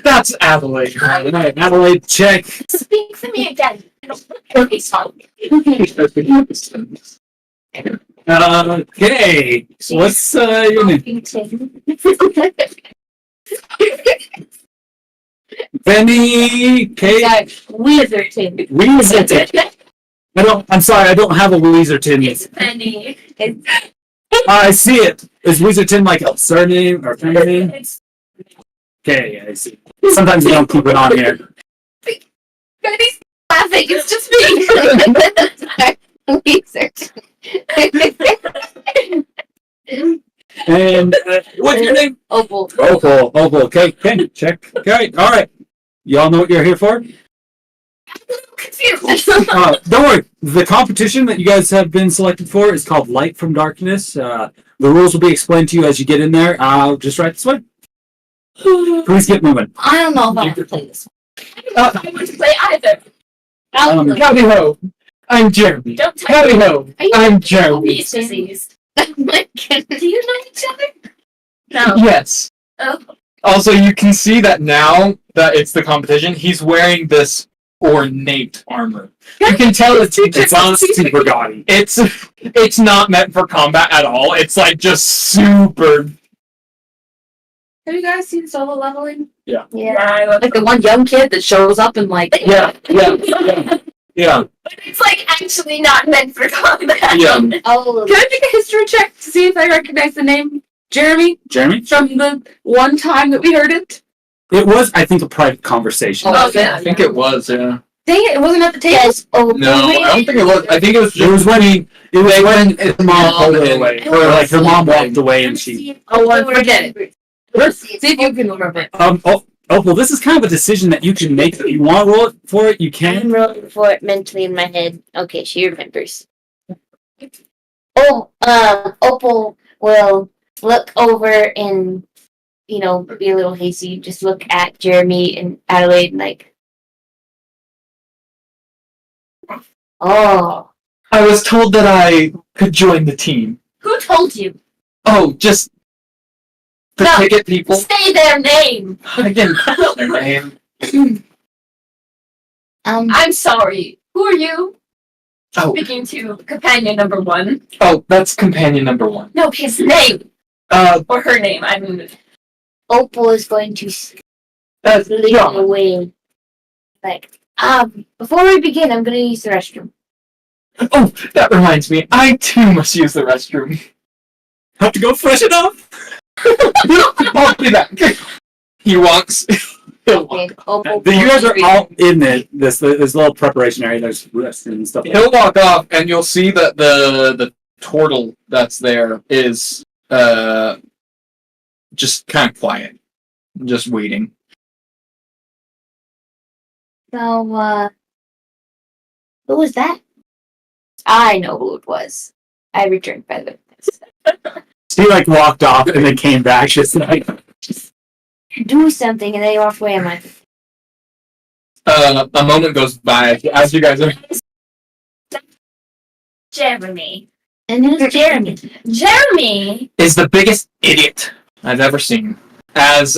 That's Adelaide. All right, Adelaide, check. Speak for me again. Okay, sorry. Okay. So what's your name? Benny, Kate, Weezerton. Weezerton. I'm sorry, I don't have a Weezerton. It's Penny. I see it. Is Weezerton like a surname or family name? It's Okay, I see. Sometimes they don't keep it on here. Benny's laughing. It's just me. Weezerton. And what's your name? Opal. Opal. Okay, check. Okay, all right. Y'all know what you're here for? confused. Don't worry. The competition that you guys have been selected for is called Light from Darkness. The rules will be explained to you as you get in there. Just right this way. Please get moving. I don't know if I want to play this I don't want to play either. one. Howdy ho. I'm Jeremy. Don't touch Howdy me. ho. Are you- I'm Jeremy. He's diseased. Oh my goodness. Do you know each other? No. Yes. Oh. Also, you can see that now that it's the competition, he's wearing this ornate armor. You can tell it's honestly super gaudy. It's not meant for combat at all. It's like just super. Have you guys seen solo leveling? Yeah. Like the one young kid that shows up and like Yeah. It's like actually not meant for combat. Yeah. Oh, Can I make a history check to see if I recognize the name Jeremy Jeremy? from the one time that we heard it? It was, I think, a private conversation. Oh, I think it was, yeah. Dang it! It wasn't at the table. Yes. Oh, No, I don't think it was. I think it was It was when her mom pulled her and- away. Or like her mom walked away and she. Oh, I forget it. See if you can remember it. Well, this is kind of a decision that you can make. If you want to roll it for it, you I'm can. rolling for it mentally in my head. Okay, she remembers. Oh, Opal will look over and, be a little hasty. Just look at Jeremy and Adelaide and like, oh, I was told that I could join the team. Who told you? Oh, just the No. ticket people. Say their name. I didn't know their name. I'm sorry. Who are you? Oh, Speaking to companion number 1. oh, that's companion number 1. No, his name. Or her name. I mean, Opal is going to lead John. the way. Like, before we begin, I'm gonna use the restroom. Oh, that reminds me. I too must use the restroom. Have to go freshen up. I'll be back. He walks. He'll Okay, walk. Opal. You guys are all in this little preparation area. There's restrooms and stuff. Like that. He'll walk off, and you'll see that the turtle that's there is just kind of quiet, just waiting. So, who was that? I know who it was. I returned by the He like walked off and then came back. Just like do something, and then you walk away. I'm like, A moment goes by as you guys are. Jeremy. and who's Jeremy? Jeremy. Is the biggest idiot I've ever seen. As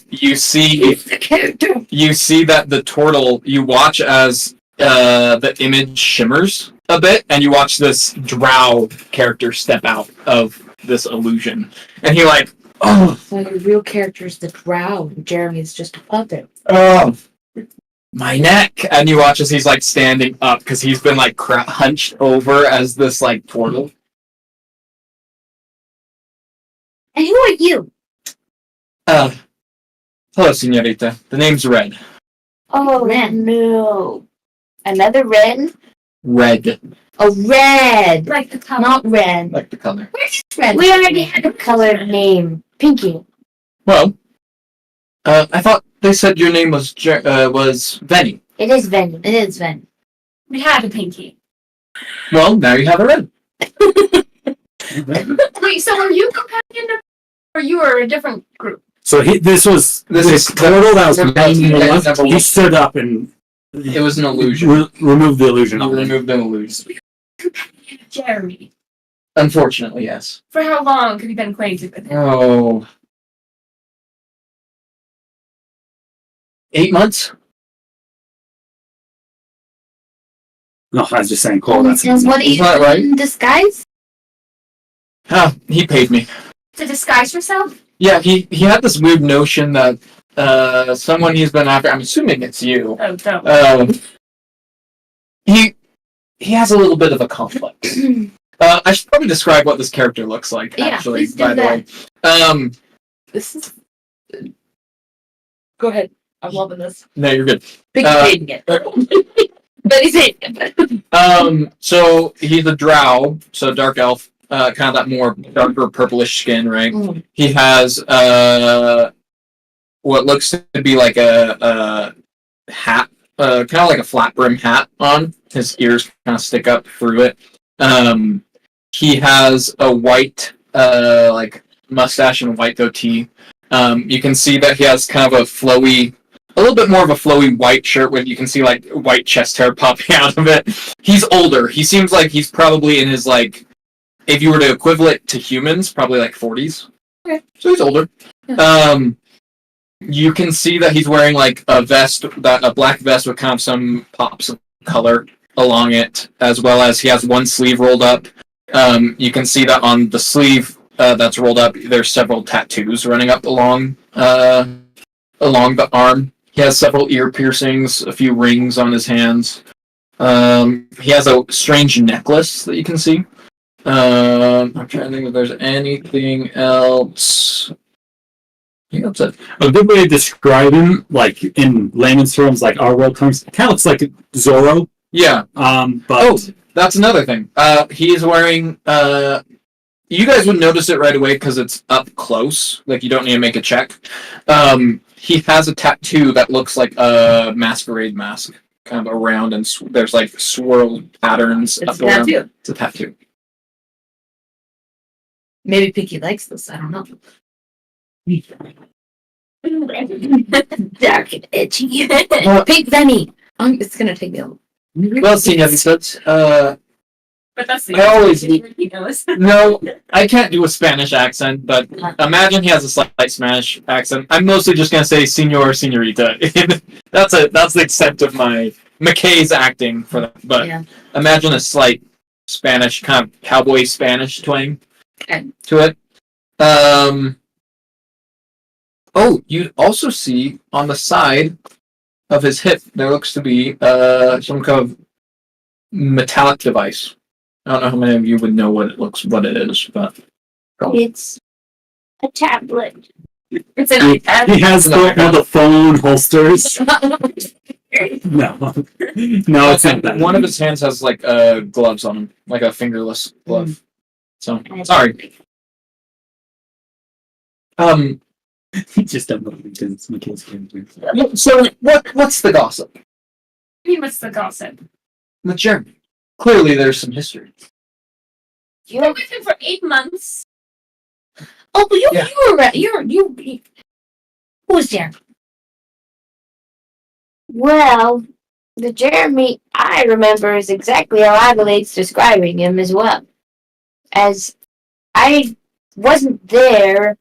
you see that the turtle, you watch as the image shimmers a bit, and you watch this drow character step out of this illusion, and he like, oh, So your real character is the drow. Jeremy is just a puppet. oh, my neck, and you watch as he's like standing up because he's been like hunched over as this like turtle. And who are you? Hello, señorita. The name's Red. Oh no, another red. Red, A red, Like the color. not red. like the color. Red. We already had a colored name, Pinky. Well, I thought they said your name was Venny. It is Venom. It is Ven. We had a pinky. Well, now you have a red. Wait, so were you companion number, or you were a different group? so. This is turtle that was companion number one. Number He one. stood up and It was an illusion. removed the illusion. You removed an illusion. Jeremy. Unfortunately, yes. For how long have you been acquainted with him? Oh. 8 months? No, I was just saying, Cole. That's And what do you Is that do right? in disguise? He paid me. To disguise yourself? Yeah, he had this weird notion that someone he's been after, I'm assuming it's you. Oh, don't. He has a little bit of a complex. I should probably describe what this character looks like, Yeah, actually, please do by the way. This is. Go ahead. I'm loving this. No, you're good. Big hating it. But he's hating it. So he's a drow, so dark elf, kind of that more darker purplish skin, right? Mm. He has what looks to be like a hat, kind of like a flat brim hat on. His ears kind of stick up through it. He has a white like mustache and a white goatee. You can see that he has kind of a little bit more of a flowy white shirt with, you can see like white chest hair popping out of it. He's older. He seems like he's probably in his like, if you were to equivalent to humans, probably like 40s. Okay. So he's older. You can see that he's wearing like a black vest with kind of some pops of color along it, as well as he has one sleeve rolled up. You can see that on the sleeve that's rolled up, there's several tattoos running up along the arm. He has several ear piercings, a few rings on his hands. He has a strange necklace that you can see. I'm trying to think if there's anything else. He upset. A good way to describe him, like in layman's terms, like our world terms, kind of looks like Zorro. Yeah. But That's another thing. He is wearing. You guys would notice it right away because it's up close. Like you don't need to make a check. He has a tattoo that looks like a masquerade mask, kind of around, and there's like swirled patterns It's up a around. tattoo. It's a tattoo. Maybe Pinky likes this. I don't know. Dark and itchy. Pink Venny. It's gonna take me a little. Well, seeing as such, But that's the I always- he knows. no, I can't do a Spanish accent, but imagine he has a slight Spanish accent. I'm mostly just gonna say "Señor, Señorita." that's the extent of my McKay's acting for that. But Yeah. imagine a slight Spanish kind of cowboy Spanish twang to it. Oh, you'd also see on the side of his hip there looks to be some kind of metallic device. I don't know how many of you would know what it is, but It's a tablet. It's an he iPad. has one of the phone holsters. No, no, it's not that. one of his hands has like gloves on him, like a fingerless glove. So sorry. He just don't know because it's McKay's character. So what's the gossip? I mean, what's the gossip? The Jeremy. Clearly, there's some history. You've been with him for 8 months. Oh, but Yeah. you who was there? Well, the Jeremy I remember is exactly how Adelaide's describing him as well. As I wasn't there,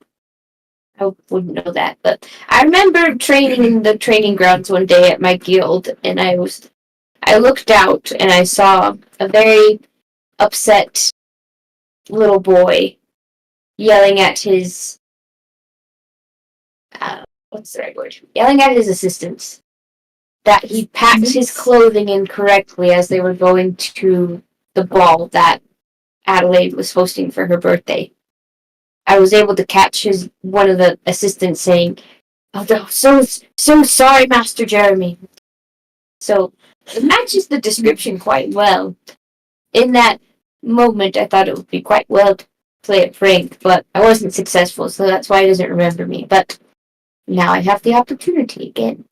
I wouldn't know that, but I remember training in the training grounds one day at my guild, and I looked out and I saw a very upset little boy yelling at his what's the right word? Yelling at his assistants that he packed his clothing incorrectly as they were going to the ball that Adelaide was hosting for her birthday. I was able to catch one of the assistants saying, "Oh, no, so sorry, Master Jeremy." So it matches the description quite well. In that moment, I thought it would be quite well to play it frank, but I wasn't successful, so that's why he doesn't remember me. But now I have the opportunity again.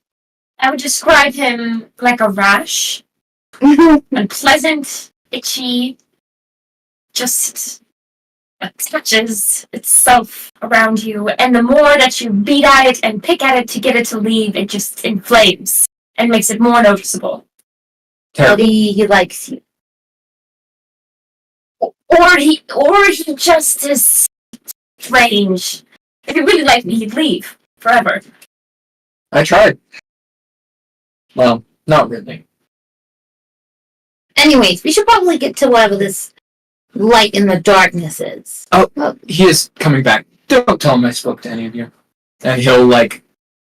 I would describe him like a rash. Unpleasant, itchy, just touches itself around you, and the more that you beat at it and pick at it to get it to leave, it just inflames and makes it more noticeable. But he likes you. Or he just is strange. If he really liked me, he'd leave forever. I tried. Well, not really. Anyways, we should probably get to whatever this light in the darkness is. He is coming back. Don't tell him I spoke to any of you. And he'll like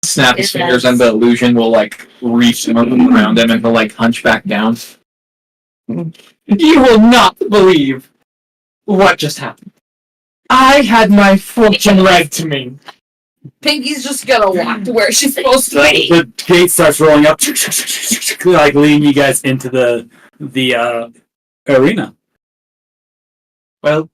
snap his Yes. fingers, and the illusion will like reach around him, and he'll like hunch back down. You will not believe what just happened. I had my fortune read to me. Pinky's just gonna walk to where she's supposed to be. The gate starts rolling up, like leading you guys into the arena. Well,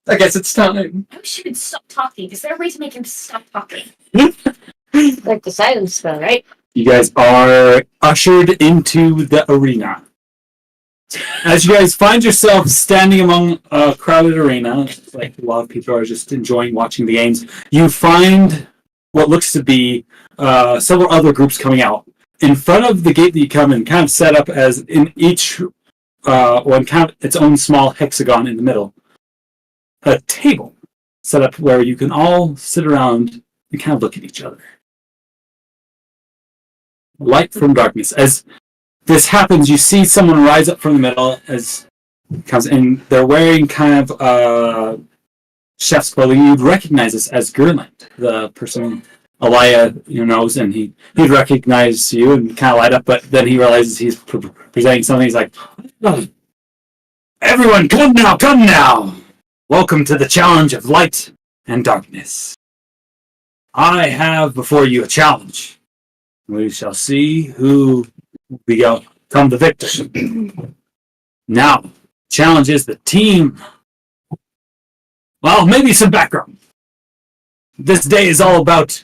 I guess it's time. I wish he would stop talking. Is there a way to make him stop talking? Like the silence spell, right? You guys are ushered into the arena. As you guys find yourselves standing among a crowded arena, like a lot of people are just enjoying watching the games, you find what looks to be several other groups coming out. In front of the gate that you come in, kind of set up as in each one kind of its own small hexagon in the middle, a table set up where you can all sit around and kind of look at each other. Light from darkness. As this happens, you see someone rise up from the middle as comes in. They're wearing kind of chef's clothing. You'd recognize this as Gerland, the person Elia knows, and he'd recognize you and kind of light up, but then he realizes he's presenting something. He's like, "Oh, everyone, come now, come now! Welcome to the challenge of light and darkness. I have before you a challenge. We shall see who become the victor. Now, challenge is the team. Well, maybe some background. This day is all about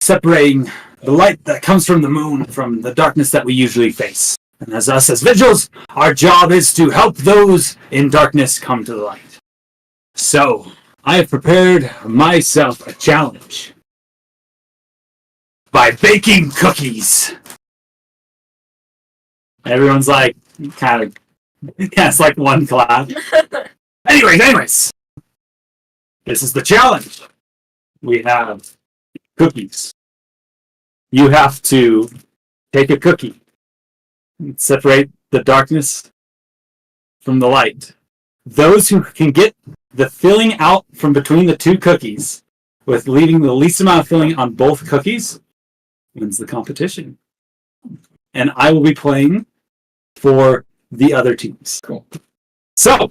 separating the light that comes from the moon from the darkness that we usually face. And as us as vigils, our job is to help those in darkness come to the light. So, I have prepared myself a challenge by baking cookies. Everyone's like, kind of, it's like one clap. Anyways, this is the challenge. We have cookies. You have to take a cookie, separate the darkness from the light. Those who can get the filling out from between the two cookies with leaving the least amount of filling on both cookies wins the competition. And I will be playing for the other teams. Cool. So,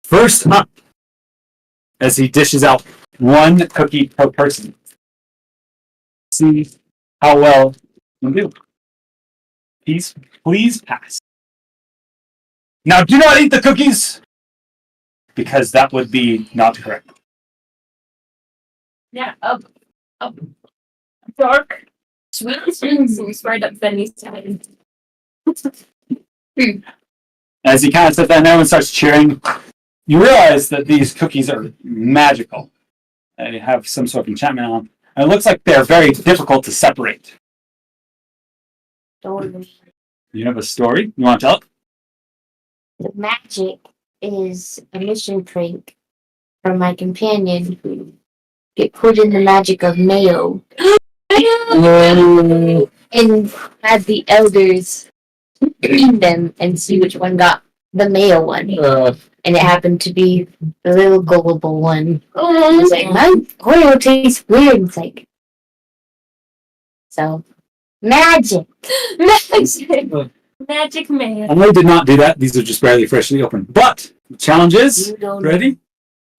first up, as he dishes out one cookie per person. See how well you do. Please pass. Now, do not eat the cookies, because that would be not correct. Yeah, dark, sweet, seems right up Benny's time. As he kind of sits there and everyone starts cheering, you realize that these cookies are magical. They have some sort of enchantment on them. And it looks like they're very difficult to separate. You have a story? You want to tell it? The magic is a mission prank from my companion who get put in the magic of mayo and had the elders eat them and see which one got the mayo one. And it happened to be the little gullible one. It's like, my oil tastes weird. It's like, so, magic. Magic man. And they did not do that. These are just barely freshly opened. But the challenge is, You don't ready?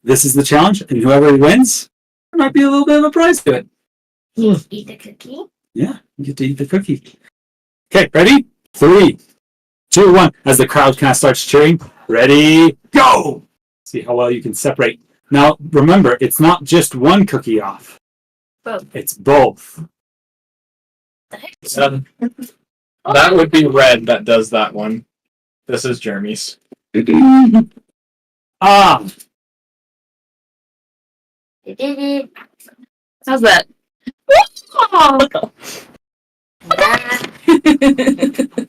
This is the challenge, and whoever wins, there might be a little bit of a prize to it. eat the cookie. Yeah, you get to eat the cookie. Okay, ready? 3, 2, 1. As the crowd kind of starts cheering, ready, go! See how well you can separate. Now, remember, it's not just one cookie off. Both. It's both. That would be red that does that one. This is Jeremy's. Ah, They did it. How's that?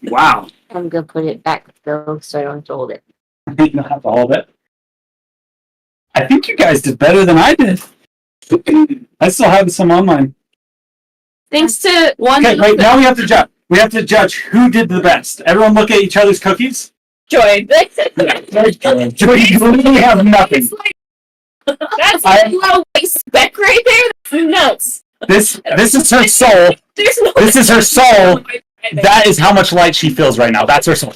wow. I'm gonna put it back though, so I don't have to hold it. You don't have to hold it. I think you guys did better than I did. I still have some on mine. Thanks to one. Okay, wait, now we have to judge. We have to judge who did the best. Everyone look at each other's cookies. Joy. Joey, you literally have nothing. That's a little white speck right there. That's nuts. This is her soul. There's no. This is her soul. That is how much light she feels right now. That's her soul.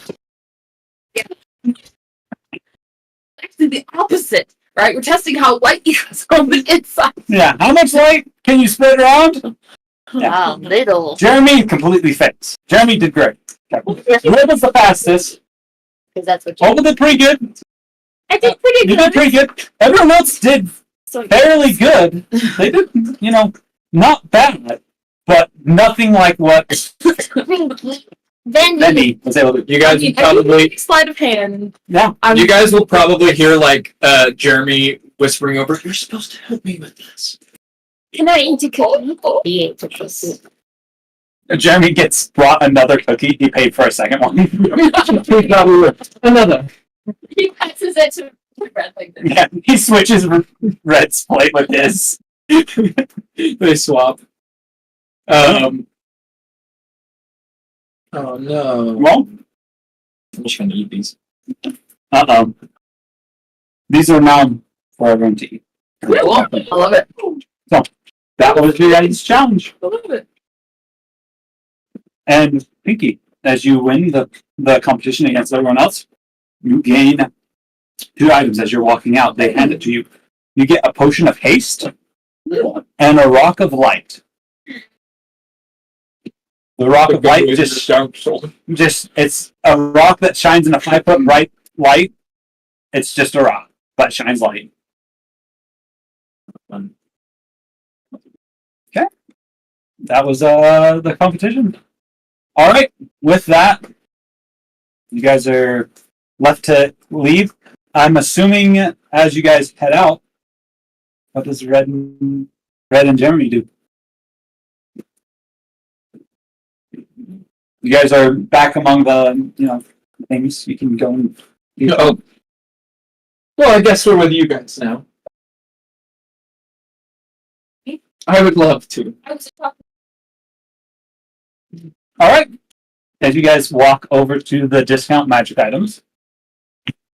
Actually, the opposite, right? We're testing how light you is on the inside. Yeah, how much light can you spread around? Wow, little. Jeremy completely fits. Jeremy did great. Okay. Whoever's the fastest. Because that's what you Open did pretty good. I did pretty You good. did pretty good. Everyone else did So fairly good. They did, not bad, but nothing like what Benny was able to do. You guys would probably Sleight of hand. Yeah. you guys will probably hear like Jeremy whispering over, "You're supposed to help me with this." Can I eat a cookie? He ate cookies. Jeremy gets brought another cookie. He paid for a second one. Another. He passes it to Red like this. Yeah, he switches Red's plate with his. They swap. Oh no. Well, I'm just gonna eat these. uh-oh. These are now for everyone to eat. Cool. I love it. That was your guys' challenge. I love it. And Pinky, as you win the competition against everyone else, you gain 2 items as you're walking out. They hand it to you. You get a potion of haste and a rock of light. The rock of light just it's a rock that shines in a 5-foot bright light. It's just a rock, but shines light. Okay. That was the competition. Alright, with that, you guys are left to leave. I'm assuming as you guys head out, what does Red and Jeremy do? You guys are back among the things you can go and. Oh. Well, I guess we're with you guys now. I would love to. All right. As you guys walk over to the discount magic items,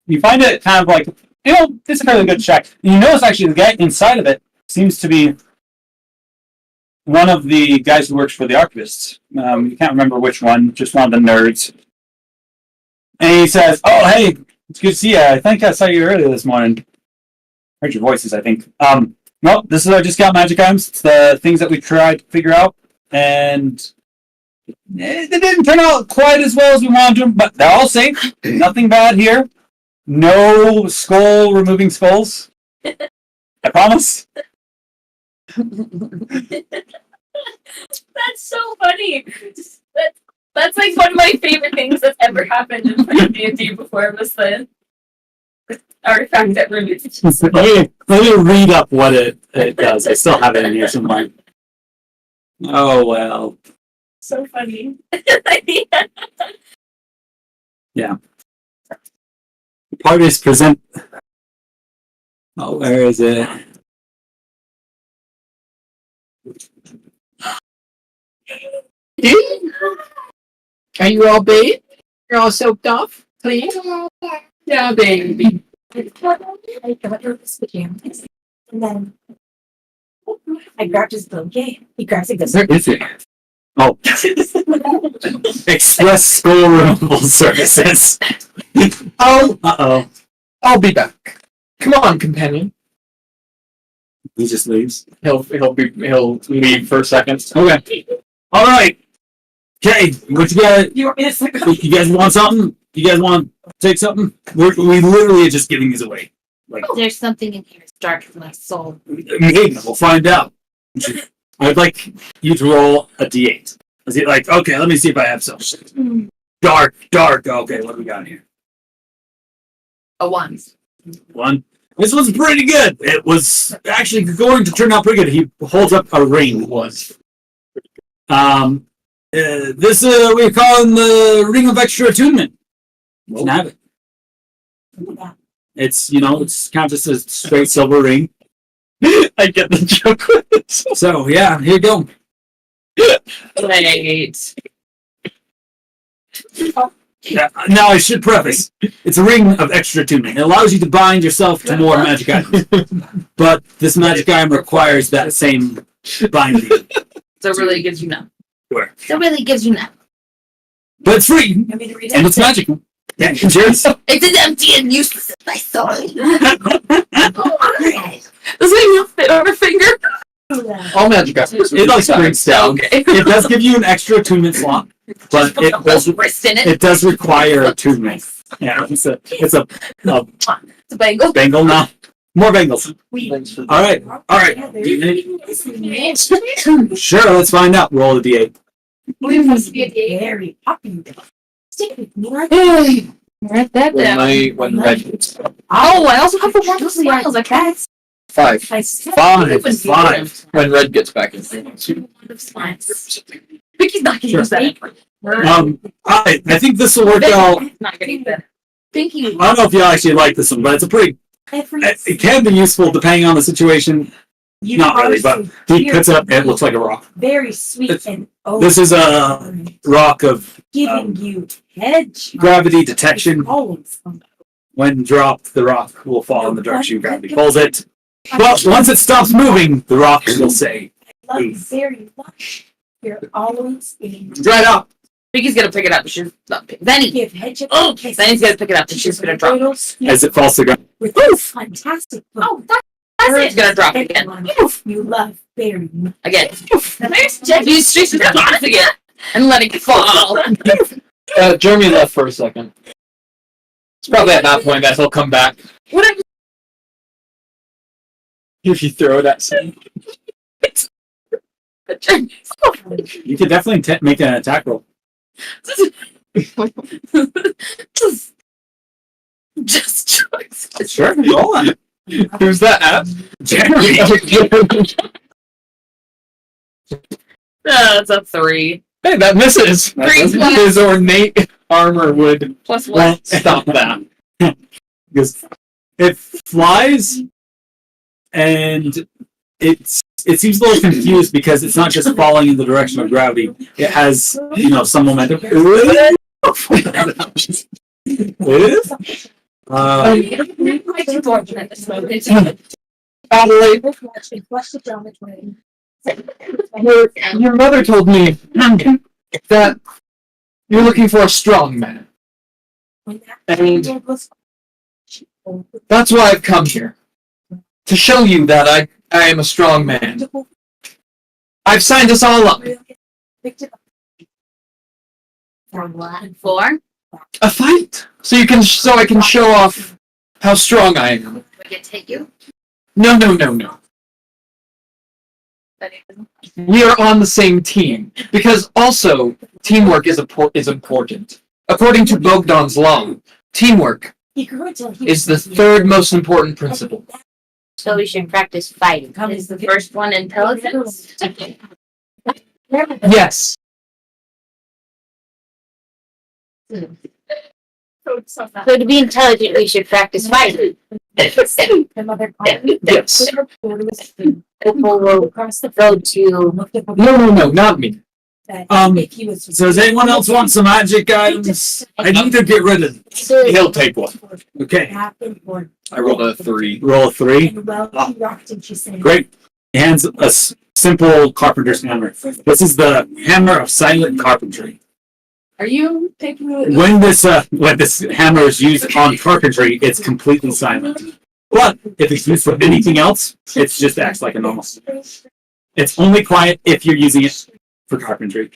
you find it kind of like, it's a fairly good check. And you notice actually the guy inside of it seems to be one of the guys who works for the archivists. You can't remember which one, just one of the nerds. And he says, "Oh, hey, it's good to see you. I think I saw you earlier this morning. Heard your voices, I think. Well, this is our discount magic items. It's the things that we tried to figure out. And they didn't turn out quite as well as we wanted to, but they're all safe. Nothing bad here. No removing skulls. I promise." That's so funny. That's like one of my favorite things that's ever happened in D&D before was the artifact that removes. Let me read up what it does. I still have it in here somewhere. Oh, well. So funny. Yeah. Parties present. Oh, where is it? Are you all bathed? You're all soaked off? Clean? Yeah, baby. I got her his pajamas, and then I grabbed his blanket. He grabs it. Goes, Where is it? Oh. Express skull removal services. Oh, Uh-oh. I'll be back. Come on, companion. He just leaves. He'll leave for a second. Okay. All right. Okay. What you got? you want me to suck You guys want something? You guys want to take something? We literally are just giving these away. Like, There's something in here. It's dark in my soul. maybe we'll find out. I'd like you to roll a d8. Is it like, okay, let me see if I have something. Dark. Okay, what do we got here? A 1. One. This was pretty good. It was actually going to turn out pretty good. He holds up a ring. Was. This we're calling the Ring of Extra Attunement. You can have it. It's it's kind of just a straight silver ring. I get the joke with it. So yeah, here you go. Wait. Yeah, now I should preface, it's a ring of extra attunement. It allows you to bind yourself to more magic items. But this magic item requires that same binding. So it really gives you none. Sure. So it really gives you none. But it's free, Want me to read it? and it's magical. Yeah, cheers. It's an empty and useless in my soul. Does it fit on her finger? All magic items. It like breaks down. It does give you an extra attunement slot, but it does require attunement. Yeah, it's a It's a bangle. bangle now. More bangles. All right. Sure, let's find out. Roll a d8. We must be very poppy. Stick with me. Write that down. When Red gets back. Oh, I also have the one with smiles. I tried. 5. Five. When Red gets back in. Vicky's not gonna use that. I think this will work out. Not gonna use that. Thank you. I don't know if you actually like this one, but it's a pretty. It can be useful depending on the situation. Not really, but he puts it up and it looks like a rock. Very sweet and This is a rock of giving you hedge. gravity detection. Always. When dropped, the rock will fall in the direction gravity pulls it. But once it stops moving, the rock will say, Love you very much. You're always in. "Dried up." Vicky's gonna pick it up. She's not pick. Then he. Give hedge. Oh, then he's gonna pick it up and she's gonna drop. As it falls to the ground. With this fantastic book. Oh, that's It's gonna drop again. You love very much. Again. He's just dropping it again and letting it fall. Jeremy left for a second. It's probably at that point that he'll come back. What If you throw it at someone. You could definitely make an attack roll. Just Sure, roll on it. Who's that at? Jeremy. That's a 3. Hey, that misses. His ornate armor would Plus 1. stop that. Because it flies, and it seems a little confused because it's not just falling in the direction of gravity. It has, some momentum. Adelaide, your mother told me that you're looking for a strong man. And that's why I've come here. To show you that I am a strong man. I've signed us all up. For? A fight? So I can show off how strong I am. We get to hit you. No. We are on the same team. Because also, teamwork is important. According to Bogdan's law, teamwork is the third most important principle. So we should practice fighting. Is the first one intelligence? Yes. So to be intelligent, we should practice fighting. Yes. Opal will go to... No, not me. So does anyone else want some magic items? I need to get rid of them. He'll take one. Okay. I rolled a 3. Roll a 3. Great. He hands a simple carpenter's hammer. This is the hammer of silent carpentry. Are you taking it? When this hammer is used on carpentry, it's completely silent. But if it's used for anything else, it just acts like a normal. It's only quiet if you're using it for carpentry.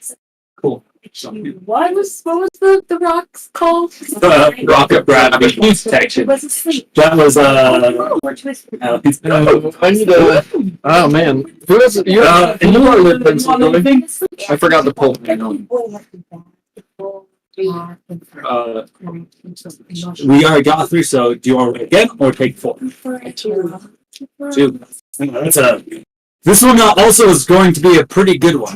Cool. What was the rocks called? Rock of gravity protection. That was I need a. Oh man, who is it? You are living. I forgot to pull. We are got 3, so do you want to roll again or take 4? 2. This one also is going to be a pretty good one.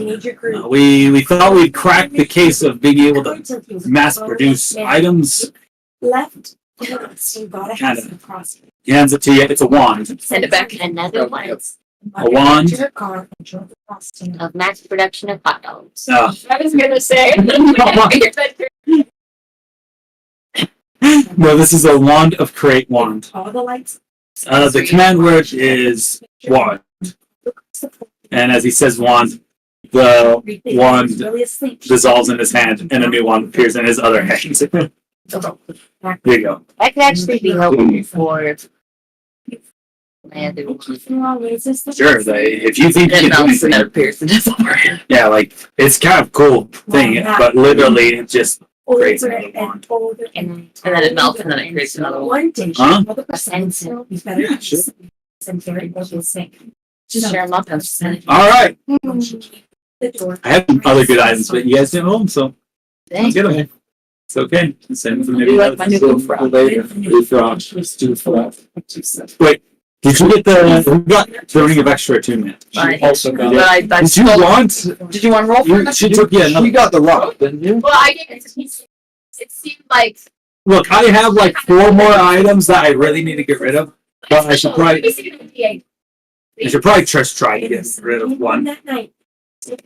We thought we'd crack the case of being able to mass produce items. Left. Kind of. He hands it to you. It's a wand. Send it back. Another one. A wand. Of mass production of hot dogs. I was gonna say. No, this is a wand of create wand. All the lights. The command word is wand. And as he says wand, the wand dissolves in his hand and a new one appears in his other hand. There you go. That could actually be helpful for my other one. Sure, if you think It you can do melts and it anything, appears in his hand. yeah, like it's kind of cool thing, but literally it just creates Older another wand. and older. And then it melts and then it creates another one. One day, Huh? another person will be better. Yeah, sure. And very well sick. Just share them up and send it. All right, The door. I have some other good items, but you guys didn't know them, so I'll get them. It's okay. Same for I do like my new maybe. blue frog. Wait, did you get we got the ring of extra attunement? Fine. Also got But I Did you still- want? Did you want to roll for it? She took another. You got the rock, didn't you? Well, I didn't. It seemed like. Look, I have like 4 more items that I really need to get rid of, but I should probably just try to get rid of one. That night.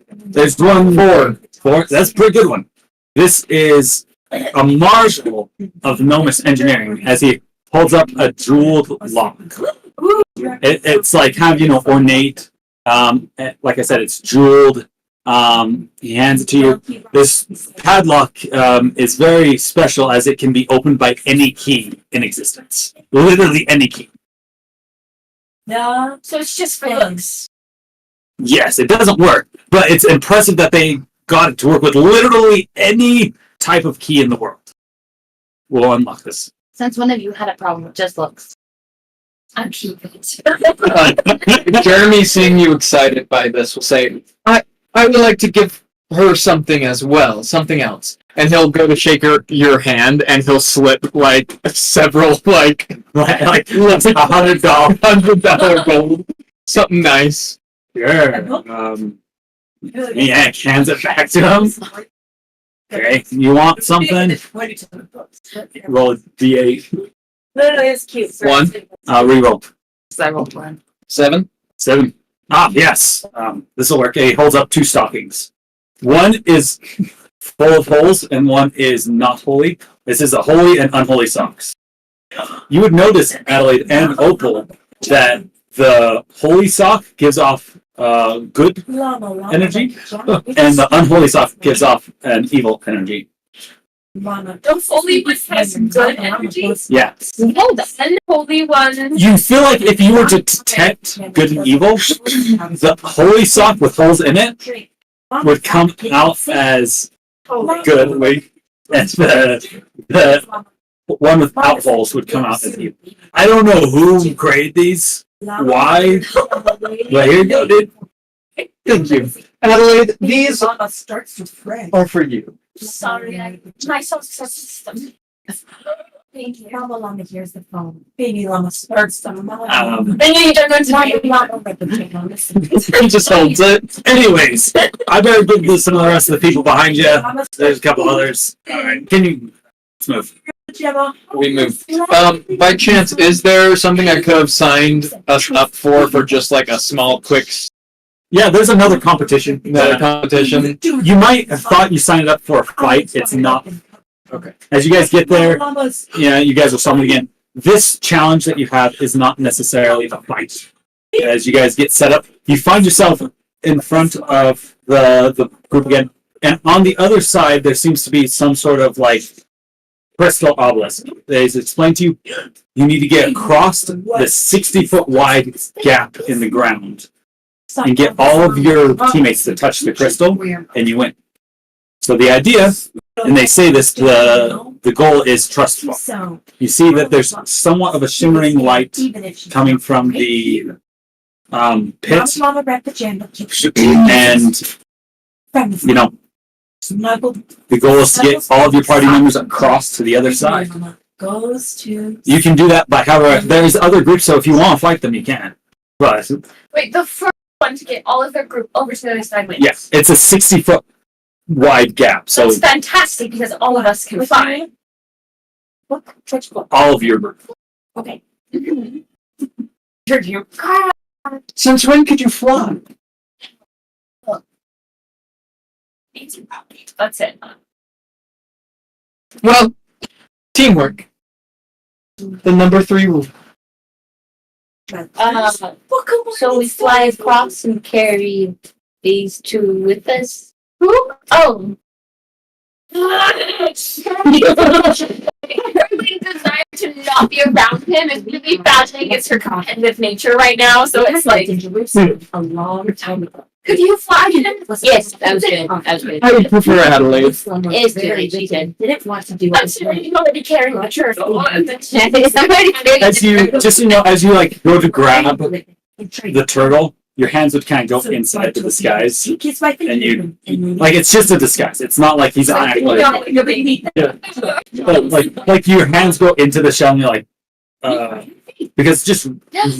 There's one more. 4. That's a pretty good one. This is a marshal of Nomus engineering as he holds up a jeweled lock. It's like kind of, ornate. Like I said, it's jeweled. He hands it to you. This padlock is very special as it can be opened by any key in existence. Literally any key. No. So it's just for looks. Yes, it doesn't work, but it's impressive that they got it to work with literally any type of key in the world. We'll unlock this. Since when have you had a problem with just looks? I'm keeping it. Jeremy, seeing you excited by this, will say, I would like to give her something as well, something else. And he'll go to shake your hand, and he'll slip, like, several, like $100. $100 gold. Something nice. Sure. Yeah, hands it back to him. Okay, you want something? Roll a D8. No, it's cute. One. Reroll. I rolled one. 7. 7. Ah, yes. This will work. He holds up 2 stockings. One is full of holes, and one is not holy. This is a holy and unholy socks. You would notice, Adelaide and Opal, that the holy sock gives off good energy, and the unholy sock gives off an evil energy. The holy one has good energy. Yeah. Oh, the unholy one. You feel like if you were to detect good and evil, the holy sock with holes in it would come out as good, and the one without holes would come out as evil. I don't know who created these, why, but here you go, dude. Thank you. Adelaide, these starts to fray. are for you. Sorry, my soul system. Thank you. Mama Llama hears the phone. Baby Llama starts to I knew you don't know to He just holds it. Anyways, I better give this to the rest of the people behind you. There's a couple others. Alright, let's move. We move. By chance, is there something I could have signed us up for just like a small, quick Yeah, there's another competition. competition? You might have thought you signed up for a fight. It's not. Okay. As you guys get there, you guys will summon again. This challenge that you have is not necessarily a fight. As you guys get set up, you find yourself in front of the group again, and on the other side there seems to be some sort of like crystal obelisk. They explain to you, you need to get across the 60-foot wide gap in the ground and get all of your teammates to touch the crystal, and you win. So the idea, and they say this, the goal is trustful. You see that there's somewhat of a shimmering light coming from the pit, and the goal is to get all of your party members across to the other side. You can do that by however. There's other groups, so if you want to fight them, you can. But Wait, the first one to get all of their group over to the other side wins. yes, it's a 60-foot wide gap, so That's fantastic because all of us can fly. all of your group. Okay. Since when could you fly? That's it. Well, teamwork. The number 3 rule. So we fly across and carry these 2 with us. Who? Oh. Her desire to not be around him is really badly against her competitive nature right now, so it's like, a long time ago. could you fly him? Yes, that was good. That was good. I would prefer Adelaide. It's good. She did. Didn't want to do I'm sure you're already carrying the turtle. As you like go to grab the turtle, your hands would kind of go inside the disguise, and you like it's just a disguise. It's not like he's actually like your hands go into the shell, and you're like because it's just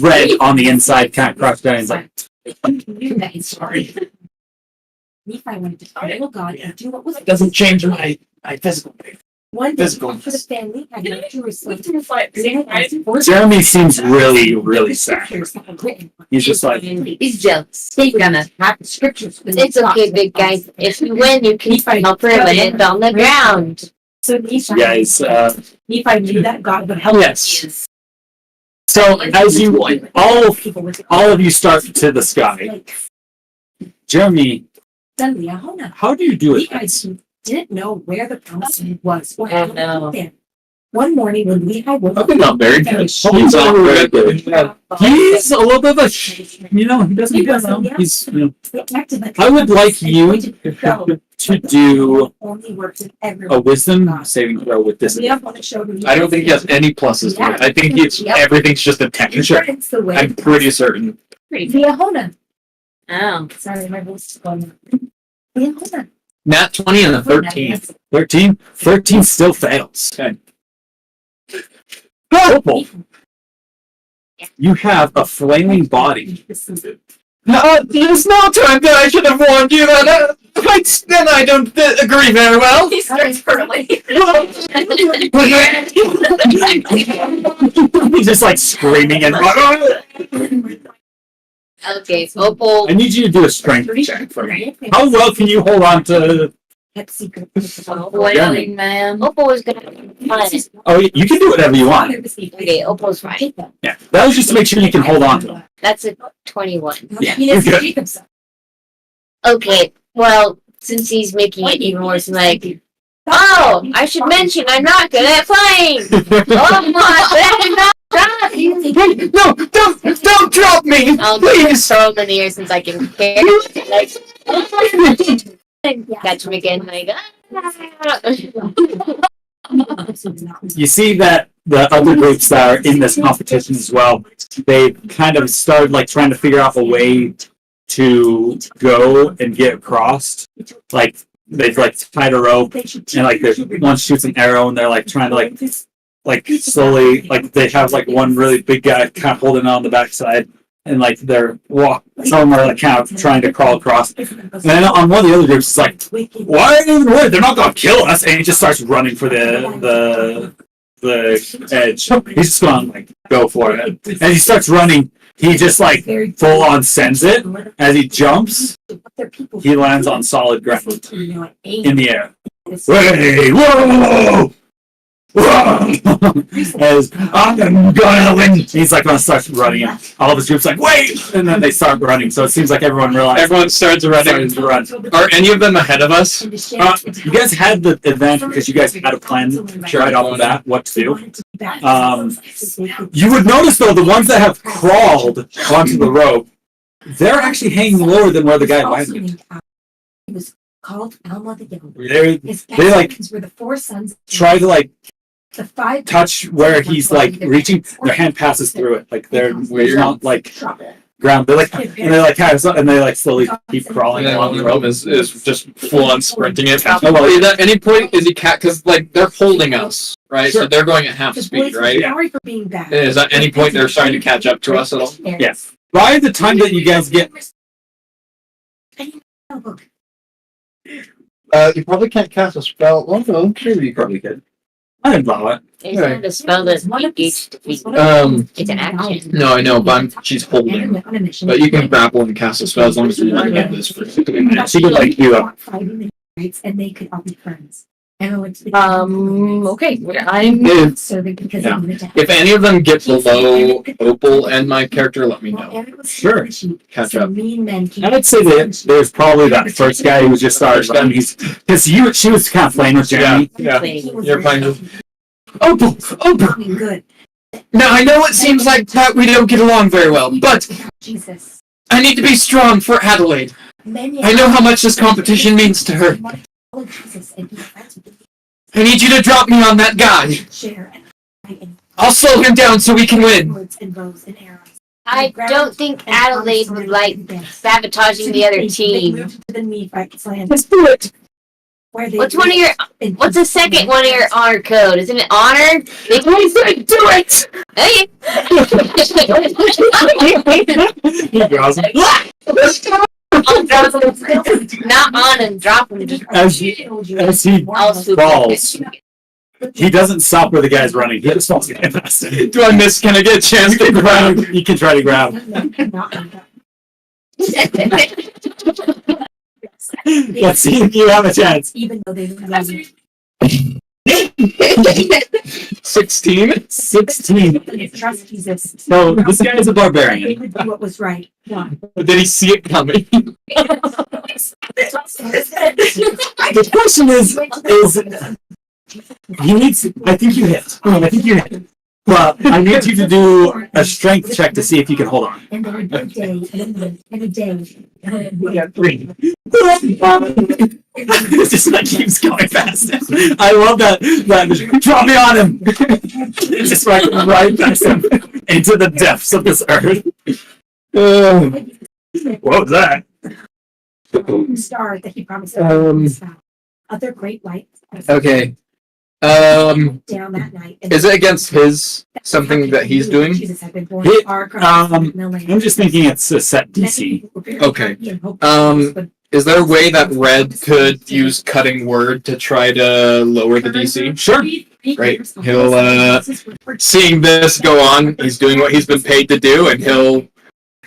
red on the inside, kind of crushed down. It's like Sorry. Nephi wanted to follow God and do what was Doesn't change my physical. one day physical. for the family had no Jerusalem. Jeremy seems really sad. He's just like He's jealous. He's gonna have the scriptures. It's okay, big guy. If you win, you can help her land on the ground. So Nephi, guys. Nephi knew that God would help Yes. us. So as you all of you start to the sky, Jeremy, Suddenly, Ahona. how do you do it? Nephi didn't know where the promised land was or Oh, how to no. get there. One morning when we had I think not very good. He's not very good. He's a little bit of a, he doesn't get around. He's, I would like you to do a wisdom saving throw with this. I don't think he has any pluses to it. I think everything's just a texture. I'm pretty certain. Fiona. Oh. Sorry, my voice is going. Fiona. Nat 20 and a 13. 13? 13 still fails. Okay. Opal, you have a flaming body. There's no time that I should have warned you that then I don't agree very well. He starts hurling. He's just like screaming and Okay, so Opal. I need you to do a strength check for me. How well can you hold on to? Flailing man. Opal is gonna be fine. Oh, you can do whatever you want. Okay, Opal's fine. Yeah, that was just to make sure you can hold on to them. That's a 21. Yeah, you're good. Okay, well, since he's making it even worse, like, oh, I should mention I'm not good at flying. Oh my, better not drop you. No, don't drop me, I'll please. throw him in the air since I can carry like, catch him again, like, You see that the other groups that are in this competition as well, they kind of started like trying to figure out a way to go and get across. Like they've like tied a rope and like there's one shoots an arrow and they're like trying to like slowly like they have like one really big guy kind of holding on the backside and like they're some are like kind of trying to crawl across. And then on one of the other groups it's like, why are they even worried? They're not gonna kill us, and he just starts running for the edge. He's just gonna like go for it. And he starts running. He just like full on sends it. As he jumps, he lands on solid ground in the air. Hey, whoa! As I'm gonna win. He's like gonna start running, and all of his groups like wait, and then they start running. So it seems like everyone realizes. Everyone starts running. To run. Are any of them ahead of us? You guys had the advantage because you guys had a plan right off of that what to do. You would notice though the ones that have crawled onto the rope, they're actually hanging lower than where the guy landed. He was called Alma the Younger. They like were the four sons. try to like The five touch where he's like reaching. Their hand passes through it. Like they're not like ground. They're like and they like kind of and they like slowly keep crawling Yeah, along one the of rope. them is just full on sprinting it. Oh, well, At any point is he because like they're holding us, right? Sure. So they're going at half speed, right? Sorry for being bad. Is at any point they're starting to catch up to us at all? Yes. By the time that you guys get, You probably can't cast a spell. Well, no, maybe you probably could. I allow it. It's not a spell that's engaged to be. It's an action. No, I know, but she's holding. But you can grapple and cast a spell as long as you want to get this for. She could like do a And they could all be friends. Okay, I'm. If, Serving because Yeah. they wanted to if any of them get below Opal and my character, let me know. Sure. Catch up. I'd say that there's probably that first guy who just started running. He's because she was kind of playing with Jeremy. Yeah. You're playing with Opal. Good. Now I know it seems like that we don't get along very well, but Jesus. I need to be strong for Adelaide. I know how much this competition means to her. I need you to drop me on that guy. I'll slow him down so we can win. I don't think Adelaide would like sabotaging the other team. Let's do it. What's the second one of your honor code? Isn't it honor? They can do it! Hey! Not on and drop him. Just As he falls, he doesn't stop where the guy's running. He just falls again past him. Do I miss? Can I get a chance to grab? You can try to grab. Let's see if you have a chance. Even though they 16? 16. trust Jesus. So this guy is a They barbarian. would do what was right. Did he see it coming? The question is He needs. I think you hit. I think you hit. But I need you to do a strength check to see if you can hold on. And then a good day, and a day. We got 3. It just like keeps going fast. I love that. Drop me on him. Just right past him into the depths of this earth. What was that? Star that he promised. Other great lights. Okay. Down that night. Is it against his something that he's doing? I'm just thinking it's a set DC. Okay. Is there a way that Red could use cutting word to try to lower the DC? Sure. Right. He'll seeing this go on, he's doing what he's been paid to do, and he'll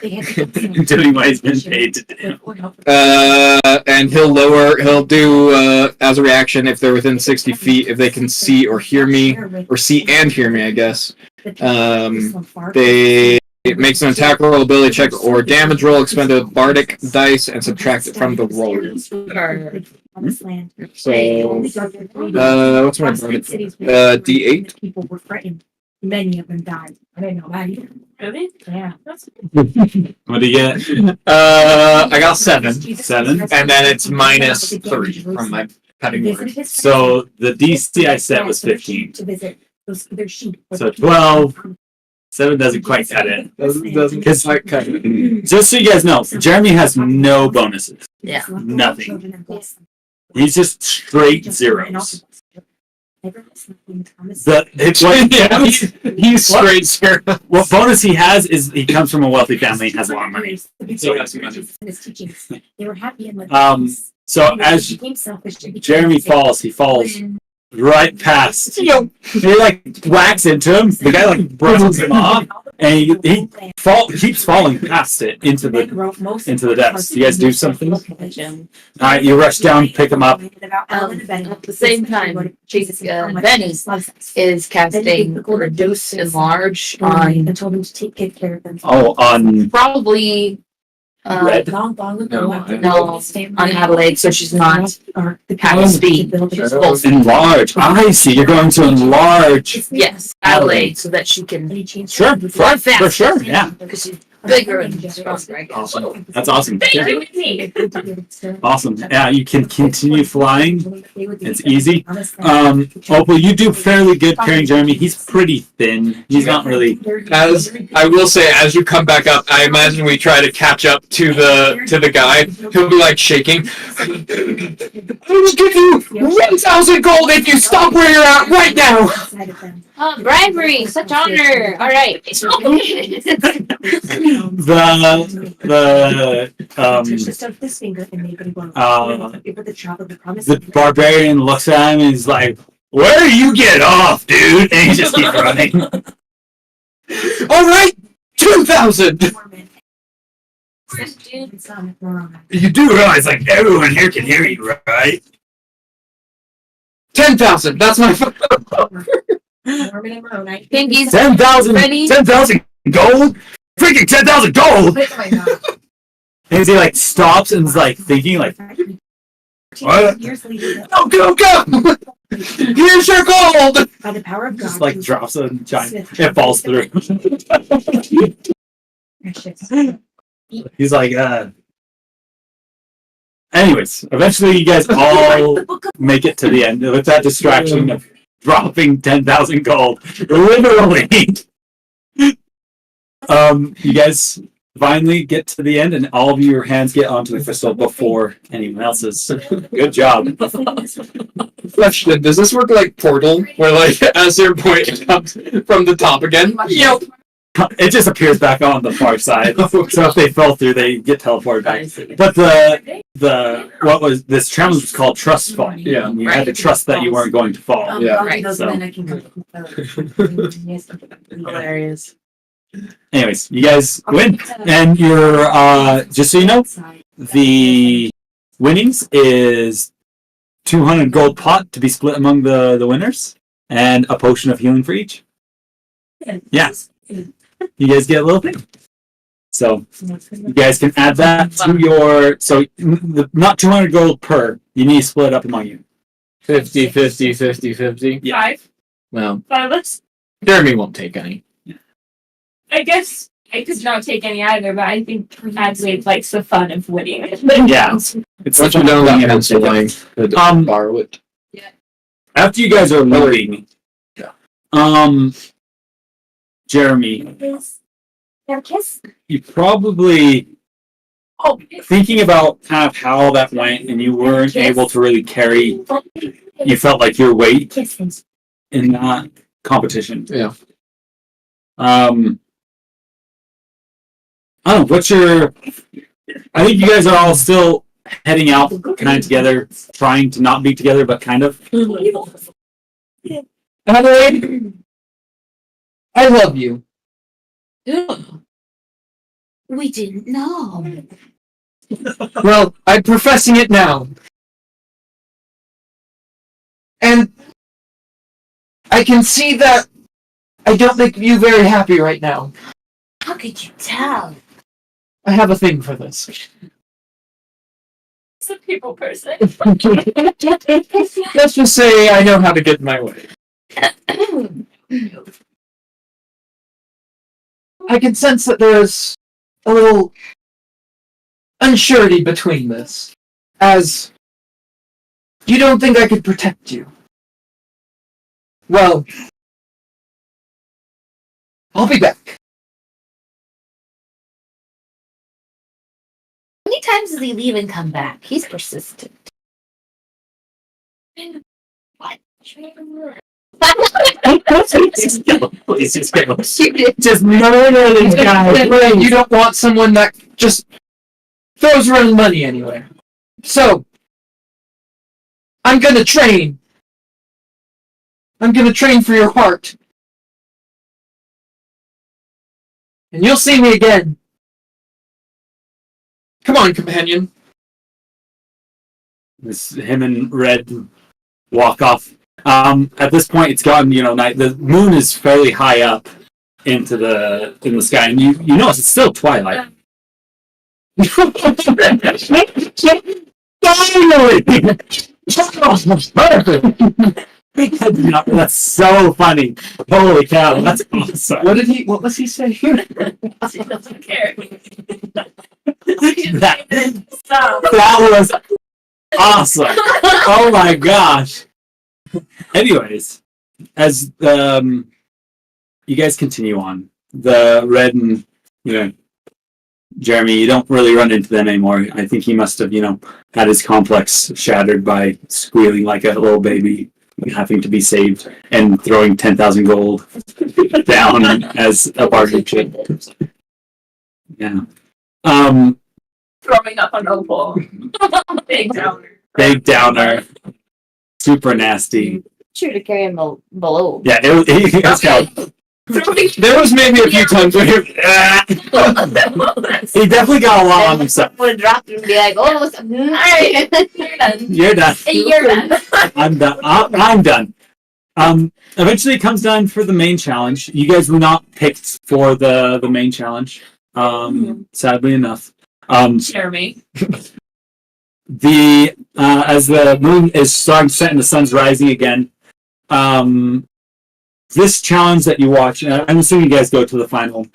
Doing what he's been paid to do. and he'll do as a reaction if they're within 60 feet, if they can see or hear me, or see and hear me, I guess. It makes an attack roll, ability check, or damage roll, expend a bardic dice, and subtract it from the roll. So, what's my bardic? D8? People were frightened. Many of them died. I didn't know that either. Really? Yeah. What do you get? I got 7. 7. And then it's minus 3 from my cutting word. So the DC I set was 15. To visit those other sheep. So 12. 7 doesn't quite cut it. Doesn't quite cut it. Just so you guys know, Jeremy has no bonuses. Yeah. Nothing. He's just straight zeros. He's straight zero. What bonus he has is he comes from a wealthy family and has a lot of money. So they were happy and So as Jeremy falls, he falls right past. He like whacks into him. The guy like brushes him off, and he keeps falling past it into the depths. You guys do something? All right, you rush down, pick him up. At the same time, Benny is casting reduce enlarge on and told him to take good care of them. Oh, on probably Red? Long ago, no, on Adelaide, so she's not half speed. She's full speed. enlarge. I see. You're going to enlarge. Yes, Adelaide, so that she can Sure, run fast. for sure. Yeah, because she's bigger and stronger. awesome. That's awesome. Yeah. Me. Awesome. Yeah, you can continue flying. It's easy. Opal, you do fairly good carrying Jeremy. He's pretty thin. He's not really. As I will say, as you come back up, I imagine we try to catch up to the guy. He'll be like shaking. I will give you 1,000 gold if you stop where you're at right now. Bribery, such honor. All right. The barbarian looks at him and is like, "Where do you get off, dude?" And he just keeps running. All right, 2,000. You do realize, like, everyone here can hear you, right? 10,000. That's my. Pinky's 10,000 ready? 10,000 gold? Freaking 10,000 gold! And he like stops and is like thinking like, what? Go! Here's your gold! By the power of God, Just like drops a giant, it falls through. He's like, anyways, eventually you guys all make it to the end with that distraction of dropping 10,000 gold. Literally. You guys finally get to the end, and all of your hands get onto the crystal before anyone else's. Good job. Question: does this work like Portal, where like as their point it comes from the top again? Yep. It just appears back on the far side. So if they fell through, they get teleported back. But what was this challenge was called Trust Fall. Yeah. You had to trust that you weren't going to fall. Yeah. Right. So. hilarious. Anyways, you guys win, and you're just so you know, the winnings is 200 gold pot to be split among the winners, and a potion of healing for each. Yeah, you guys get a little thing. So you guys can add that to your. So not 200 gold per. You need to split it up among you. 50, 50, 50, 50. Yeah. Five. Well, Five of us. Jeremy won't take any. I guess I could not take any either, but I think Adelaide likes the fun of winning. Yeah. It's Once such you're done with fun that pencil line, borrow it. After you guys are loading, Jeremy, Have a kiss? you probably thinking about kind of how that went, and you weren't able to really carry. You felt like your weight Kisses. in that competition. Yeah. I don't know. What's your? I think you guys are all still heading out, kind of together, trying to not be together, but kind of. Adelaide, I love you. We didn't know. Well, I'm professing it now. And I can see that I don't make you very happy right now. How could you tell? I have a thing for this. It's a people person. Let's just say I know how to get in my way. I can sense that there's a little unsurety between this, as you don't think I could protect you. Well, I'll be back. How many times does he leave and come back? He's persistent. What? Just murder this guy. You don't want someone that just throws around money anywhere. So, I'm gonna train. I'm gonna train for your heart. And you'll see me again. Come on, companion. This him and Red walk off. At this point, it's gotten night. The moon is fairly high up in the sky, and you notice it's still twilight. Finally! That's so funny. Holy cow, that's awesome. What was he saying? He doesn't care. That was awesome. Oh my gosh. Anyways, as you guys continue on, the Red and Jeremy, you don't really run into them anymore. I think he must have had his complex shattered by squealing like a little baby, having to be saved, and throwing 10,000 gold down as a bargain chip. Yeah. Throwing up an opal. Big downer. Big downer. Super nasty. Sure to carry him below. Yeah, he was kind of, there was maybe a few times where he definitely got a lot on himself. Would drop and be like, "Oh, what's up?" Alright, you're done. You're done. You're done. I'm done. I'm done. Eventually it comes down for the main challenge. You guys were not picked for the main challenge. Sadly enough. Jeremy. As the moon is starting to set and the sun's rising again, this challenge that you watch, I'm assuming you guys go to the final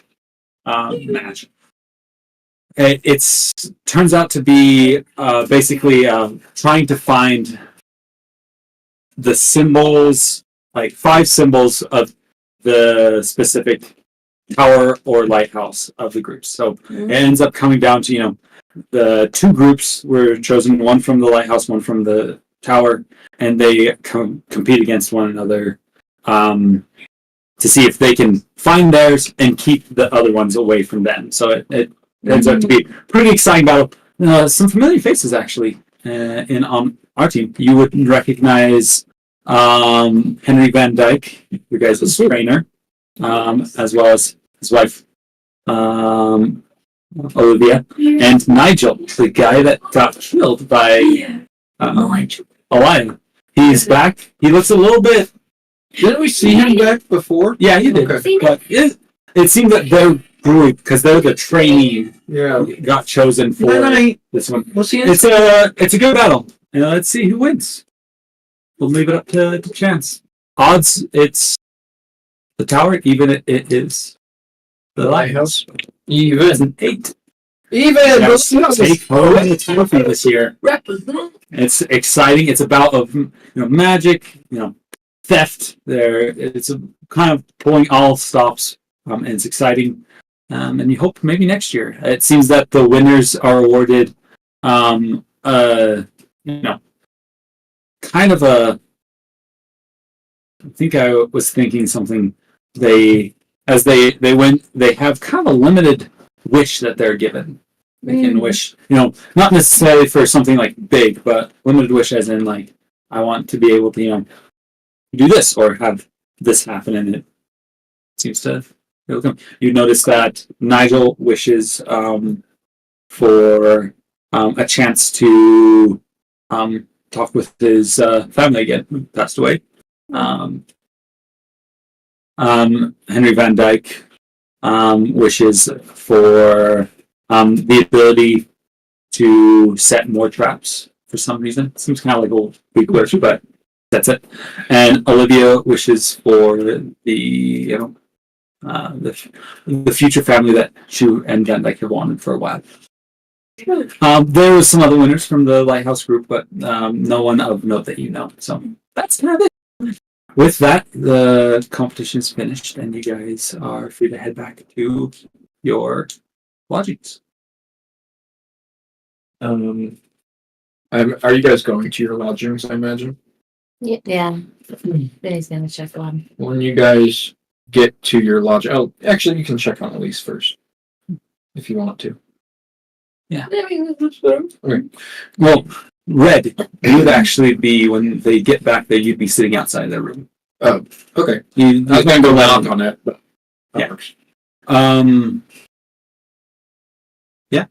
match. It turns out to be basically trying to find the symbols, like 5 symbols of the specific tower or lighthouse of the groups. So it ends up coming down to, the 2 groups were chosen, one from the lighthouse, one from the tower, and they compete against one another to see if they can find theirs and keep the other ones away from them. So it ends up to be a pretty exciting battle. Some familiar faces, actually, on our team. You would recognize Henry Van Dyke, your guys' trainer, as well as his wife, Olivia, and Nigel, the guy that got killed by Adilaide. He's back. He looks a little bit. Didn't we see him back before? Yeah, he did. Okay. But it seemed that their group, because they're the trainee, Yeah. got chosen for this one. Was he in? It's a good battle. Let's see who wins. we'll leave it up to chance. Odds, it's the tower. Even it is the lighthouse. It's Even. an 8. Even. Yes, take home the trophy this year. It's exciting. It's about magic, theft. It's a kind of pulling all stops, and it's exciting. And you hope maybe next year. It seems that the winners are awarded, kind of a. I think I was thinking something. They win. They have kind of a limited wish that they're given. They can wish, not necessarily for something like big, but limited wish as in like, I want to be able to, do this or have this happen, and it seems to come. You notice that Nigel wishes for a chance to talk with his family again, who passed away. Henry Van Dyke wishes for the ability to set more traps for some reason. Seems kind of like a weak wish, but that's it. And Olivia wishes for the future family that she and Van Dyke have wanted for a while. There was some other winners from the Lighthouse group, but no one of note that you know. So that's kind of it. With that, the competition is finished, and you guys are free to head back to your lodgings. Are you guys going to your lodgings, I imagine? Yeah. Benny's gonna check on. When you guys get to your lodge, actually, you can check on Elise first, if you want to. Yeah. Okay. Well, Red, you would actually be, when they get back there, you'd be sitting outside their room. Oh, okay. You I was going to go knock on it, but yeah. Yeah.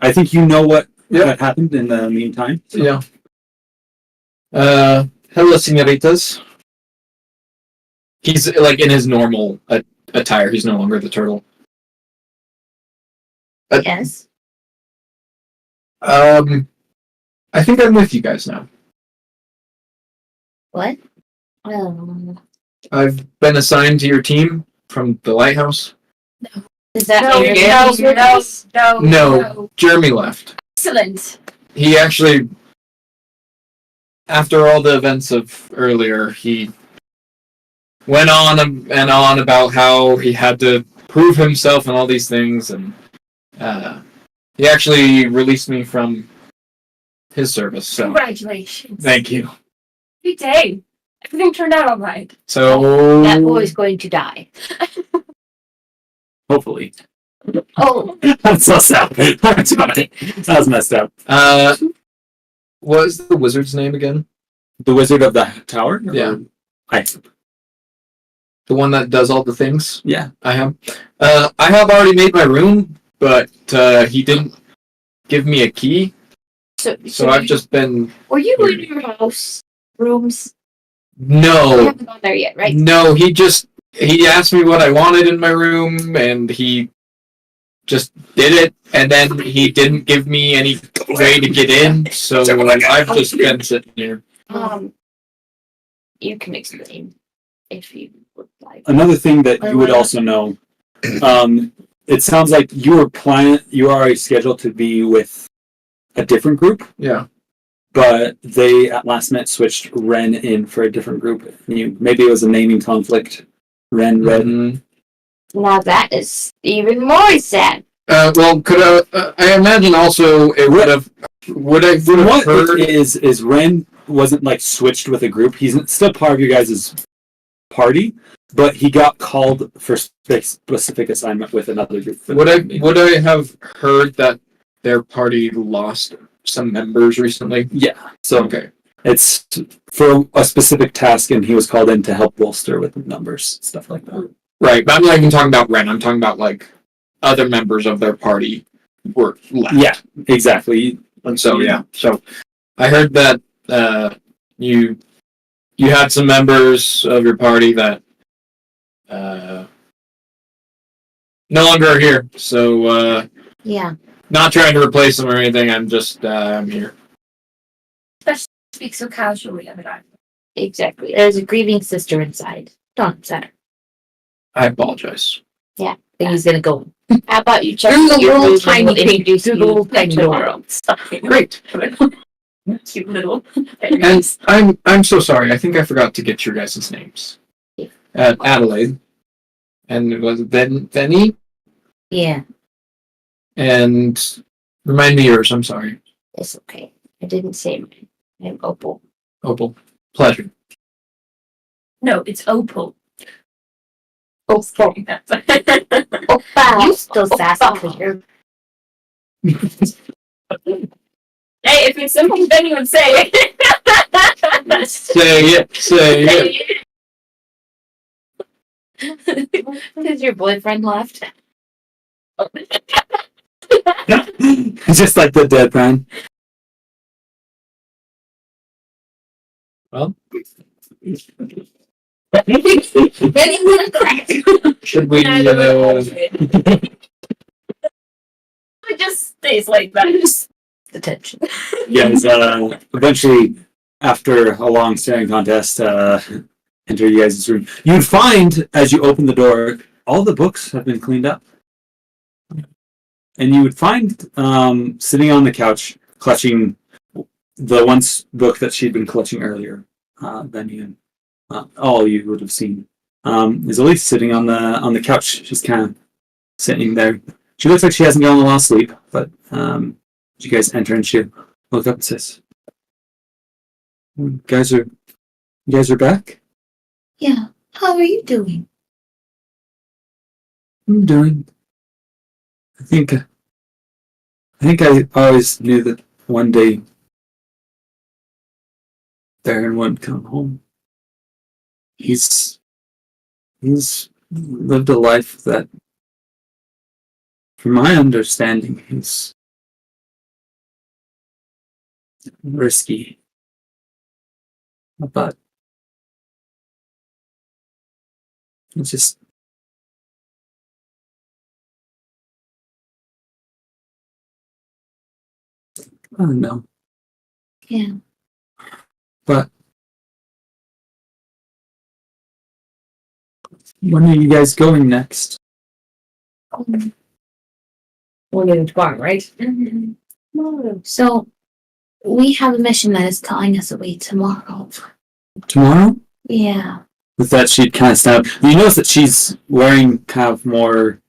I think you know what happened in the meantime. So. Yeah. Hello, senoritas. He's like in his normal attire. He's no longer the turtle. Yes. I think I'm with you guys now. What? I've been assigned to your team from the lighthouse. Is that No, Jeremy left. Excellent. He actually, after all the events of earlier, he went on and on about how he had to prove himself and all these things, and he actually released me from his service. So Congratulations. thank you. Good day. Everything turned out all right. So That boy's going to die. Hopefully. Oh, That's so sad. That was messed up. what is the wizard's name again? The Wizard of the Tower? Yeah. The one that does all the things? Yeah. I have. I have already made my room, but he didn't give me a key. So I've just been... Were you in your house rooms? No. You haven't gone there yet, right? No, he asked me what I wanted in my room, and he just did it, and then he didn't give me any way to get in, so I've just been sitting here. You can explain if you would like. Another thing that you would also know, it sounds like you are already scheduled to be with a different group. Yeah. But they at last minute switched Ren in for a different group. Maybe it was a naming conflict. Ren, Red. Mm-hmm. Now that is even more sad. Well, could I imagine also it would have heard is Ren wasn't like switched with a group. He's still part of your guys' party, but he got called for specific assignment with another group. Would I have heard that their party lost some members recently? Yeah. So okay. It's for a specific task, and he was called in to help bolster with numbers, stuff like that. Right, but I'm not even talking about Ren. I'm talking about like other members of their party were left. Yeah, exactly. And so yeah, so I heard that you had some members of your party that no longer are here. So Yeah. not trying to replace them or anything. I'm just I'm here. Speak so casually of it. Exactly. There's a grieving sister inside. Don't upset her. I apologize. I think he's gonna go How about you check through the your little room and tiny we'll thing, introduce through the you little tiny tomorrow. door. Great. Cute little. And I'm so sorry. I think I forgot to get your guys' names. Adelaide. And it was Benny. Yeah. And remind me yours. I'm sorry. It's okay. I didn't say mine. I'm Opal. Opal. Pleasure. No, it's Opal. Opal. Opa. You still sassy because you're Hey, if it's simple, then you would say it. Say it. Say it. because your boyfriend left. Just like the dead man. Well, Then he would have cracked. should we? It just stays like that. Just The tension. Guys, eventually, after a long staring contest, enter you guys' room. You'd find, as you open the door, all the books have been cleaned up. And you would find, sitting on the couch, clutching the one book that she'd been clutching earlier, Benny and all you would have seen, is Elise sitting on the couch, just kind of sitting there. She looks like she hasn't gotten a lot of sleep, but you guys enter and she look up and says, "You guys are back? Yeah. How are you doing? I'm doing. I think I always knew that one day Barren wouldn't come home. He's lived a life that, from my understanding, is risky. But it's just I don't know. Yeah. But when are you guys going next? We're getting tomorrow, right? So we have a mission that is calling us away tomorrow. Tomorrow? Yeah. With that, she'd kind of stand up. You notice that she's wearing kind of more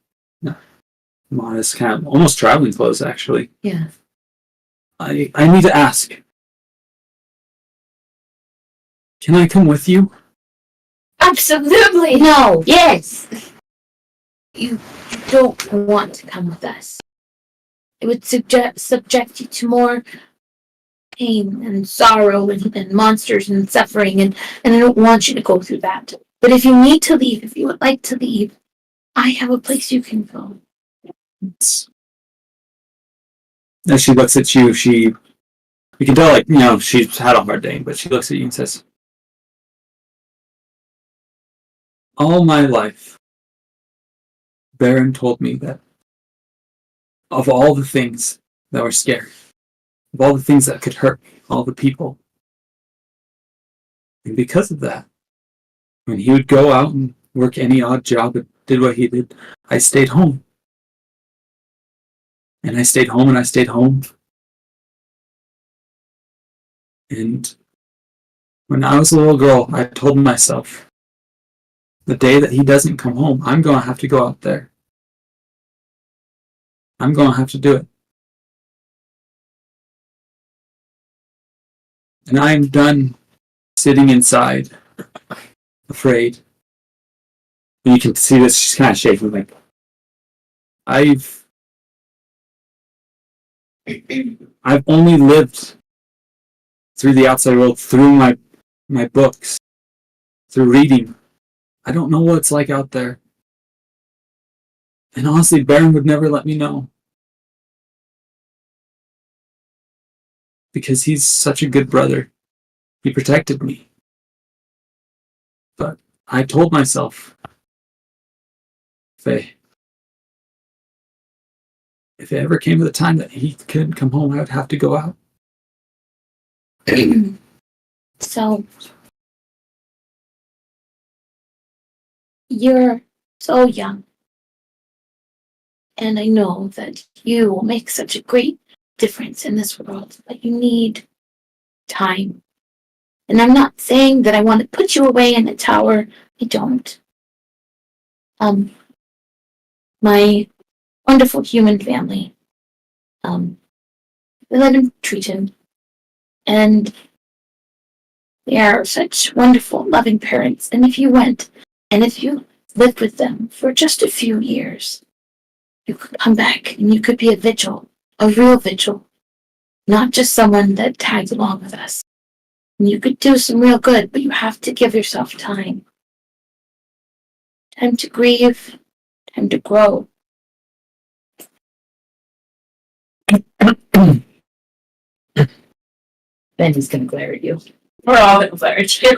modest, kind of almost traveling clothes, actually. Yeah. I need to ask. Can I come with you? Absolutely. No. Yes. You don't want to come with us. It would subject you to more pain and sorrow and monsters and suffering, and I don't want you to go through that. But if you need to leave, if you would like to leave, I have a place you can go. As she looks at you, you can tell, like, she's had a hard day, but she looks at you and says, all my life, Barren told me that of all the things that were scary, of all the things that could hurt me, all the people, and because of that, when he would go out and work any odd job and did what he did, I stayed home. And I stayed home and I stayed home. And when I was a little girl, I told myself, the day that he doesn't come home, I'm going to have to go out there. I'm going to have to do it. And I'm done sitting inside, afraid. And you can see this, she's kind of shaking, like, I've only lived through the outside world, through my books, through reading. I don't know what it's like out there. And honestly, Barren would never let me know. Because he's such a good brother. He protected me. But I told myself, if it ever came to the time that he couldn't come home, I would have to go out. So You're so young. And I know that you will make such a great difference in this world, but you need time. And I'm not saying that I want to put you away in a tower. I don't. My wonderful human family, they live in Triton, and they are such wonderful, loving parents. And if you went, and if you lived with them for just a few years, you could come back and you could be a vigil, a real vigil, not just someone that tags along with us. And you could do some real good, but you have to give yourself time. Time to grieve, time to grow. Ben's gonna glare at you. We're all gonna glare at you.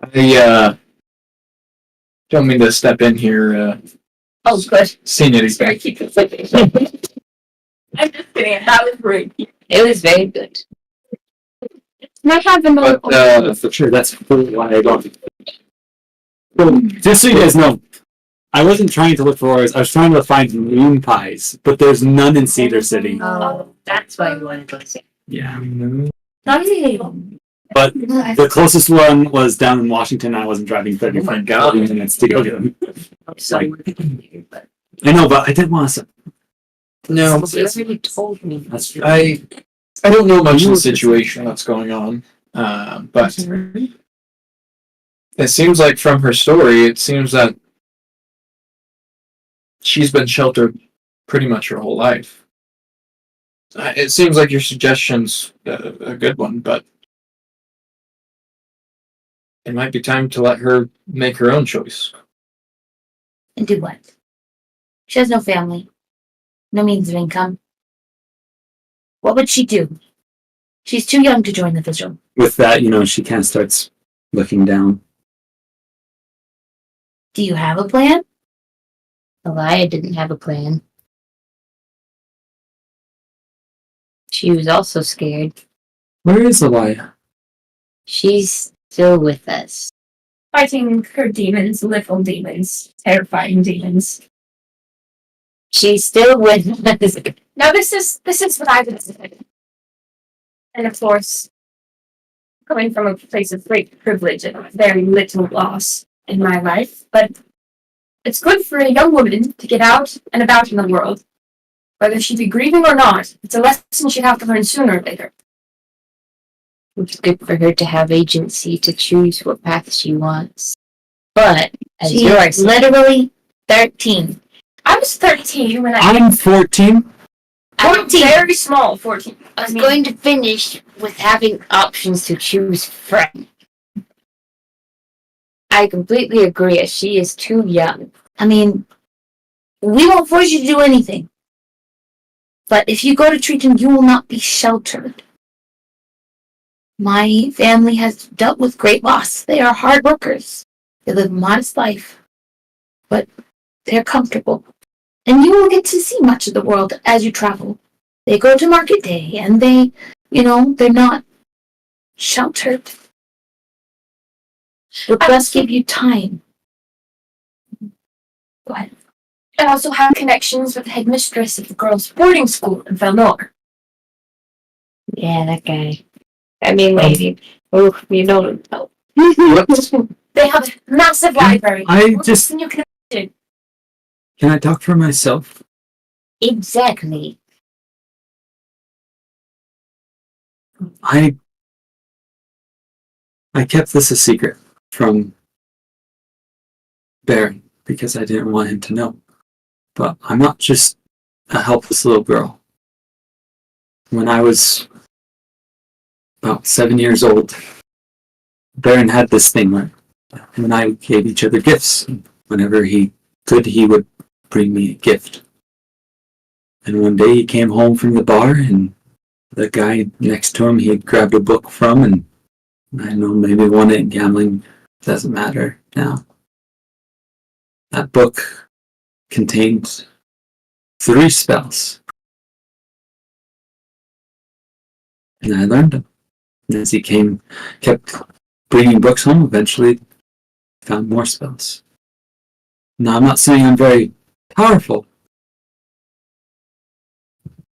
I don't mean to step in here. Oh, good. Seen anything? Sorry, keep it flipping. I'm just kidding. That was rude. It was very good. Can I have another? But For sure, that's why I don't. Well, just so you guys know, I wasn't trying to look for ores. I was trying to find moon pies, but there's none in Cedar City. Oh, that's why you wanted to say. Yeah. Not even. But the closest one was down in Washington. I wasn't driving 30 minutes to go to them. Like, I know, but I didn't want to. no, You already told me. That's true. I don't know much of the situation that's going on, but it seems like from her story, it seems that she's been sheltered pretty much her whole life. It seems like your suggestion's a good one, but it might be time to let her make her own choice. And do what? She has no family, no means of income. What would she do? She's too young to join the vigil. With that, she kind of starts looking down. Do you have a plan? Elia didn't have a plan. She was also scared. Where is Elia? She's still with us. Fighting her demons, little demons, terrifying demons. She's still with us. Now this is what I would say. And of course, coming from a place of great privilege and very little loss in my life, but it's good for a young woman to get out and about in the world. Whether she be grieving or not, it's a lesson she'd have to learn sooner or later. It's good for her to have agency to choose what path she wants. But, as She you're is literally 13. I was 13 when I'm 14. I'm very small, 14. I was going to finish with having options to choose from. I completely agree. She is too young. I mean, we won't force you to do anything. But if you go to Triton, you will not be sheltered. My family has dealt with great loss. They are hard workers. They live a modest life. But they're comfortable. And you will get to see much of the world as you travel. They go to market day and they're not sheltered. It does give you time. Go ahead. I also have connections with the headmistress of the girls' boarding school in Velnor. Yeah, that guy. I mean, maybe. Oh, you don't know. They have a massive library. You can Can I talk for myself? Exactly. I kept this a secret from Barren because I didn't want him to know. But I'm not just a helpless little girl. When I was about 7 years old, Barren had this thing where him and I gave each other gifts. Whenever he could, he would bring me a gift. And one day he came home from the bar, and the guy next to him he had grabbed a book from, and I know maybe won it in gambling. Doesn't matter now. That book contained 3 spells. And I learned them. And as he kept bringing books home, eventually found more spells. Now, I'm not saying I'm very powerful,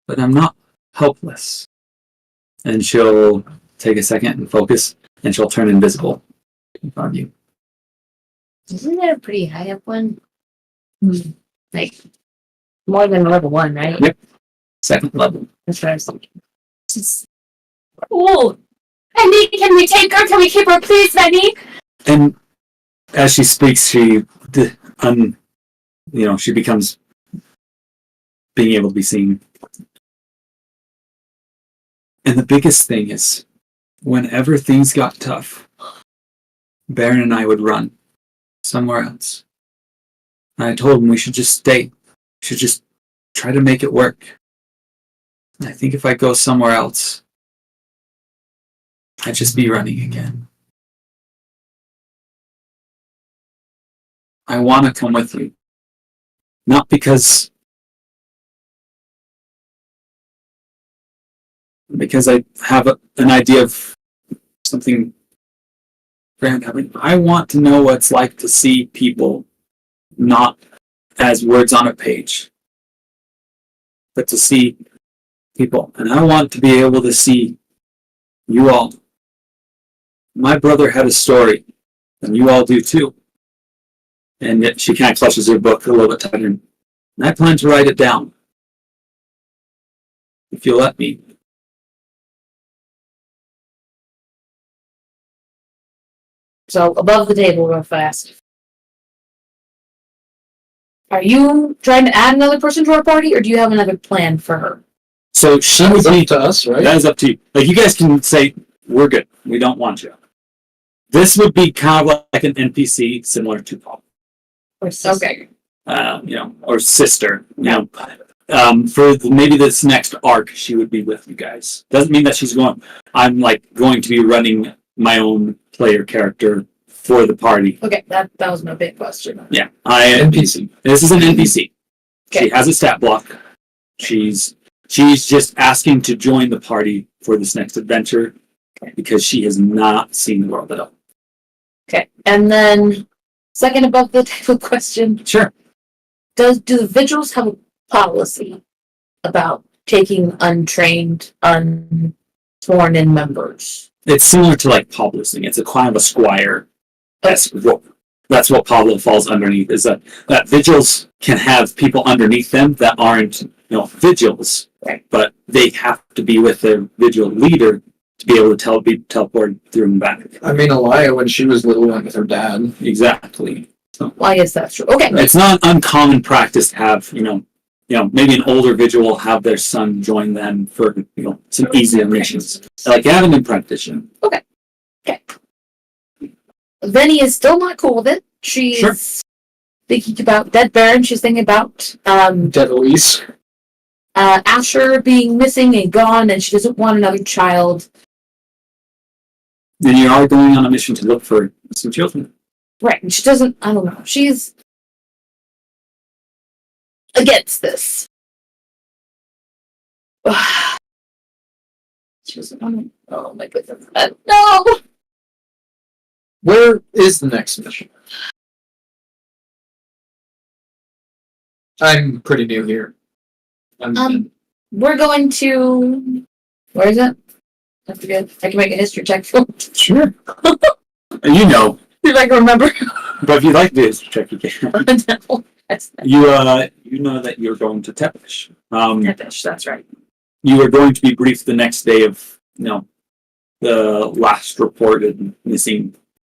but I'm not helpless. And she'll take a second and focus, and she'll turn invisible in front of you. Isn't that a pretty high up one? Like more than level 1, right? Yep. Second level. That's what I was thinking. Cool. Benny, can we take her? Can we keep her, please, Benny? And as she speaks, she becomes being able to be seen. And the biggest thing is, whenever things got tough, Barren and I would run somewhere else. And I told him we should just stay. We should just try to make it work. And I think if I go somewhere else, I'd just be running again. I want to come with you. Not because I have an idea of something grand happening. I want to know what it's like to see people not as words on a page, but to see people. And I want to be able to see you all. My brother had a story, and you all do too. And yet she kind of clutches her book a little bit tighter. And I plan to write it down. If you'll let me. So above the table real fast. Are you trying to add another person to our party, or do you have another plan for her? So she would That's be up to us, right? That is up to you. Like, you guys can say, we're good. We don't want you. This would be kind of like an NPC similar to Paul. Okay. Or sister. For maybe this next arc, she would be with you guys. Doesn't mean that she's going to be running my own player character for the party. Okay, that was my big question. Yeah. NPC. This is an NPC. Okay. She has a stat block. She's just asking to join the party for this next adventure because she has not seen the world at all. Okay, and then second above the table question. Sure. Do the vigils have a policy about taking untrained, unsworn in members? It's similar to like Pabloing. It's a kind of a squire. That's what Pablo falls underneath. Is that vigils can have people underneath them that aren't vigils, right? But they have to be with their vigil leader to be able to be teleported through and back. I mean, Elia, when she was little, went with her dad. Exactly. So, well, I guess that's true. Okay. It's not uncommon practice to have maybe an older vigil will have their son join them for some easier missions, like having an apprentice. Okay. Venny is still not cool with it. She's thinking about dead Barren. She's thinking about Dead Elise. Asher being missing and gone, and she doesn't want another child. And you are going on a mission to look for some children. Right, and she doesn't. I don't know. She's against this. She doesn't want to. Oh my goodness! No. Where is the next mission? I'm pretty new here. We're going to. Where is it? I forget. I can make a history check for Sure. If I can remember. But if you'd like to do a history check, you can. No, that's not. You know that you're going to Tepish. Tepish, that's right. You are going to be briefed the next day of the last reported missing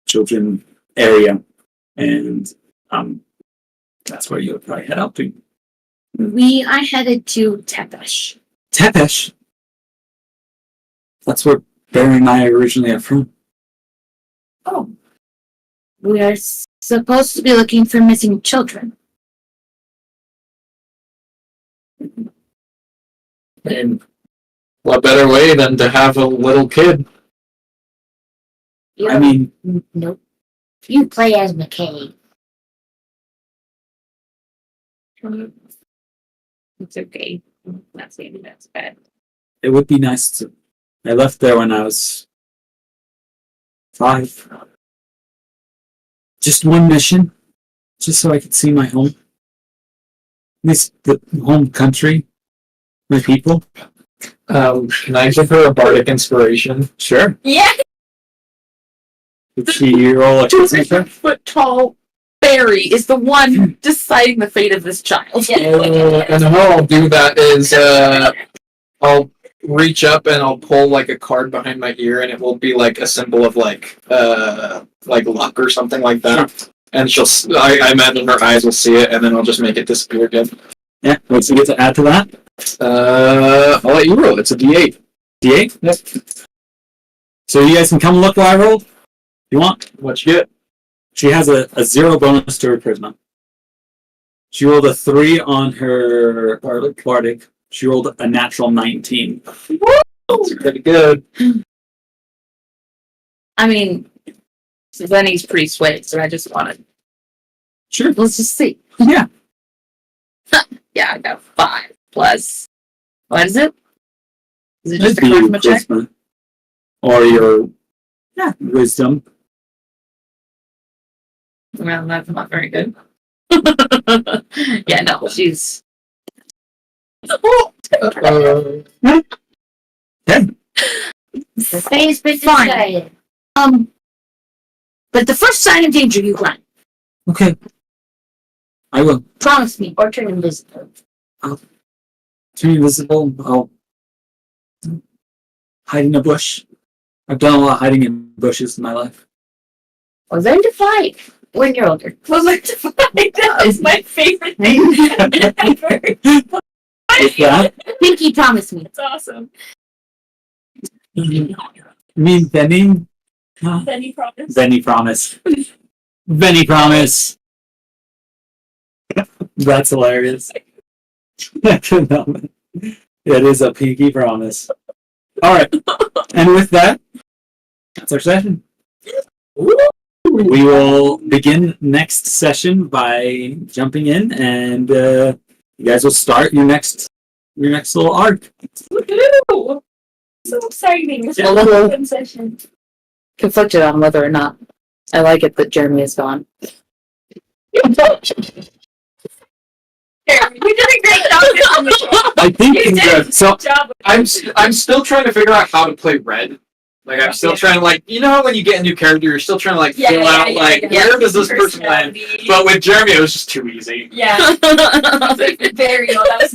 children area, and that's where you'll probably head out to. We are headed to Tepesh. Tepesh. That's where Barren and I originally are from. Oh. We are supposed to be looking for missing children. And what better way than to have a little kid? I mean, Nope. You play as McKay. It's okay. Not saying that's bad. it would be nice to. I left there when I was 5. Just one mission. just so I could see my home. This the home country, my people. Can I give her a bardic inspiration? Sure. Yeah. Did she roll a 200-foot tall fairy is the one deciding the fate of this child. And how I'll do that is I'll reach up and I'll pull like a card behind my ear, and it will be like a symbol of like luck or something like that. And I imagine her eyes will see it, and then I'll just make it disappear again. Yeah. What's you get to add to that? I'll let you roll. It's a D8. D8. Yep. So you guys can come look what I rolled. If you want. What you get? She has a 0 bonus to her charisma. She rolled a 3 on her bardic. She rolled a natural 19. That's pretty good. I mean, Lenny's pretty sweet, so I just wanted. Sure. Let's just see. Yeah. Yeah, I got 5 plus. What is it? Is it just It'd a be charisma check? charisma. Or your wisdom. Well, that's not very good. Yeah, no, she's. Face been Fine. decided. But the first sign of danger, you run. Okay. I will. Promise me. Or turn invisible. Turn invisible. I'll hide in a bush. I've done a lot of hiding in bushes in my life. Or learn to fight when you're older. Well, learn to fight. That is my favorite thing ever. What's that? Pinky, promise me. It's awesome. You mean Benny? Benny promise. Benny promise. Benny promise. That's hilarious. It is a pinky promise. Alright. And with that, that's our session. We will begin next session by jumping in, and you guys will start your next little arc. Woohoo! So exciting. It's A little- fun session. Conflicted on whether or not I like it that Jeremy is gone. You did a great job. I think You did. so. Good job. I'm still trying to figure out how to play red. Like I'm still trying to how when you get a new character, you're still trying to fill out where does this person land? Personality. But with Jeremy, it was just too easy. Yeah. Very well. That was